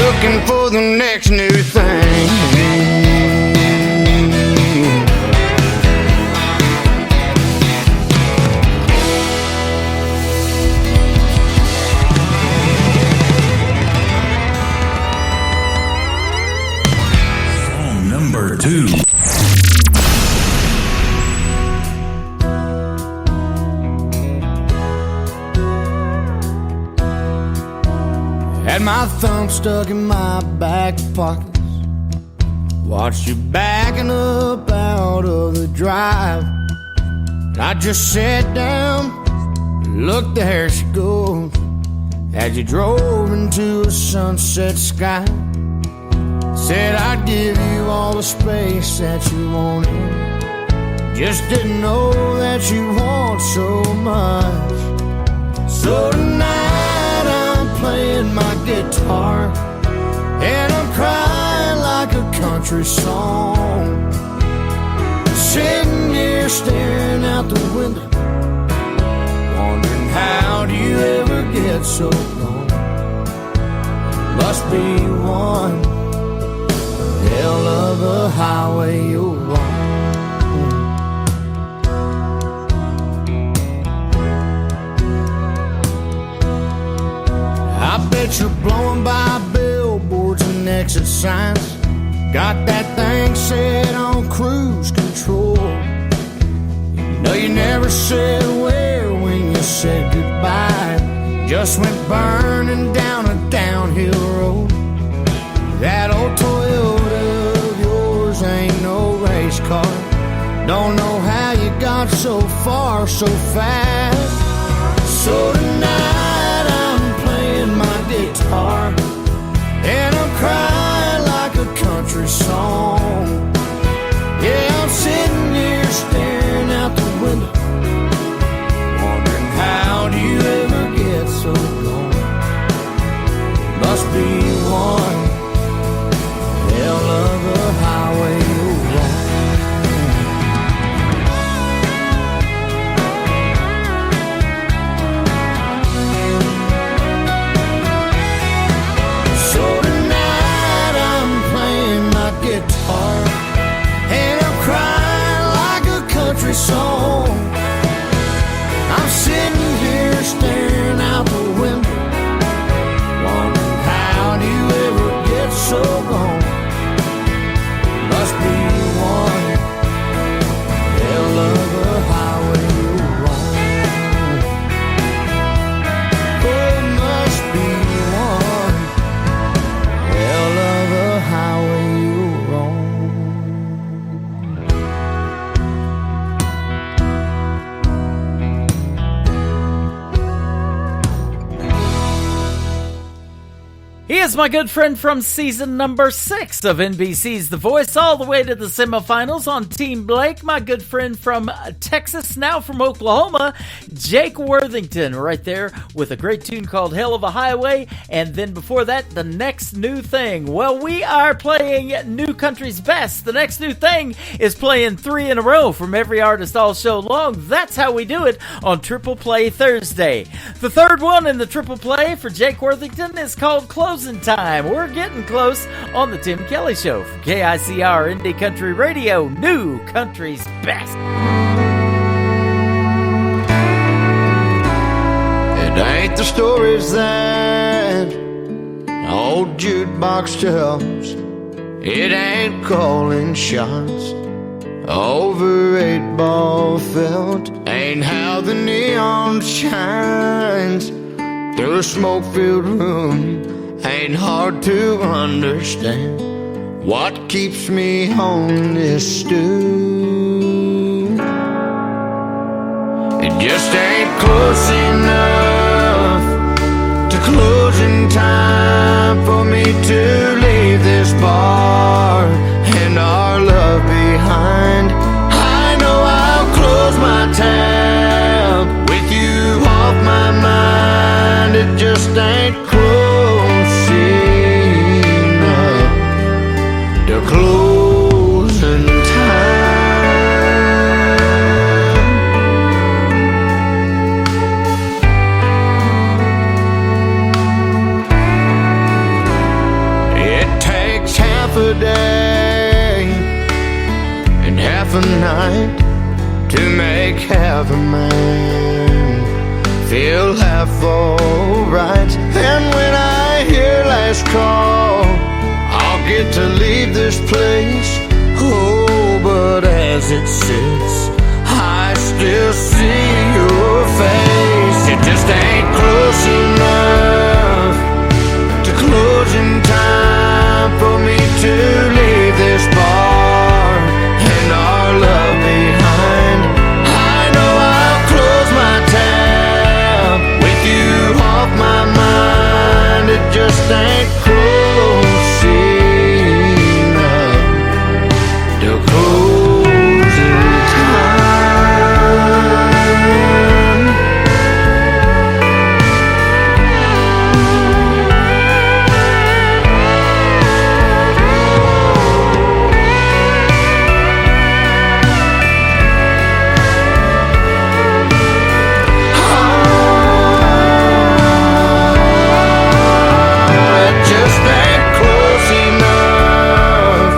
Looking for the next new thing. Song number 2. Had my thumb stuck in my back pockets. Watched you backing up out of the drive. I just sat down, looked, there she goes. As you drove into a sunset sky, said I'd give you all the space that you wanted. Just didn't know that you want so much. So tonight I'm playing my guitar and I'm crying like a country song. Sitting here staring out the window, wondering how do you ever get so long? Must be one hell of a highway you're on. I bet you're blowing by billboards and exit signs. Got that thing set on cruise control. You know you never said where when you said goodbye. Just went burning down a downhill road. That old Toyota of yours ain't no race car. Don't know how you got so far so fast. So tonight I'm playing my guitar and I'm crying like a country song. Yeah, I'm sitting here staring out the window, wondering how do you ever get so long? Must be one hell of a highway you're on. So my good friend from season number 6 of NBC's The Voice, all the way to the semifinals on Team Blake. My good friend from Texas, now from Oklahoma, Jake Worthington, right there with a great tune called Hell of a Highway. And then before that, The Next New Thing. Well, we are playing New Country's Best. The Next New Thing is playing 3 in a row from every artist all show long. That's how we do it on Triple Play Thursday. The third one in the Triple Play for Jake Worthington is called Closing Time. We're getting close on the Tim Kelly Show from KICR Indie Country Radio, New Country's Best. It ain't the stories that old jukebox tells. It ain't calling shots over 8-ball felt. Ain't how the neon shines through a smoke-filled room. Ain't hard to understand what keeps me on this stew. It just ain't close enough to closing time for me to leave this bar and our love behind. I know I'll close my tab with you off my mind. It just ain't close enough to closing time. It takes half a day and half a night to make half a man feel half alright. And when I hear last call, I'll get to leave this place. Oh, but as it sits, I still see your face. It just ain't close enough to closing time for me to leave this bar and our love behind. I know I'll close my tab with you off my mind. It just ain't close enough to closing time. It just ain't close enough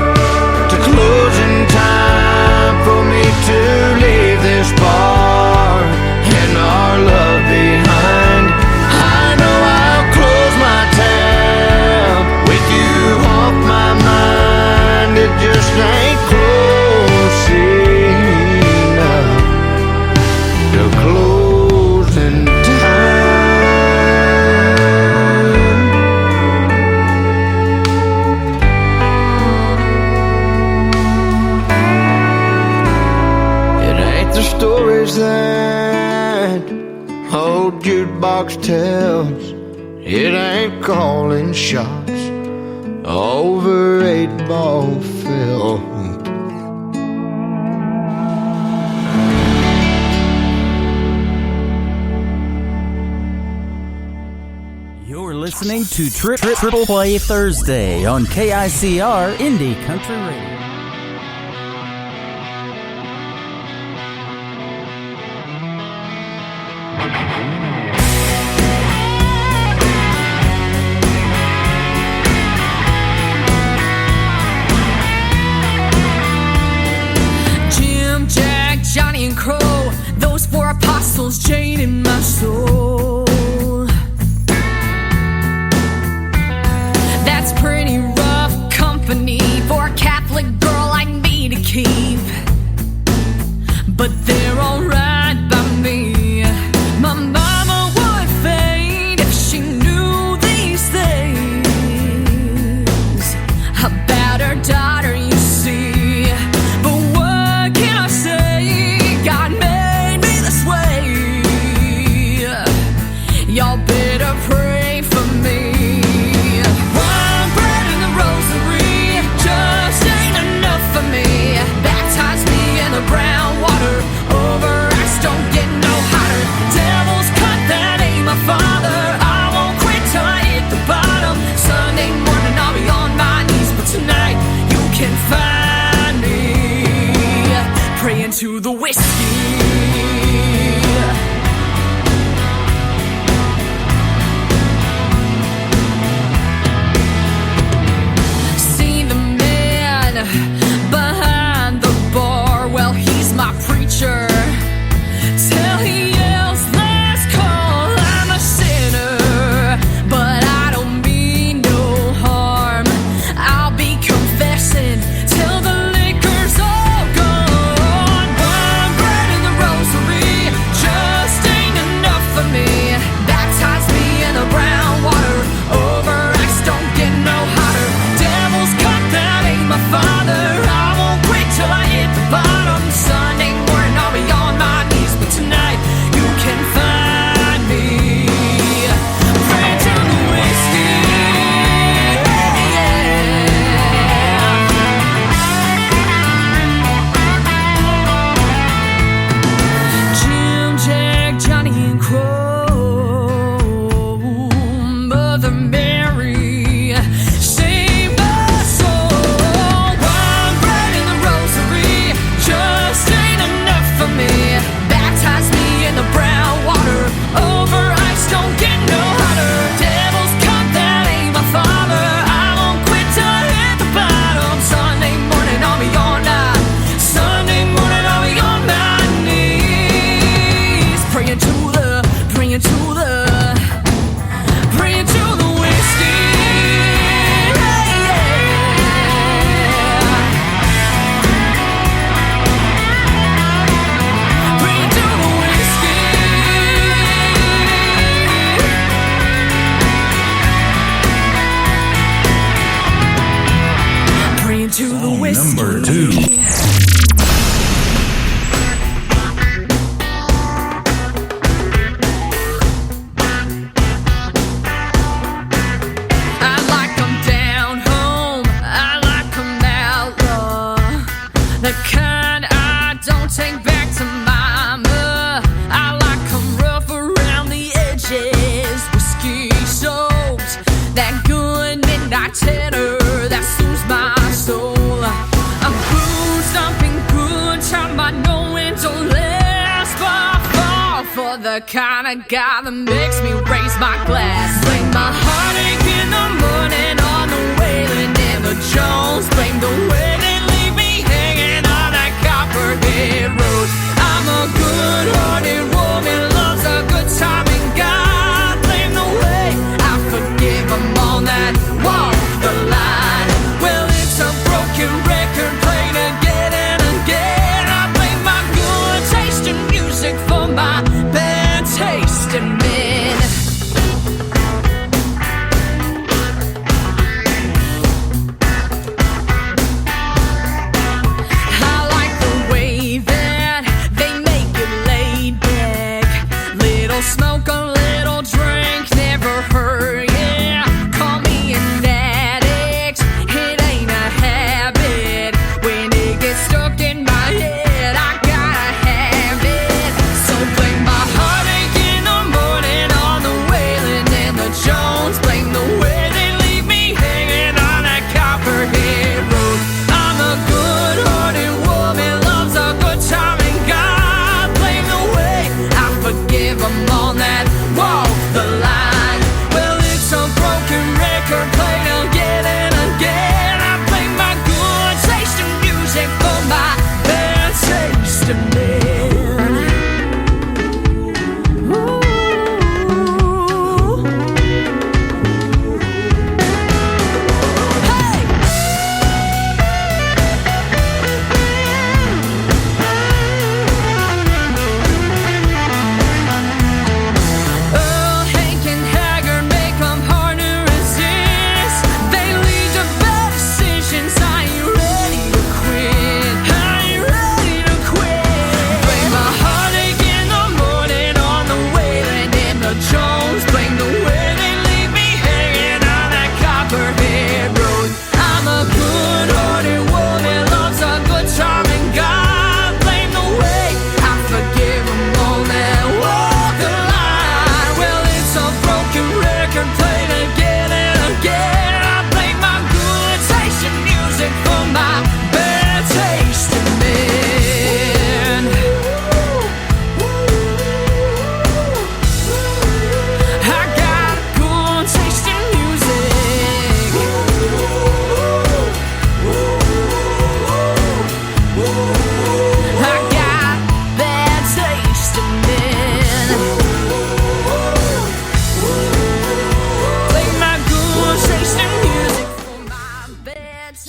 to closing time for me to leave this bar and our love behind. I know I'll close my tab with you off my mind. It just ain't close enough to closing time. It ain't the stories that old jukebox tells. It ain't calling shots over 8-ball field. You're listening to Triple Play Thursday on KICR Indie Country Radio. Jim, Jack, Johnny, and Crow, those 4 apostles, Jane in my soul. That's pretty rough company for a Catholic girl like me to keep. But they're alright by me. My mama would faint if she knew these things about her daughter, you see. But what can I say? God made me this way. Y'all better pray for me. Why to the whiskey. See the man behind the bar, well, he's my preacher. Till he yells, last call, I'm a sinner. But I don't mean no harm. I'll be confessing till the liquor's all gone. One bread in the rosary just ain't enough for me. Baptize me in the brown water, over ice don't get no hotter. Devil's cut, that ain't my father. I won't quit till I hit the bottom. Sunday morning I'll be on my knees, but tonight you can find me praying to the whiskey. Jim, Jack, Johnny, and Crow, Mother Mary, save my soul. One bread in the rosary just ain't enough for me. Baptize me in the brown water, over ice don't get no hotter. Devil's cut, that ain't my father. I won't quit till I hit the bottom. Sunday morning I'll be on night. Sunday morning I'll be on my knees, praying to the whiskey. Praying to the whiskey. Praying to the whiskey. Number 2. I like 'em down home, I like 'em outlaw, the kind I don't take back to mama. I like 'em rough around the edges, whiskey soaked, that good midnight tenor that soothes my soul. I'm booze dumping good time, I know it don't last, but I fall for the kind of guy that makes me raise my glass. Blame my heartache in the morning on the Waylon and the Jones. Blame the way they leave me hanging on that Copperhead Road. I'm a good-hearted woman, loves a good time, and God blame the way I forgive them all that walk the line. Well, it's a broken record played again and again. I blame my good taste in music for my bad taste in men.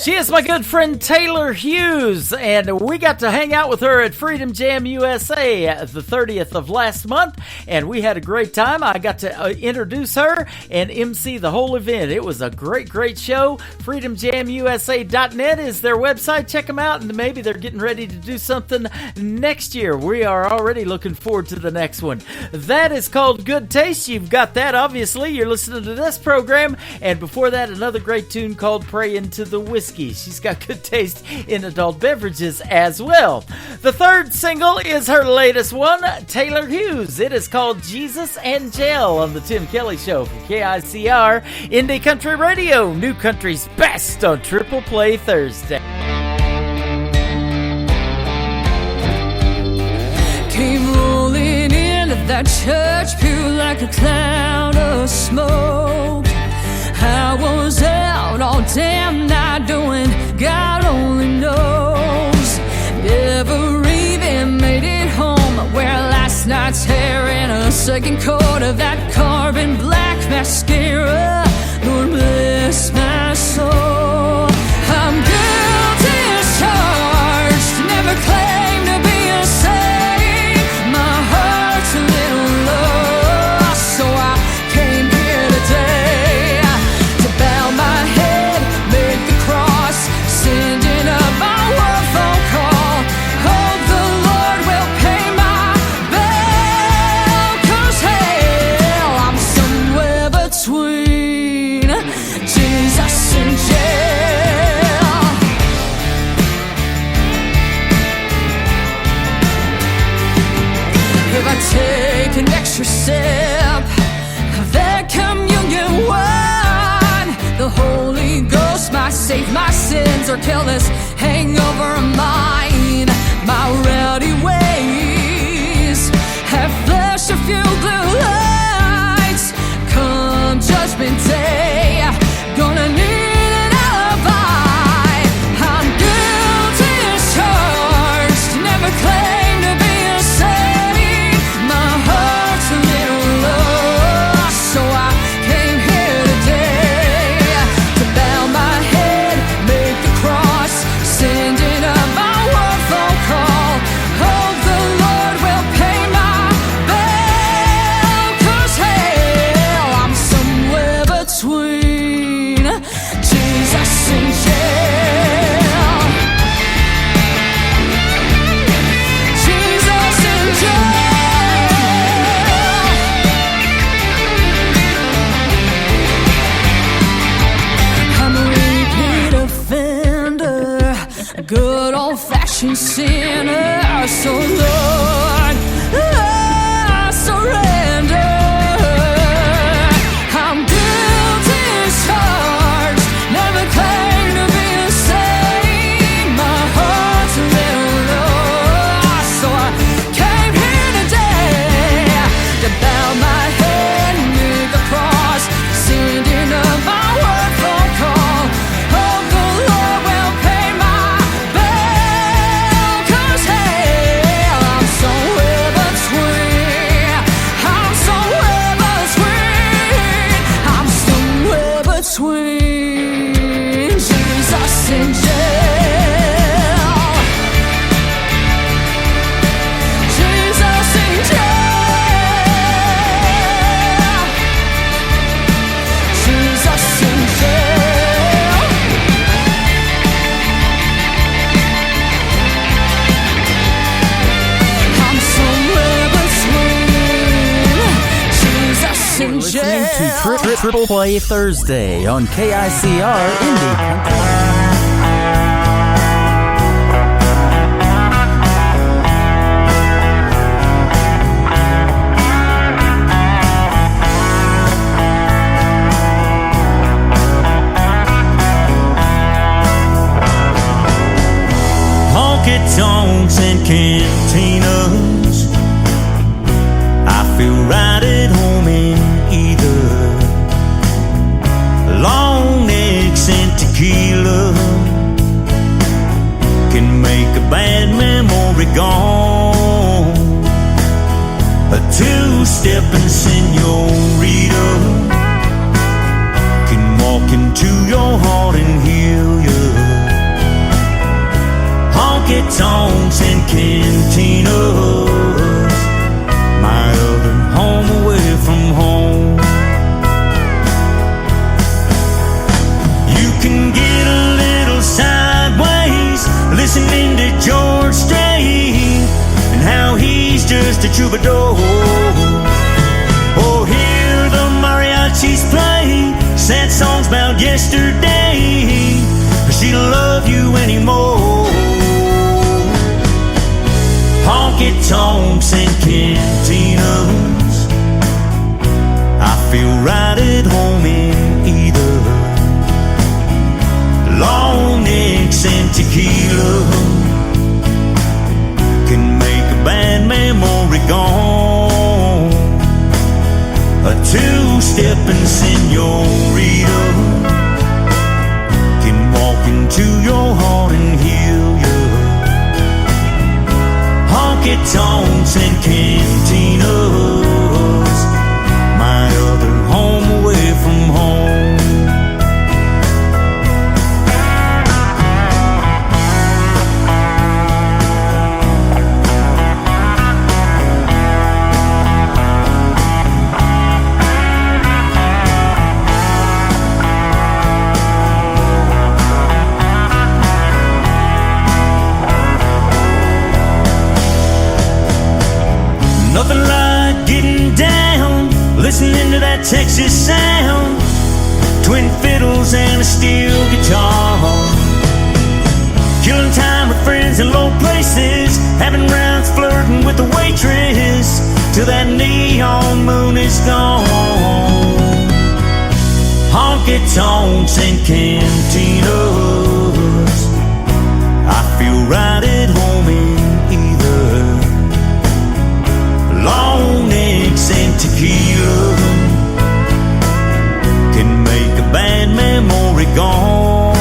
She is my good friend Taylor Hughes, and we got to hang out with her at Freedom Jam USA the 30th of last month, and we had a great time. I got to introduce her and MC the whole event. It was a great, great show. FreedomJamUSA.net is their website. Check them out, and maybe they're getting ready to do something next year. We are already looking forward to the next one. That is called Good Taste. You've got that, obviously. You're listening to this program, and before that, another great tune called Pray Into the Whiskey. She's got good taste in adult beverages as well. The third single is her latest one, Taylor Hughes. It is called Jesus and Jail on the Tim Kelly Show from KICR Indie Country Radio, New Country's best on Triple Play Thursday. Came rolling into that church pew like a cloud of smoke. I was out all damn night doing God only knows. Never even made it home. I wear last night's hair in a second coat of that carbon black mascara. Lord bless my soul. I'm guilty as charged. Never claimed to be a saint. My heart's a little lost, so I came here today to bow my head, make the cross, sending up my one phone call. Hope the Lord will pay my bill, 'cause hell, I'm somewhere between Jesus and jail. If I take an extra sip of that communion wine, the Holy Ghost might save my sins or kill this hangover of mine. My rowdy ways have flashed a few blue lights. Come Judgment Day, gonna need an alibi. I'm guilty as charged, never claimed to be a saint. My heart's a little lost, so I came here today to bow my head, make the cross, sending up my one phone call. Hope the Lord will pay my bill, 'cause hell, I'm somewhere between Jesus and jail. Jesus and jail. I'm a repeat offender, a good old-fashioned sinner. So Lord, I surrender. I'm guilty as charged, never claimed to be a saint. My heart's a little lost, so I came here today to bow my head, make the cross, sending up my word phone call. Hope the Lord will pay my bill, 'cause hell, I'm somewhere between. I'm somewhere between. I'm somewhere between Jesus and jail. Jesus and jail. Jesus and jail. I'm somewhere between Jesus and Listening to jail. Triple Play Thursday on KICR Indie Country. Honky tonks and cantinas, I feel right at home in either. Long necks and tequila can make a bad memory gone. A two-stepping senorita can walk into your heart and heal you. honky-tonks and cantinas, my other home away from home. You can get a little sideways listening to George Strait and how he's just a troubadour. Oh, hear the mariachis play sad songs about yesterday. She don't love you anymore. Honky-tonks and cantinas, I feel right at home in either. Long necks and tequila can make a bad memory gone. A two-stepping senorita can walk into your heart and heal you. Honky-tonks and cantinas, my other home away from home. Nothing like getting down, listening to that Texas sound, twin fiddles and a steel guitar, killing time with friends in low places, having rounds flirting with the waitress till that neon moon is gone. Honky-tonks and cantinas, I feel right at home in either. Long necks and tequila can make a bad memory gone.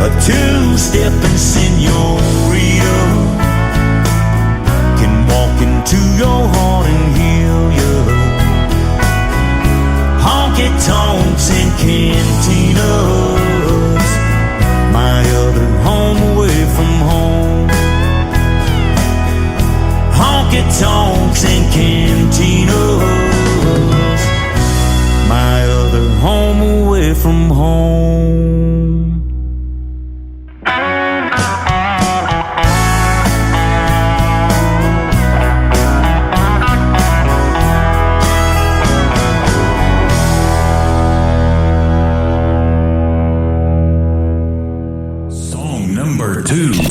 A two-stepping senorita can walk into your heart and heal you. Honky-tonks and cantinas, my other home away from home. Honky-tonks and cantinas, my other home away from home. Song number 2.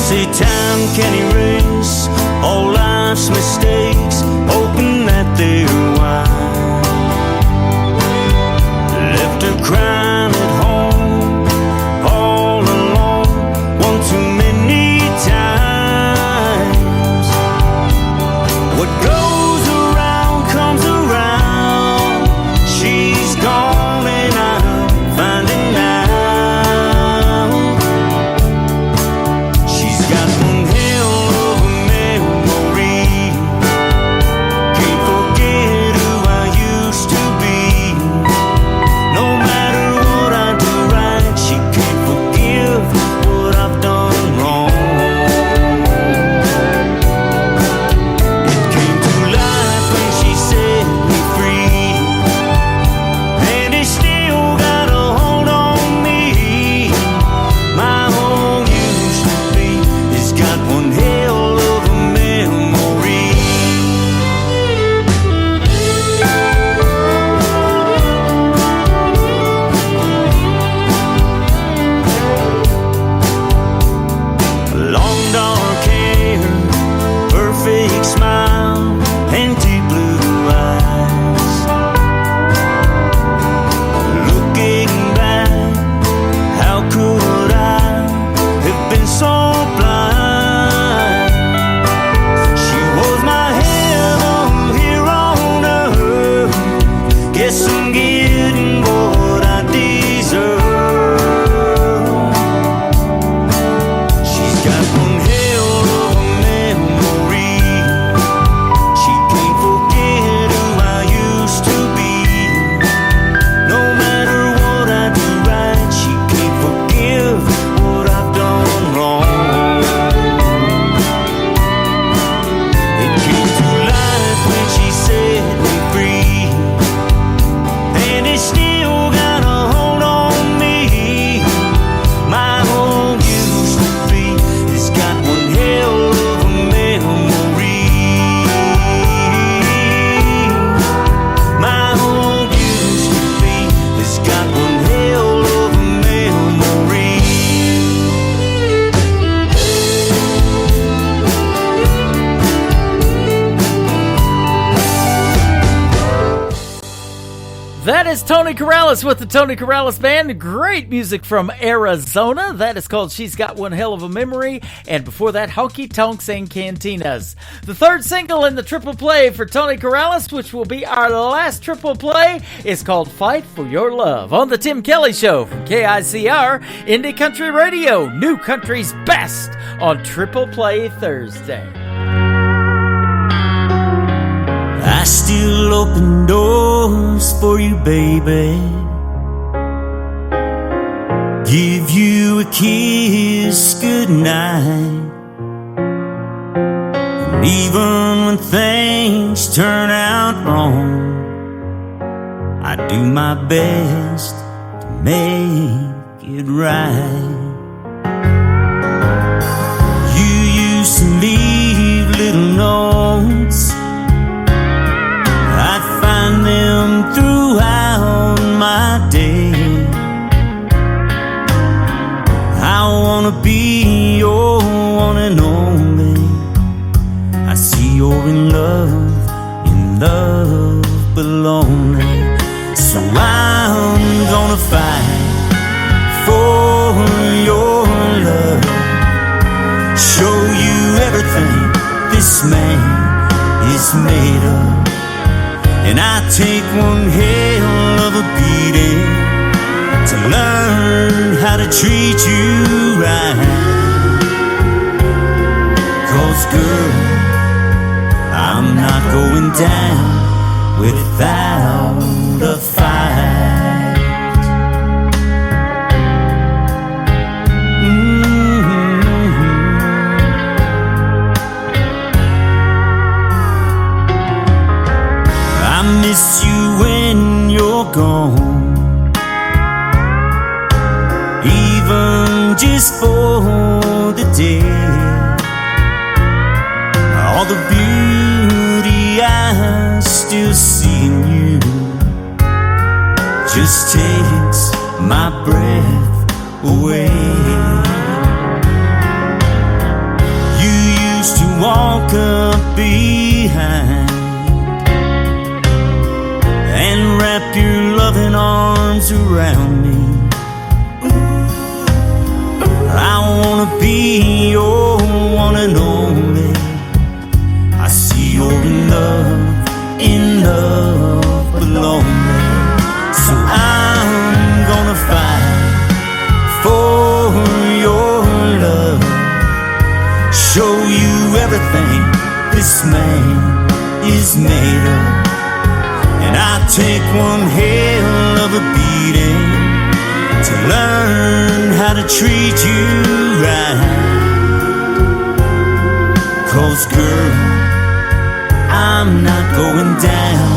Say time can erase all life's mistakes, open that they're wide. Left her crying at home, all alone, one too many times. What goes around comes around. She's gone and I'm finding out. Got one hell of a memory. Can't forget who I used to be. No matter what I do right, she can't forgive what I've done wrong. It came to life when she set me free, and it still got a hold on me. My home used to be, it's got one hell of a memory. Long dark hair, perfect smile, and deep blue eyes. Looking back, how could I have been so blind? She was my heaven here on earth. Guess I'm getting what I deserve. She's got one hell of a memory. is Tony Corrales with the Tony Corrales Band. Great music from Arizona. That is called She's Got One Hell of a Memory. And before that, Honky Tonks and Cantinas. The third single in the triple play for Tony Corrales, which will be our last triple play, is called Fight for Your Love on the Tim Kelly Show from KICR, Indie Country Radio, New Country's Best on Triple Play Thursday. I still open doors for you, baby. Give you a kiss goodnight. And even when things turn out wrong, I do my best to make it right. You used to leave little notes, I'd find them throughout my day. I wanna be your one and only. I see you're in love but lonely. So I'm gonna fight for your love. Show you everything this man is made of. And I take one hell of a beating to learn how to treat you right. 'Cause girl, I'm not going down without a fight. I miss you when you're gone, even just for the day. All the beauty I still see in you just takes my breath away. You used to walk up behind and wrap your loving arms around me. I wanna be your one and only. I see you're in love but lonely. So I'm gonna fight for your love. Show you everything this man is made of. And I take one hell of a beating to learn how to treat you right. 'Cause girl, I'm not going down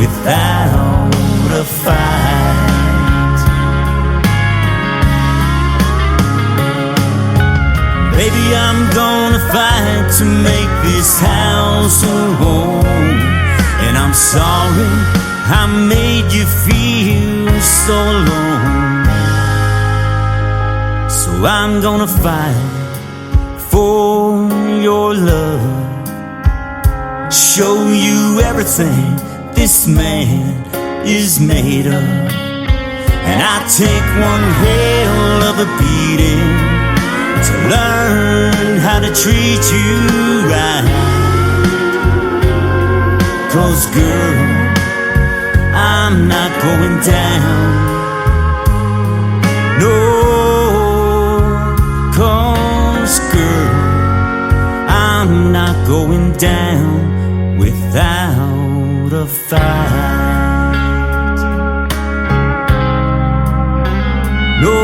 without a fight. Baby, I'm gonna fight to make this house a home. And I'm sorry I made you feel so alone. So I'm gonna fight for your love. Show you everything this man is made of. And I take one hell of a beating to learn how to treat you right. 'Cause girl, I'm not going down. No, 'cause girl, I'm not going down without a fight. No.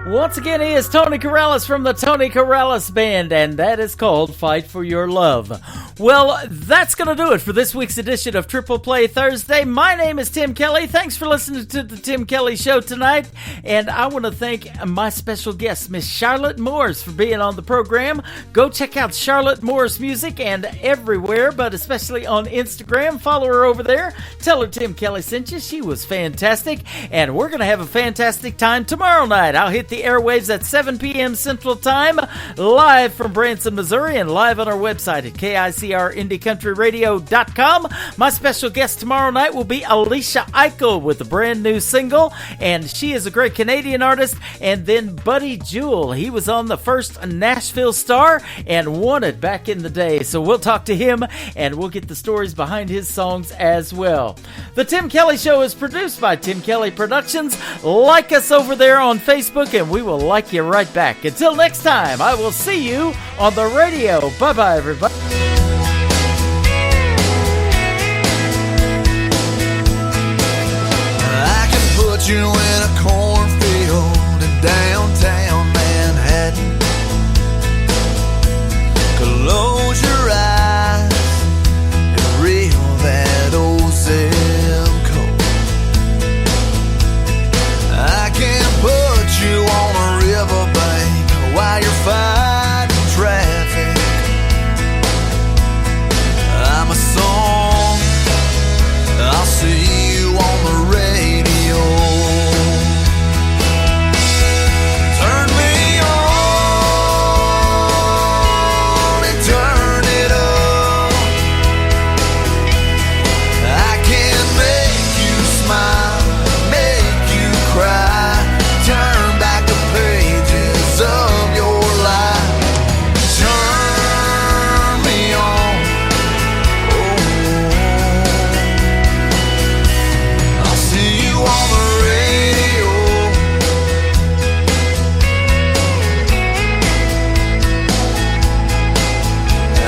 Once again, he is Tony Corrales from the Tony Corrales Band, and that is called Fight for Your Love. Well, that's going to do it for this week's edition of Triple Play Thursday. My name is Tim Kelly. Thanks for listening to the Tim Kelly Show tonight. And I want to thank my special guest, Miss Charlotte Morris, for being on the program. Go check out Charlotte Morris Music and everywhere, but especially on Instagram. Follow her over there. Tell her Tim Kelly sent you. She was fantastic. And we're going to have a fantastic time tomorrow night. I'll hit the air airwaves at 7 p.m. Central Time, live from Branson, Missouri, and live on our website at KICRIndieCountryRadio.com. My special guest tomorrow night will be Alicia Eichel with a brand new single, and she is a great Canadian artist. And then Buddy Jewell, he was on the first Nashville Star and won it back in the day. So we'll talk to him and we'll get the stories behind his songs as well. The Tim Kelly Show is produced by Tim Kelly Productions. Like us over there on Facebook and we will like you right back. Until next time, I will see you on the radio. Bye-bye, everybody. I can put you in a cornfield in downtown Manhattan. Close your eyes and reel that old zip code. I can put you on a riverbank while you're fighting traffic. I'm a song, I'll see you on the radio. Turn me on and turn it up. I can make you smile, make you cry, turn back the pages of your life. Turn me on, oh, I'll see you on the radio.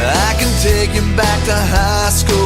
I can take you back to high school